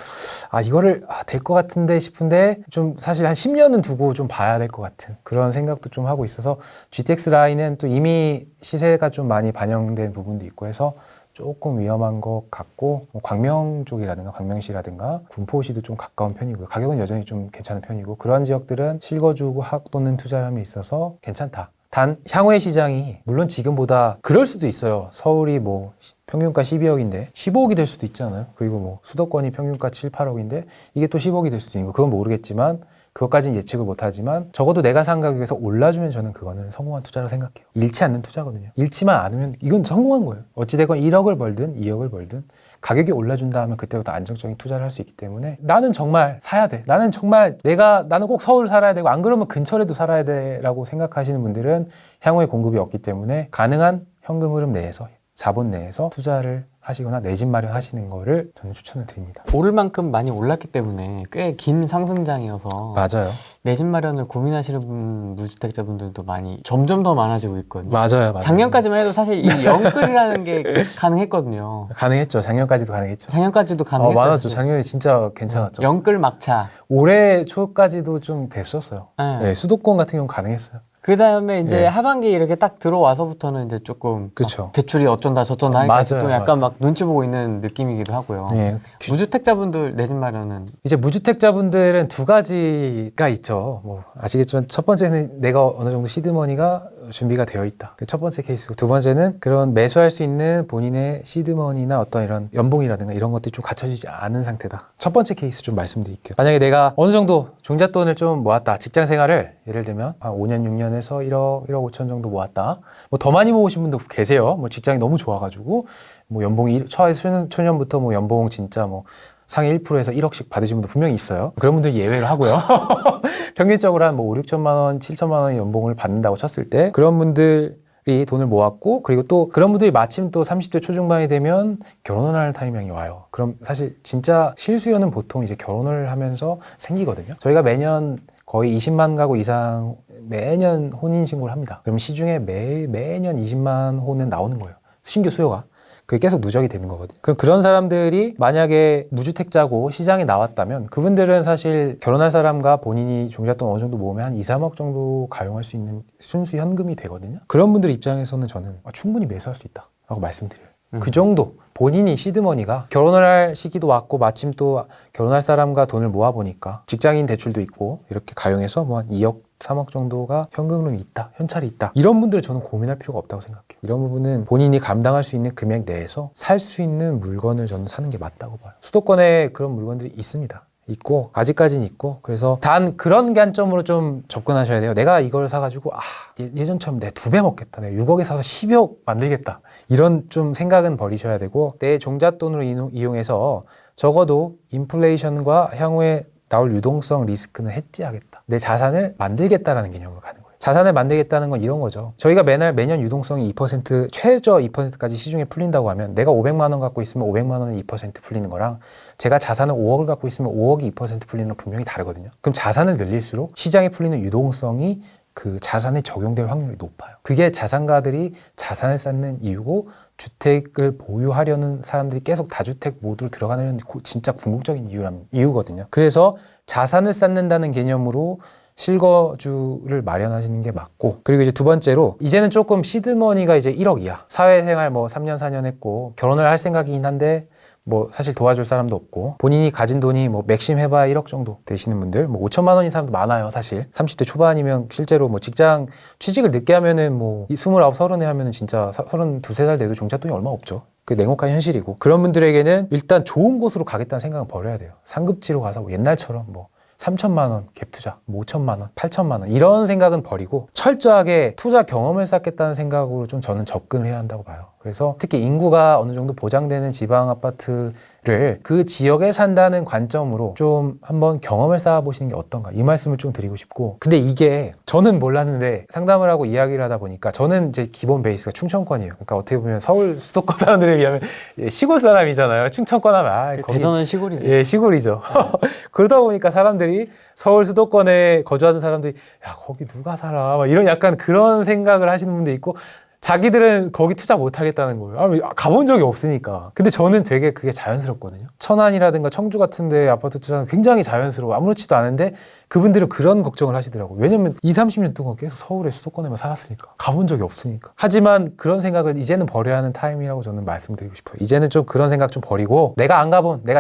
이거를 될 것 같은데 싶은데 좀 사실 한 10년은 두고 좀 봐야 될 것 같은 그런 생각도 좀 하고 있어서 GTX 라인은 또 이미 시세가 좀 많이 반영된 부분도 있고 해서 조금 위험한 것 같고 뭐 광명 쪽이라든가 광명시라든가 군포시도 좀 가까운 편이고요. 가격은 여전히 좀 괜찮은 편이고 그런 지역들은 실거주 또는 투자함에 있어서 괜찮다. 단 향후의 시장이 물론 지금보다 그럴 수도 있어요. 서울이 뭐 평균가 12억인데 15억이 될 수도 있잖아요. 그리고 뭐 수도권이 평균가 7, 8억인데 이게 또 10억이 될 수도 있는 거 그건 모르겠지만 그것까지는 예측을 못하지만 적어도 내가 산 가격에서 올라주면 저는 그거는 성공한 투자라고 생각해요. 잃지 않는 투자거든요. 잃지만 않으면 이건 성공한 거예요. 어찌되건 1억을 벌든 2억을 벌든 가격이 올라준다 하면 그때부터 안정적인 투자를 할 수 있기 때문에 나는 정말 사야 돼. 나는 정말 나는 꼭 서울 살아야 되고 안 그러면 근처라도 살아야 돼 라고 생각하시는 분들은 향후에 공급이 없기 때문에 가능한 현금 흐름 내에서 자본 내에서 투자를 하시거나 내 집 마련하시는 거를 저는 추천을 드립니다. 오를 만큼 많이 올랐기 때문에 꽤 긴 상승장이어서 맞아요. 내 집 마련을 고민하시는 무주택자분들도 많이 점점 더 많아지고 있거든요. 맞아요. 작년까지만 해도 사실 이 영끌이라는 게 가능했거든요. 가능했죠. 작년까지도 가능했죠. 작년까지도 가능했어요. 많았죠. 작년에 진짜 괜찮았죠. 영끌 막차. 올해 초까지도 좀 됐었어요. 네. 네, 수도권 같은 경우 가능했어요. 그 다음에 이제 예. 하반기 이렇게 딱 들어와서부터는 이제 조금 그쵸. 대출이 어쩐다 저쩐다 하니까 맞아요, 또 약간 맞아요. 막 눈치 보고 있는 느낌이기도 하고요. 예. 무주택자분들 내 집 마련은 이제 무주택자분들은 두 가지가 있죠. 뭐 아시겠지만 첫 번째는 내가 어느 정도 시드머니가 준비가 되어 있다. 그 첫 번째 케이스고 두 번째는 그런 매수할 수 있는 본인의 시드머니나 어떤 이런 연봉이라든가 이런 것들이 좀 갖춰지지 않은 상태다. 첫 번째 케이스 좀 말씀드릴게요. 만약에 내가 어느 정도 종잣돈을 좀 모았다. 직장 생활을 예를 들면 한 5년, 6년에서 1억 5천 정도 모았다. 뭐 더 많이 모으신 분도 계세요. 뭐 직장이 너무 좋아가지고 뭐 연봉이 초년부터 뭐 연봉 진짜 뭐 상위 1%에서 1억씩 받으신 분도 분명히 있어요. 그런 분들 예외를 하고요. 평균적으로 한 뭐 5, 6천만 원, 7천만 원의 연봉을 받는다고 쳤을 때 그런 분들이 돈을 모았고 그리고 또 그런 분들이 마침 또 30대 초중반이 되면 결혼을 할 타이밍이 와요. 그럼 사실 진짜 실수요는 보통 이제 결혼을 하면서 생기거든요. 저희가 매년 거의 20만 가구 이상 매년 혼인신고를 합니다. 그럼 시중에 매년 20만 호는 나오는 거예요. 신규 수요가. 그게 계속 누적이 되는 거거든요. 그럼 그런 사람들이 만약에 무주택자고 시장에 나왔다면 그분들은 사실 결혼할 사람과 본인이 종잣돈 어느 정도 모으면 한 2, 3억 정도 가용할 수 있는 순수 현금이 되거든요. 그런 분들 입장에서는 저는 충분히 매수할 수 있다라고 말씀드려요. 그 정도 본인이 시드머니가 결혼을 할 시기도 왔고 마침 또 결혼할 사람과 돈을 모아보니까 직장인 대출도 있고 이렇게 가용해서 뭐 한 2억 3억 정도가 현금흐름이 있다, 현찰이 있다. 이런 분들은 저는 고민할 필요가 없다고 생각해요. 이런 부분은 본인이 감당할 수 있는 금액 내에서 살 수 있는 물건을 저는 사는 게 맞다고 봐요. 수도권에 그런 물건들이 있습니다. 있고 아직까지는 있고 그래서 단 그런 관점으로 좀 접근하셔야 돼요. 내가 이걸 사가지고 예전처럼 내가 2배 먹겠다. 내가 6억에 사서 10억 만들겠다. 이런 좀 생각은 버리셔야 되고 내 종잣돈으로 이용해서 적어도 인플레이션과 향후에 나올 유동성 리스크는 해지하겠다. 내 자산을 만들겠다라는 개념으로 가는 거예요. 자산을 만들겠다는 건 이런 거죠. 저희가 매년 유동성이 2% 최저 2%까지 시중에 풀린다고 하면 내가 500만 원 갖고 있으면 500만 원은 2% 풀리는 거랑 제가 자산을 5억을 갖고 있으면 5억이 2% 풀리는 건 분명히 다르거든요. 그럼 자산을 늘릴수록 시장에 풀리는 유동성이 그 자산에 적용될 확률이 높아요. 그게 자산가들이 자산을 쌓는 이유고 주택을 보유하려는 사람들이 계속 다주택 모드로 들어가는 진짜 궁극적인 이유거든요. 그래서 자산을 쌓는다는 개념으로 실거주를 마련하시는 게 맞고 그리고 이제 두 번째로 이제는 조금 시드머니가 이제 1억 이하 사회생활 뭐 3년 4년 했고 결혼을 할 생각이긴 한데 뭐 사실 도와줄 사람도 없고 본인이 가진 돈이 뭐 맥심 해봐야 1억 정도 되시는 분들 뭐 5천만 원인 사람도 많아요. 사실 30대 초반이면 실제로 뭐 직장 취직을 늦게 하면은 뭐 29, 30에 하면은 진짜 32, 3살 돼도 종잣돈이 얼마 없죠. 그 냉혹한 현실이고 그런 분들에게는 일단 좋은 곳으로 가겠다는 생각은 버려야 돼요. 상급지로 가서 뭐 옛날처럼 뭐 3천만 원 갭 투자, 뭐 5천만 원, 8천만 원 이런 생각은 버리고 철저하게 투자 경험을 쌓겠다는 생각으로 좀 저는 접근을 해야 한다고 봐요. 그래서 특히 인구가 어느 정도 보장되는 지방 아파트를 그 지역에 산다는 관점으로 좀 한번 경험을 쌓아보시는 게 어떤가 이 말씀을 좀 드리고 싶고 근데 이게 저는 몰랐는데 상담을 하고 이야기를 하다 보니까 저는 이제 기본 베이스가 충청권이에요. 그러니까 어떻게 보면 서울 수도권 사람들에 비하면 시골 사람이잖아요. 충청권 하면 거기 대전은 시골이지. 예, 시골이죠. 그러다 보니까 사람들이 서울 수도권에 거주하는 사람들이 야 거기 누가 살아 막 이런 약간 그런 생각을 하시는 분도 있고 자기들은 거기 투자 못 하겠다는 거예요. 가본 적이 없으니까. 근데 저는 되게 그게 자연스럽거든요. 천안이라든가 청주 같은 데 아파트 투자는 굉장히 자연스러워. 아무렇지도 않은데 그분들은 그런 걱정을 하시더라고요. 왜냐면 20, 30년 동안 계속 서울의 수도권에만 살았으니까. 가본 적이 없으니까. 하지만 그런 생각을 이제는 버려야 하는 타임이라고 저는 말씀드리고 싶어요. 이제는 좀 그런 생각 좀 버리고 내가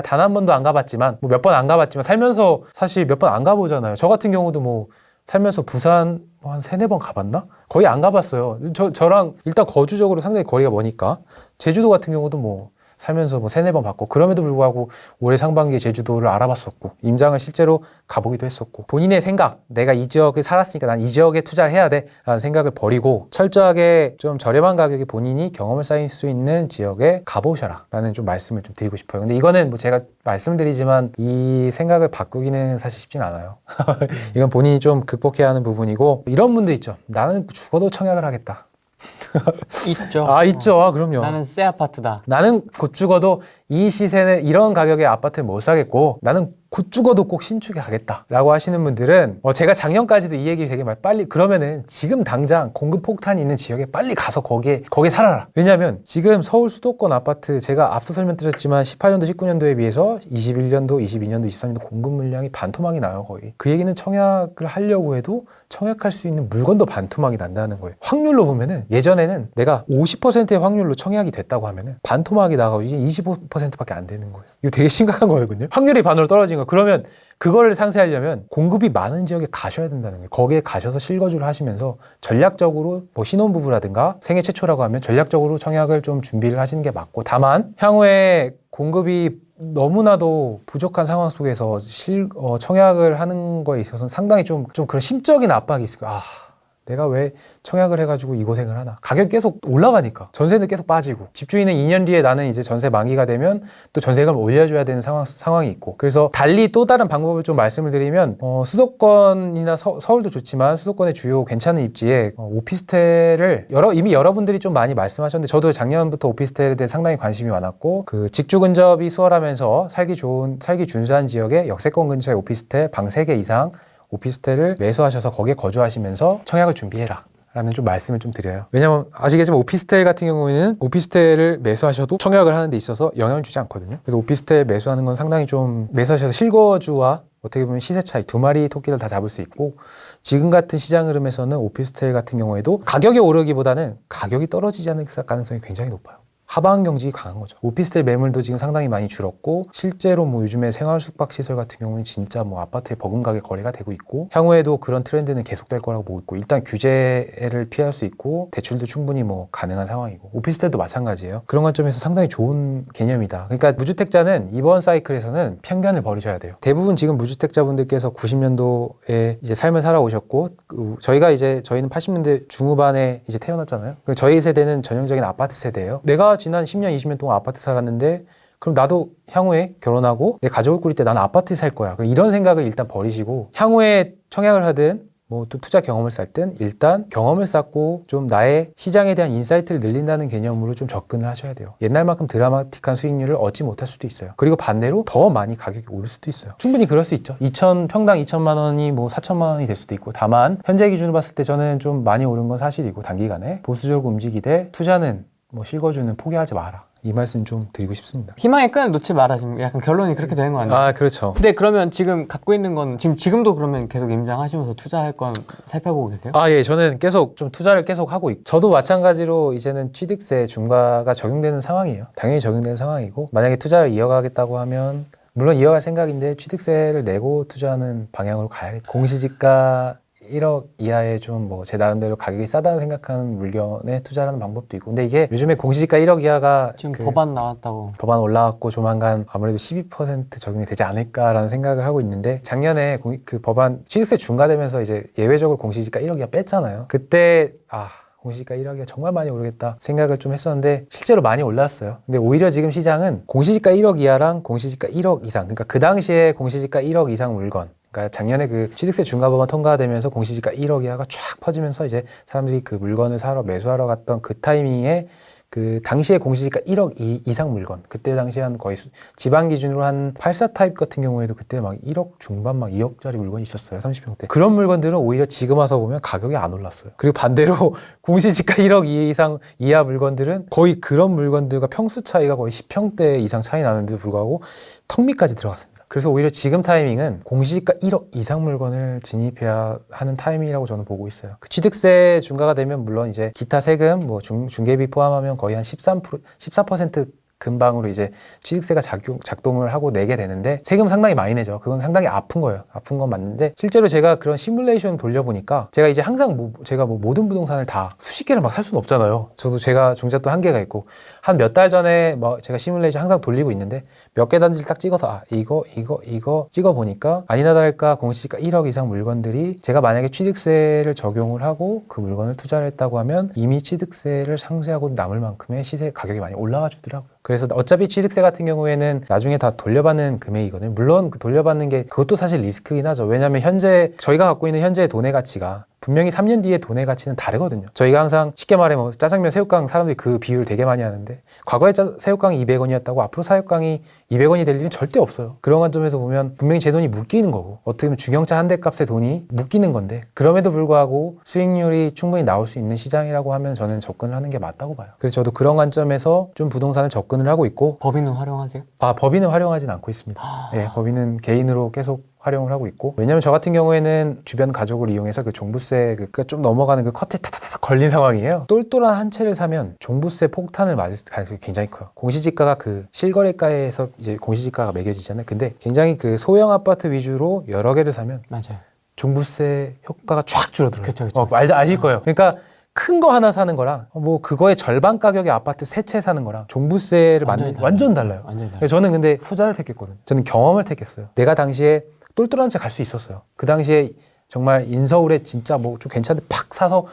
단 한 번도 안 가봤지만 뭐 몇 번 안 가봤지만 살면서 사실 몇 번 안 가보잖아요. 저 같은 경우도 뭐 살면서 부산 한 3, 4번 가봤나? 거의 안 가봤어요. 저랑 일단 거주적으로 상당히 거리가 머니까 제주도 같은 경우도 뭐 살면서 뭐 3, 4번 봤고 그럼에도 불구하고 올해 상반기에 제주도를 알아봤었고 임장을 실제로 가보기도 했었고 본인의 생각 내가 이 지역에 살았으니까 난 이 지역에 투자를 해야 돼 라는 생각을 버리고 철저하게 좀 저렴한 가격에 본인이 경험을 쌓일 수 있는 지역에 가보셔라 라는 좀 말씀을 좀 드리고 싶어요. 근데 이거는 뭐 제가 말씀드리지만 이 생각을 바꾸기는 사실 쉽진 않아요. 이건 본인이 좀 극복해야 하는 부분이고 이런 분도 있죠. 나는 죽어도 청약을 하겠다. 있죠. 있죠. 그럼요. 나는 새 아파트다. 나는 곧 죽어도 이 시세는 이런 가격의 아파트를 못 사겠고 나는 곧 죽어도 꼭 신축에 가겠다라고 하시는 분들은 제가 작년까지도 이 얘기 되게 빨리 그러면은 지금 당장 공급 폭탄이 있는 지역에 빨리 가서 거기에 살아라. 왜냐하면 지금 서울 수도권 아파트 제가 앞서 설명드렸지만 18년도 19년도에 비해서 21년도 22년도 23년도 공급 물량이 반토막이 나요. 거의 그 얘기는 청약을 하려고 해도 청약할 수 있는 물건도 반토막이 난다는 거예요. 확률로 보면은 예전에는 내가 50%의 확률로 청약이 됐다고 하면은 반토막이 나가고 이제 25%밖에 안 되는 거예요. 이거 되게 심각한 거거든요. 확률이 반으로 떨어진 거. 그러면 그거를 상쇄하려면 공급이 많은 지역에 가셔야 된다는 거예요. 거기에 가셔서 실거주를 하시면서 전략적으로 뭐 신혼부부라든가 생애 최초라고 하면 전략적으로 청약을 좀 준비를 하시는 게 맞고 다만 향후에 공급이 너무나도 부족한 상황 속에서 청약을 하는 거에 있어서는 상당히 좀 그런 심적인 압박이 있을 거예요. 내가 왜 청약을 해가지고 이 고생을 하나. 가격이 계속 올라가니까. 전세는 계속 빠지고. 집주인은 2년 뒤에 나는 이제 전세 만기가 되면 또 전세금을 올려줘야 되는 상황이 있고. 그래서 달리 또 다른 방법을 좀 말씀을 드리면 수도권이나 서울도 좋지만 수도권의 주요 괜찮은 입지에 오피스텔을 이미 여러분들이 좀 많이 말씀하셨는데 저도 작년부터 오피스텔에 대해 상당히 관심이 많았고 그 직주 근접이 수월하면서 살기 준수한 지역에 역세권 근처의 오피스텔 방 3개 이상 오피스텔을 매수하셔서 거기에 거주하시면서 청약을 준비해라 라는 좀 말씀을 좀 드려요. 왜냐면 아시겠지만 오피스텔 같은 경우에는 오피스텔을 매수하셔도 청약을 하는 데 있어서 영향을 주지 않거든요. 그래서 오피스텔 매수하는 건 상당히 좀 매수하셔서 실거주와 어떻게 보면 시세 차이 2마리 토끼를 다 잡을 수 있고 지금 같은 시장 흐름에서는 오피스텔 같은 경우에도 가격이 오르기보다는 가격이 떨어지지 않을 가능성이 굉장히 높아요. 하방 경직이 강한 거죠. 오피스텔 매물도 지금 상당히 많이 줄었고 실제로 뭐 요즘에 생활 숙박 시설 같은 경우는 진짜 뭐 아파트에 버금가게 거래가 되고 있고 향후에도 그런 트렌드는 계속될 거라고 보고 있고 일단 규제를 피할 수 있고 대출도 충분히 뭐 가능한 상황이고 오피스텔도 마찬가지예요. 그런 관점에서 상당히 좋은 개념이다. 그러니까 무주택자는 이번 사이클에서는 편견을 버리셔야 돼요. 대부분 지금 무주택자분들께서 90년도에 이제 삶을 살아오셨고 저희는 80년대 중후반에 이제 태어났잖아요. 그리고 저희 세대는 전형적인 아파트 세대예요. 내가 지난 10년, 20년 동안 아파트 살았는데 그럼 나도 향후에 결혼하고 내 가족을 꾸릴 때 나는 아파트에 살 거야. 이런 생각을 일단 버리시고 향후에 청약을 하든 뭐 또 투자 경험을 쌓든 일단 경험을 쌓고 좀 나의 시장에 대한 인사이트를 늘린다는 개념으로 좀 접근을 하셔야 돼요. 옛날만큼 드라마틱한 수익률을 얻지 못할 수도 있어요. 그리고 반대로 더 많이 가격이 오를 수도 있어요. 충분히 그럴 수 있죠. 평당 2천만 원이 뭐 4천만 원이 될 수도 있고 다만 현재 기준으로 봤을 때 저는 좀 많이 오른 건 사실이고 단기간에 보수적으로 움직이되 투자는 뭐 실거주는 포기하지 마라. 이 말씀 좀 드리고 싶습니다. 희망의 끈을 놓지 마라. 지금 약간 결론이 그렇게 되는 거 아니에요? 아, 그렇죠. 근데 그러면 지금 갖고 있는 건 지금도 그러면 계속 임장하시면서 투자할 건 살펴보고 계세요? 아, 예, 저는 계속 좀 투자를 계속 하고 저도 마찬가지로 이제는 취득세 중과가 적용되는 상황이에요. 당연히 적용되는 상황이고 만약에 투자를 이어가겠다고 하면 물론 이어갈 생각인데 취득세를 내고 투자하는 방향으로 가야겠죠. 공시지가 1억 이하의 좀 뭐 제 나름대로 가격이 싸다고 생각하는 물건에 투자하는 방법도 있고 근데 이게 요즘에 공시지가 1억 이하가 지금 법안 나왔다고. 법안 올라왔고 조만간 아무래도 12% 적용이 되지 않을까라는 생각을 하고 있는데 작년에 그 법안 취득세 중과되면서 이제 예외적으로 공시지가 1억 이하 뺐잖아요. 그때 공시지가 1억이가 정말 많이 오르겠다 생각을 좀 했었는데 실제로 많이 올랐어요. 근데 오히려 지금 시장은 공시지가 1억 이하랑 공시지가 1억 이상 그러니까 그 당시에 공시지가 1억 이상 물건 그러니까 작년에 그 취득세 중과법안 통과되면서 공시지가 1억 이하가 쫙 퍼지면서 이제 사람들이 그 물건을 사러 매수하러 갔던 그 타이밍에 그 당시에 공시지가 1억 이상 물건 그때 당시에 한 거의 지방 기준으로 한 84 타입 같은 경우에도 그때 막 1억 중반 막 2억짜리 물건이 있었어요. 30평대. 그런 물건들은 오히려 지금 와서 보면 가격이 안 올랐어요. 그리고 반대로 공시지가 1억 이상 이하 물건들은 거의 그런 물건들과 평수 차이가 거의 10평대 이상 차이 나는데도 불구하고 턱 밑까지 들어갔습니다. 그래서 오히려 지금 타이밍은 공시지가 1억 이상 물건을 진입해야 하는 타이밍이라고 저는 보고 있어요. 그 취득세 중과가 되면 물론 이제 기타 세금, 뭐 중개비 포함하면 거의 한 14% 근방으로 이제 취득세가 작동을 하고 내게 되는데 세금 상당히 많이 내죠. 그건 상당히 아픈 거예요. 아픈 건 맞는데 실제로 제가 그런 시뮬레이션 돌려보니까 제가 이제 항상 제가 모든 부동산을 다 수십 개를 막 살 수는 없잖아요. 저도 제가 종잣 또 한계가 있고 한 몇 달 전에 뭐 제가 시뮬레이션 항상 돌리고 있는데 몇 개 단지를 딱 찍어서 이거 찍어보니까 아니나 다를까 공시지가 1억 이상 물건들이 제가 만약에 취득세를 적용을 하고 그 물건을 투자를 했다고 하면 이미 취득세를 상쇄하고 남을 만큼의 시세 가격이 많이 올라가 주더라고요. 그래서 어차피 취득세 같은 경우에는 나중에 다 돌려받는 금액이거든요. 물론 그 돌려받는 게 그것도 사실 리스크긴 하죠. 왜냐하면 현재 저희가 갖고 있는 현재의 돈의 가치가 분명히 3년 뒤에 돈의 가치는 다르거든요. 저희가 항상 쉽게 말해 뭐 짜장면 새우깡 사람들이 그 비유를 되게 많이 하는데 과거에 새우깡이 200원이었다고 앞으로 새우깡이 200원이 될 일은 절대 없어요. 그런 관점에서 보면 분명히 제 돈이 묶이는 거고 어떻게 보면 중형차 한 대 값의 돈이 묶이는 건데 그럼에도 불구하고 수익률이 충분히 나올 수 있는 시장이라고 하면 저는 접근을 하는 게 맞다고 봐요. 그래서 저도 그런 관점에서 좀 부동산을 접근을 하고 있고 법인은 활용하세요? 법인은 활용하진 않고 있습니다. 네, 법인은 개인으로 계속 활용을 하고 있고 왜냐면 저 같은 경우에는 주변 가족을 이용해서 그 종부세 좀 넘어가는 그 컷에 타타타 걸린 상황이에요. 똘똘한 한 채를 사면 종부세 폭탄을 맞을 가능성이 굉장히 커요. 공시지가가 그 실거래가에서 이제 공시지가가 매겨지잖아요. 근데 굉장히 그 소형 아파트 위주로 여러 개를 사면 맞아요. 종부세 효과가 쫙 줄어들어요. 그쵸. 아실 거예요. 그러니까 큰 거 하나 사는 거랑 뭐 그거의 절반 가격의 아파트 세 채 사는 거랑 종부세를 완전 달라요. 완전히 달라요. 저는 근데 후자를 택했거든요. 저는 경험을 택했어요. 내가 당시에 똘똘한 채 갈 수 있었어요. 그 당시에 정말 인서울에 진짜 뭐 좀 괜찮은데 팍 사서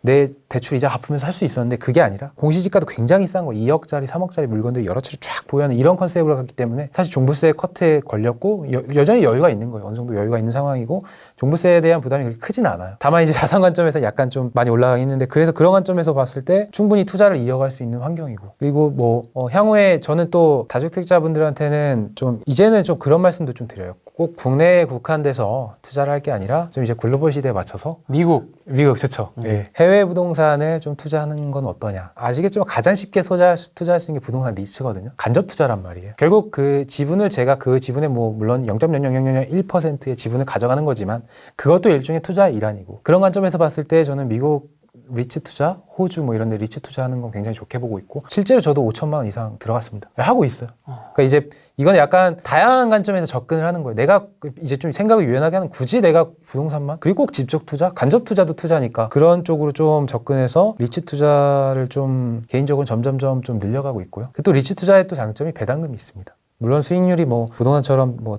내 대출 이자 갚으면서 살 수 있었는데 그게 아니라 공시지가도 굉장히 싼 거 2억짜리 3억짜리 물건들이 여러 채를 쫙 보유하는 이런 컨셉으로 갔기 때문에 사실 종부세 커트에 걸렸고 여전히 여유가 있는 거예요. 어느 정도 여유가 있는 상황이고 종부세에 대한 부담이 그렇게 크진 않아요. 다만 이제 자산 관점에서 약간 좀 많이 올라가긴 했는데 그래서 그런 관점에서 봤을 때 충분히 투자를 이어갈 수 있는 환경이고 그리고 뭐 향후에 저는 또 다주택자분들한테는 좀 이제는 좀 그런 말씀도 좀 드려요. 꼭 국내에 국한돼서 투자를 할 게 아니라 좀 이제 글로벌 시대에 맞춰서 미국 좋죠. 예. 해외 부동산을 좀 투자하는 건 어떠냐. 아시겠지만 가장 쉽게 투자할 수 있는 게 부동산 리츠거든요. 간접 투자란 말이에요. 결국 그 지분을 제가 그 지분의 뭐 물론 0.00001%의 지분을 가져가는 거지만 그것도 일종의 투자의 일환이고 그런 관점에서 봤을 때 저는 미국 리츠 투자, 호주 뭐 이런 데 리츠 투자하는 건 굉장히 좋게 보고 있고 실제로 저도 5천만 원 이상 들어갔습니다. 하고 있어요. 그러니까 이제 이건 약간 다양한 관점에서 접근을 하는 거예요. 내가 이제 좀 생각을 유연하게 하는 굳이 내가 부동산만 그리고 꼭 직접 투자, 간접 투자도 투자니까 그런 쪽으로 좀 접근해서 리츠 투자를 좀 개인적으로 점점점 좀 늘려가고 있고요. 또 리츠 투자의 또 장점이 배당금이 있습니다. 물론 수익률이 뭐 부동산처럼 뭐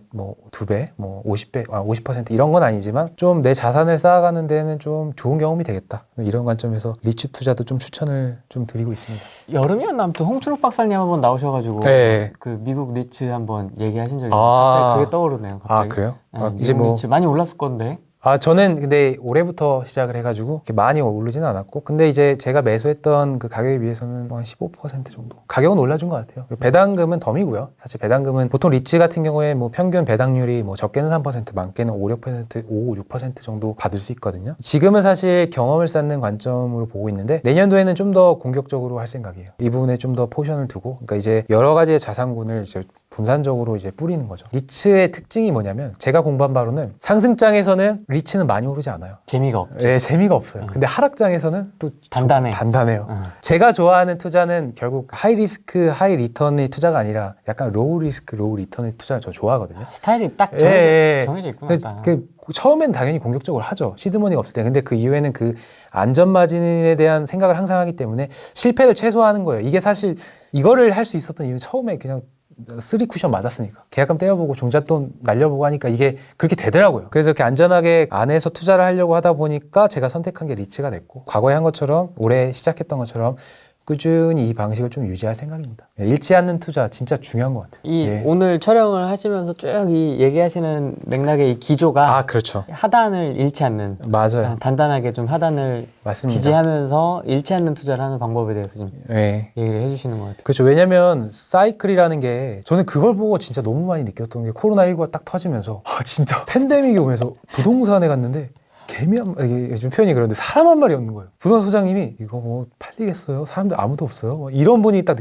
2배, 뭐 50배, 50% 이런 건 아니지만 좀 내 자산을 쌓아가는 데는 좀 좋은 경험이 되겠다. 이런 관점에서 리츠 투자도 좀 추천을 좀 드리고 있습니다. 여름이었나 아무튼 홍춘욱 박사님 한번 나오셔가지고 네. 그 미국 리츠 한번 얘기하신 적이 있는데 그게 떠오르네요. 갑자기. 그래요? 네, 이제 뭐 리츠 많이 올랐을 건데. 저는 근데 올해부터 시작을 해가지고 이렇게 많이 오르지는 않았고, 근데 이제 제가 매수했던 그 가격에 비해서는 한 15% 정도 가격은 올라준 것 같아요. 배당금은 덤이고요. 사실 배당금은 보통 리츠 같은 경우에 뭐 평균 배당률이 뭐 적게는 3%, 많게는 5, 6%, 5, 6% 정도 받을 수 있거든요. 지금은 사실 경험을 쌓는 관점으로 보고 있는데 내년도에는 좀 더 공격적으로 할 생각이에요. 이 부분에 좀 더 포션을 두고, 그러니까 이제 여러 가지의 자산군을 이제 분산적으로 이제 뿌리는 거죠. 리츠의 특징이 뭐냐면 제가 공부한 바로는 상승장에서는 리츠는 많이 오르지 않아요. 재미가 없지. 예, 재미가 없어요. 근데 하락장에서는 또 단단해. 단단해요. 응. 제가 좋아하는 투자는 결국 하이 리스크, 하이 리턴의 투자가 아니라 약간 로우 리스크, 로우 리턴의 투자를 저 좋아하거든요. 스타일이 딱 정해져 있구나. 처음엔 당연히 공격적으로 하죠. 시드머니가 없을 때. 근데 그 이후에는 그 안전 마진에 대한 생각을 항상 하기 때문에 실패를 최소화하는 거예요. 이게 사실 이거를 할 수 있었던 이유는 처음에 그냥 3쿠션 맞았으니까 계약금 떼어보고 종잣돈 날려보고 하니까 이게 그렇게 되더라고요. 그래서 이렇게 안전하게 안에서 투자를 하려고 하다 보니까 제가 선택한 게 리츠가 됐고, 과거에 한 것처럼 올해 시작했던 것처럼 꾸준히 이 방식을 좀 유지할 생각입니다. 잃지 않는 투자 진짜 중요한 것 같아요. 오늘 촬영을 하시면서 쭉 이 얘기하시는 맥락의 이 기조가 그렇죠. 하단을 잃지 않는, 맞아요. 단단하게 좀 하단을 맞습니다. 지지하면서 잃지 않는 투자를 하는 방법에 대해서 좀 얘기를 해주시는 것 같아요. 그렇죠. 왜냐면 사이클이라는 게 저는 그걸 보고 진짜 너무 많이 느꼈던 게 코로나19가 딱 터지면서 진짜 팬데믹이 오면서 부동산에 갔는데 이게 좀 표현이 그런데 사람 한 마리 없는 거예요. 부동산 소장님이 이거 뭐 팔리겠어요? 사람들 아무도 없어요? 뭐 이런 분이 딱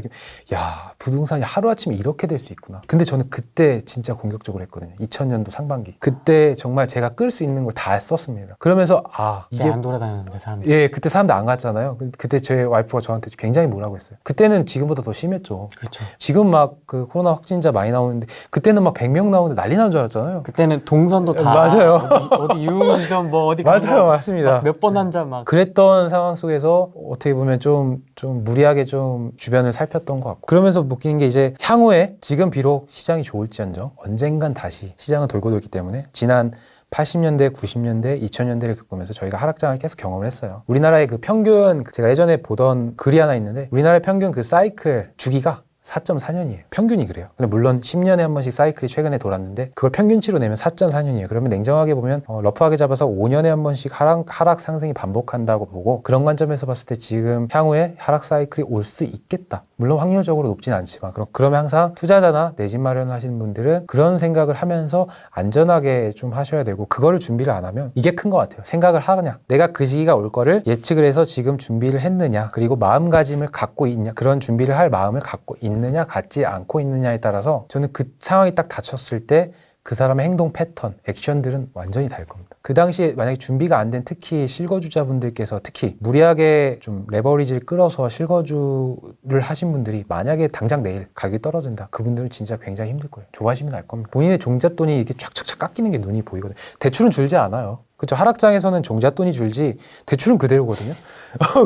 야, 부동산이 하루아침에 이렇게 될 수 있구나. 근데 저는 그때 진짜 공격적으로 했거든요. 2000년도 상반기. 그때 정말 제가 끌 수 있는 걸 다 썼습니다. 그러면서 이게 안 돌아다녔는데 사람들. 예, 그때 사람들 안 갔잖아요. 그때 제 와이프가 저한테 굉장히 뭐라고 했어요. 그때는 지금보다 더 심했죠. 그렇죠. 지금 막 그 코로나 확진자 많이 나오는데 그때는 막 100명 나오는데 난리 나는 줄 알았잖아요. 그때는 동선도 다 맞아요. 어디 유흥지점 뭐 어디 맞아요, 맞습니다. 몇 번 환자 막 그랬던 상황 속에서 어떻게 보면 좀 무리하게 좀 주변을 살폈던 것 같고, 그러면서 느끼는 게 이제 향후에 지금 비록 시장이 좋을지언정 언젠간 다시 시장은 돌고 돌기 때문에 지난 80년대, 90년대, 2000년대를 겪으면서 저희가 하락장을 계속 경험을 했어요. 우리나라의 그 평균, 제가 예전에 보던 글이 하나 있는데 우리나라의 평균 그 사이클 주기가 4.4년이에요. 평균이 그래요. 근데 물론 10년에 한 번씩 사이클이 최근에 돌았는데 그걸 평균치로 내면 4.4년이에요. 그러면 냉정하게 보면 러프하게 잡아서 5년에 한 번씩 하락 상승이 반복한다고 보고, 그런 관점에서 봤을 때 지금 향후에 하락 사이클이 올 수 있겠다. 물론 확률적으로 높진 않지만 그러면 항상 투자자나 내 집 마련을 하시는 분들은 그런 생각을 하면서 안전하게 좀 하셔야 되고, 그거를 준비를 안 하면 이게 큰 것 같아요. 생각을 하느냐, 내가 그 시기가 올 거를 예측을 해서 지금 준비를 했느냐, 그리고 마음가짐을 갖고 있냐, 그런 준비를 할 마음을 갖고 있느냐 갖지 않고 있느냐에 따라서 저는 그 상황이 딱 닥쳤을 때 그 사람의 행동 패턴, 액션들은 완전히 다를 겁니다. 그 당시에 만약에 준비가 안 된 특히 실거주자분들께서 특히 무리하게 좀 레버리지를 끌어서 실거주를 하신 분들이 만약에 당장 내일 가격이 떨어진다, 그분들은 진짜 굉장히 힘들 거예요. 조바심이 날 겁니다. 본인의 종잣돈이 이렇게 쫙쫙쫙 깎이는 게 눈이 보이거든요. 대출은 줄지 않아요. 그렇죠. 하락장에서는 종잣돈이 줄지 대출은 그대로거든요.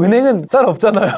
은행은 잘 없잖아요.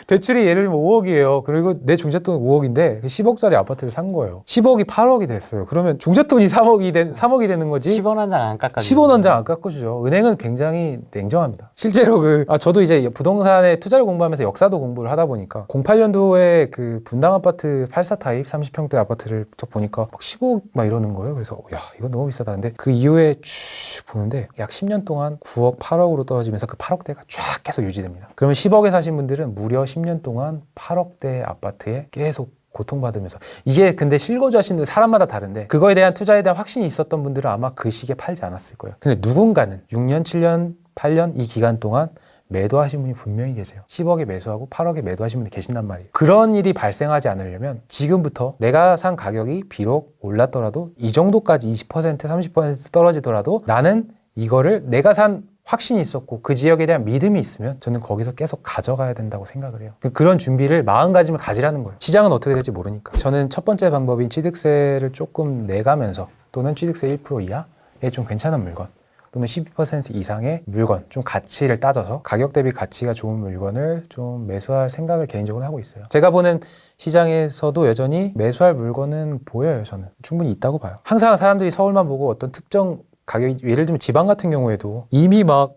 대출이 예를 들면 5억이에요. 그리고 내 종잣돈은 5억인데 10억짜리 아파트를 산 거예요. 10억이 8억이 됐어요. 그러면 종잣돈이 3억이 되는 거지. 10원 한 장 안 깎아주죠. 10원 한 장 안 깎아주죠. 은행은 굉장히 냉정합니다. 실제로 저도 이제 부동산에 투자를 공부하면서 역사도 공부를 하다 보니까 08년도에 그 분당 아파트 84 타입 30평대 아파트를 딱 보니까 막 10억 막 이러는 거예요. 그래서 야, 이거 너무 비싸다. 근데 그 이후에 쭉 보는데 약 10년 동안 9억, 8억으로 떨어지면서 그 8억대가 쫙 계속 유지됩니다. 그러면 10억에 사신 분들은 무려 10년 동안 8억대 아파트에 계속 고통받으면서, 이게 근데 실거주 하시는 사람마다 다른데 그거에 대한 투자에 대한 확신이 있었던 분들은 아마 그 시기에 팔지 않았을 거예요. 근데 누군가는 6년, 7년, 8년 이 기간 동안 매도하신 분이 분명히 계세요. 10억에 매수하고 8억에 매도하신 분이 계신단 말이에요. 그런 일이 발생하지 않으려면 지금부터 내가 산 가격이 비록 올랐더라도 이 정도까지 20%, 30% 떨어지더라도 나는 이거를 내가 산 확신이 있었고 그 지역에 대한 믿음이 있으면 저는 거기서 계속 가져가야 된다고 생각을 해요. 그런 준비를, 마음가짐을 가지라는 거예요. 시장은 어떻게 될지 모르니까. 저는 첫 번째 방법인 취득세를 조금 내가면서, 또는 취득세 1% 이하의 좀 괜찮은 물건, 또는 12% 이상의 물건, 좀 가치를 따져서 가격 대비 가치가 좋은 물건을 좀 매수할 생각을 개인적으로 하고 있어요. 제가 보는 시장에서도 여전히 매수할 물건은 보여요. 저는 충분히 있다고 봐요. 항상 사람들이 서울만 보고 어떤 특정 가격이, 예를 들면 지방 같은 경우에도 이미 막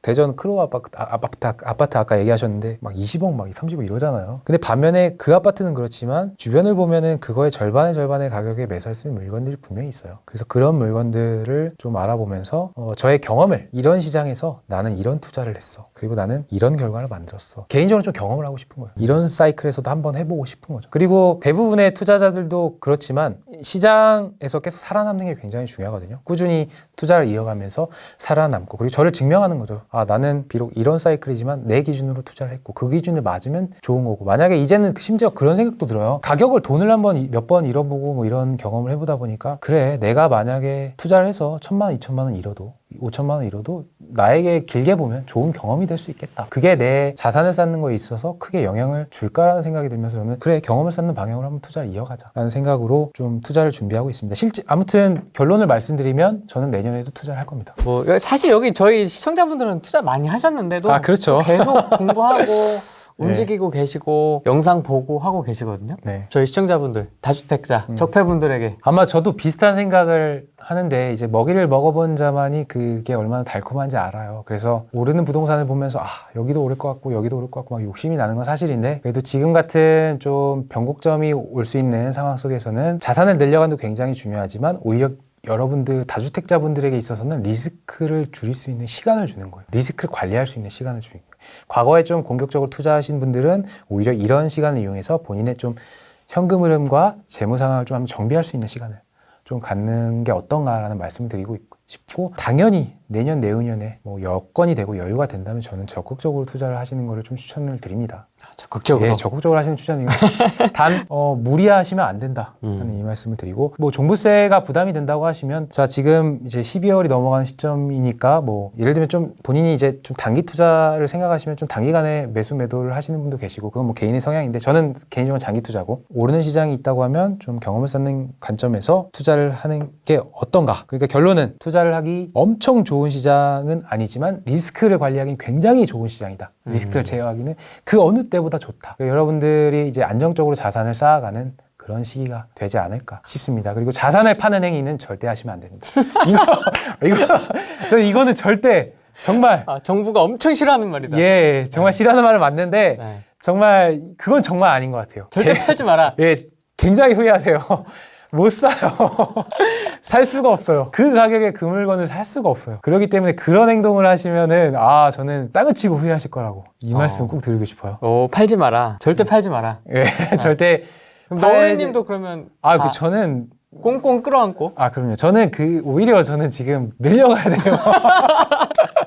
대전 크로우 아파트 아까 얘기하셨는데 막 20억 막 30억 이러잖아요. 근데 반면에 그 아파트는 그렇지만 주변을 보면은 그거의 절반의 가격에 매수할 수 있는 물건들이 분명히 있어요. 그래서 그런 물건들을 좀 알아보면서 저의 경험을 이런 시장에서 나는 이런 투자를 했어. 그리고 나는 이런 결과를 만들었어. 개인적으로 좀 경험을 하고 싶은 거예요. 이런 사이클에서도 한번 해보고 싶은 거죠. 그리고 대부분의 투자자들도 그렇지만 시장에서 계속 살아남는 게 굉장히 중요하거든요. 꾸준히 투자를 이어가면서 살아남고 그리고 저를 증명하는 거죠. 아, 나는 비록 이런 사이클이지만 내 기준으로 투자를 했고 그 기준을 맞으면 좋은 거고 만약에 이제는 심지어 그런 생각도 들어요. 가격을 돈을 한번 몇 번 잃어보고 뭐 이런 경험을 해보다 보니까 그래 내가 만약에 투자를 해서 1,000만 원, 2,000만 원 잃어도 5,000만 원 잃어도 나에게 길게 보면 좋은 경험이 될 수 있겠다. 그게 내 자산을 쌓는 거에 있어서 크게 영향을 줄까라는 생각이 들면서 저는 그래 경험을 쌓는 방향으로 한번 투자를 이어가자라는 생각으로 좀 투자를 준비하고 있습니다. 실제 아무튼 결론을 말씀드리면 저는 내년에도 투자를 할 겁니다. 뭐 사실 여기 저희 시청자분들은 투자 많이 하셨는데도 그렇죠. 계속 공부하고 움직이고 계시고 영상 보고 하고 계시거든요. 네. 저희 시청자분들, 다주택자, 적폐분들에게 아마 저도 비슷한 생각을 하는데 이제 먹이를 먹어본 자만이 그게 얼마나 달콤한지 알아요. 그래서 오르는 부동산을 보면서 여기도 오를 것 같고 여기도 오를 것 같고 막 욕심이 나는 건 사실인데 그래도 지금 같은 좀 변곡점이 올 수 있는 상황 속에서는 자산을 늘려가는 게 굉장히 중요하지만 오히려 여러분들 다주택자분들에게 있어서는 리스크를 줄일 수 있는 시간을 주는 거예요. 리스크를 관리할 수 있는 시간을 주는 거예요. 과거에 좀 공격적으로 투자하신 분들은 오히려 이런 시간을 이용해서 본인의 좀 현금 흐름과 재무 상황을 좀 한번 정비할 수 있는 시간을 좀 갖는 게 어떤가라는 말씀을 드리고 싶고 당연히 내년 내후년에 뭐 여건이 되고 여유가 된다면 저는 적극적으로 투자를 하시는 거를 좀 추천을 드립니다. 적극적으로? 예, 적극적으로 하시는 추천이고 단 무리하시면 안 된다 하는 이 말씀을 드리고 뭐 종부세가 부담이 된다고 하시면 자 지금 이제 12월이 넘어간 시점이니까 뭐 예를 들면 좀 본인이 이제 좀 단기 투자를 생각하시면 좀 단기간에 매수 매도를 하시는 분도 계시고 그건 뭐 개인의 성향인데 저는 개인적으로 장기 투자고 오르는 시장이 있다고 하면 좀 경험을 쌓는 관점에서 투자를 하는 게 어떤가. 그러니까 결론은 투자를 하기 엄청 좋은 시장은 아니지만 리스크를 관리하기는 굉장히 좋은 시장이다. 리스크를 제어하기는 그 어느 때보다 좋다. 여러분들이 이제 안정적으로 자산을 쌓아가는 그런 시기가 되지 않을까 싶습니다. 그리고 자산을 파는 행위는 절대 하시면 안 됩니다. 이거는 절대 정말 정부가 엄청 싫어하는 말이다. 예, 정말 싫어하는 말은 맞는데 정말 그건 정말 아닌 것 같아요. 절대 팔지 마라. 예, 굉장히 후회하세요. 못 사요. 살 수가 없어요. 그 가격에 그 물건을 살 수가 없어요. 그렇기 때문에 그런 행동을 하시면은 저는 땅을 치고 후회하실 거라고 이 말씀 꼭 드리고 싶어요. 팔지 마라. 절대 팔지 마라. 예, 절대. 그럼 너울님도 그러면 저는 꽁꽁 끌어안고. 그럼요. 저는 오히려 저는 지금 늘려가야 돼요.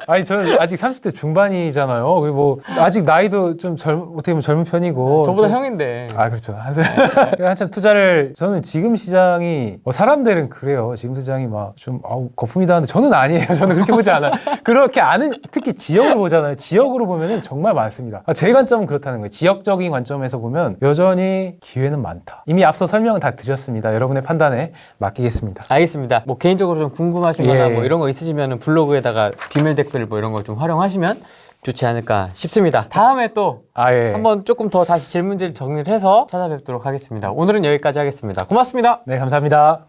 아니 저는 아직 30대 중반이잖아요. 그리고 뭐 아직 나이도 좀 어떻게 보면 젊은 편이고 저보다 형인데. 그렇죠. 한참 투자를 저는 지금 시장이 사람들은 그래요. 지금 시장이 막 좀 거품이다 하는데 저는 아니에요. 저는 그렇게 보지 않아요. 그렇게 아는 특히 지역으로 보잖아요. 지역으로 보면은 정말 많습니다. 제 관점은 그렇다는 거예요. 지역적인 관점에서 보면 여전히 기회는 많다. 이미 앞서 설명을 다 드렸습니다. 여러분의 판단에 맡기겠습니다. 알겠습니다. 뭐 개인적으로 좀 궁금하시거나 뭐 이런 거 있으시면 블로그에다가 비밀 댓글 뭐 이런 거 좀 활용하시면 좋지 않을까 싶습니다. 다음에 또 한번 조금 더 다시 질문지를 정리를 해서 찾아뵙도록 하겠습니다. 오늘은 여기까지 하겠습니다. 고맙습니다. 네, 감사합니다.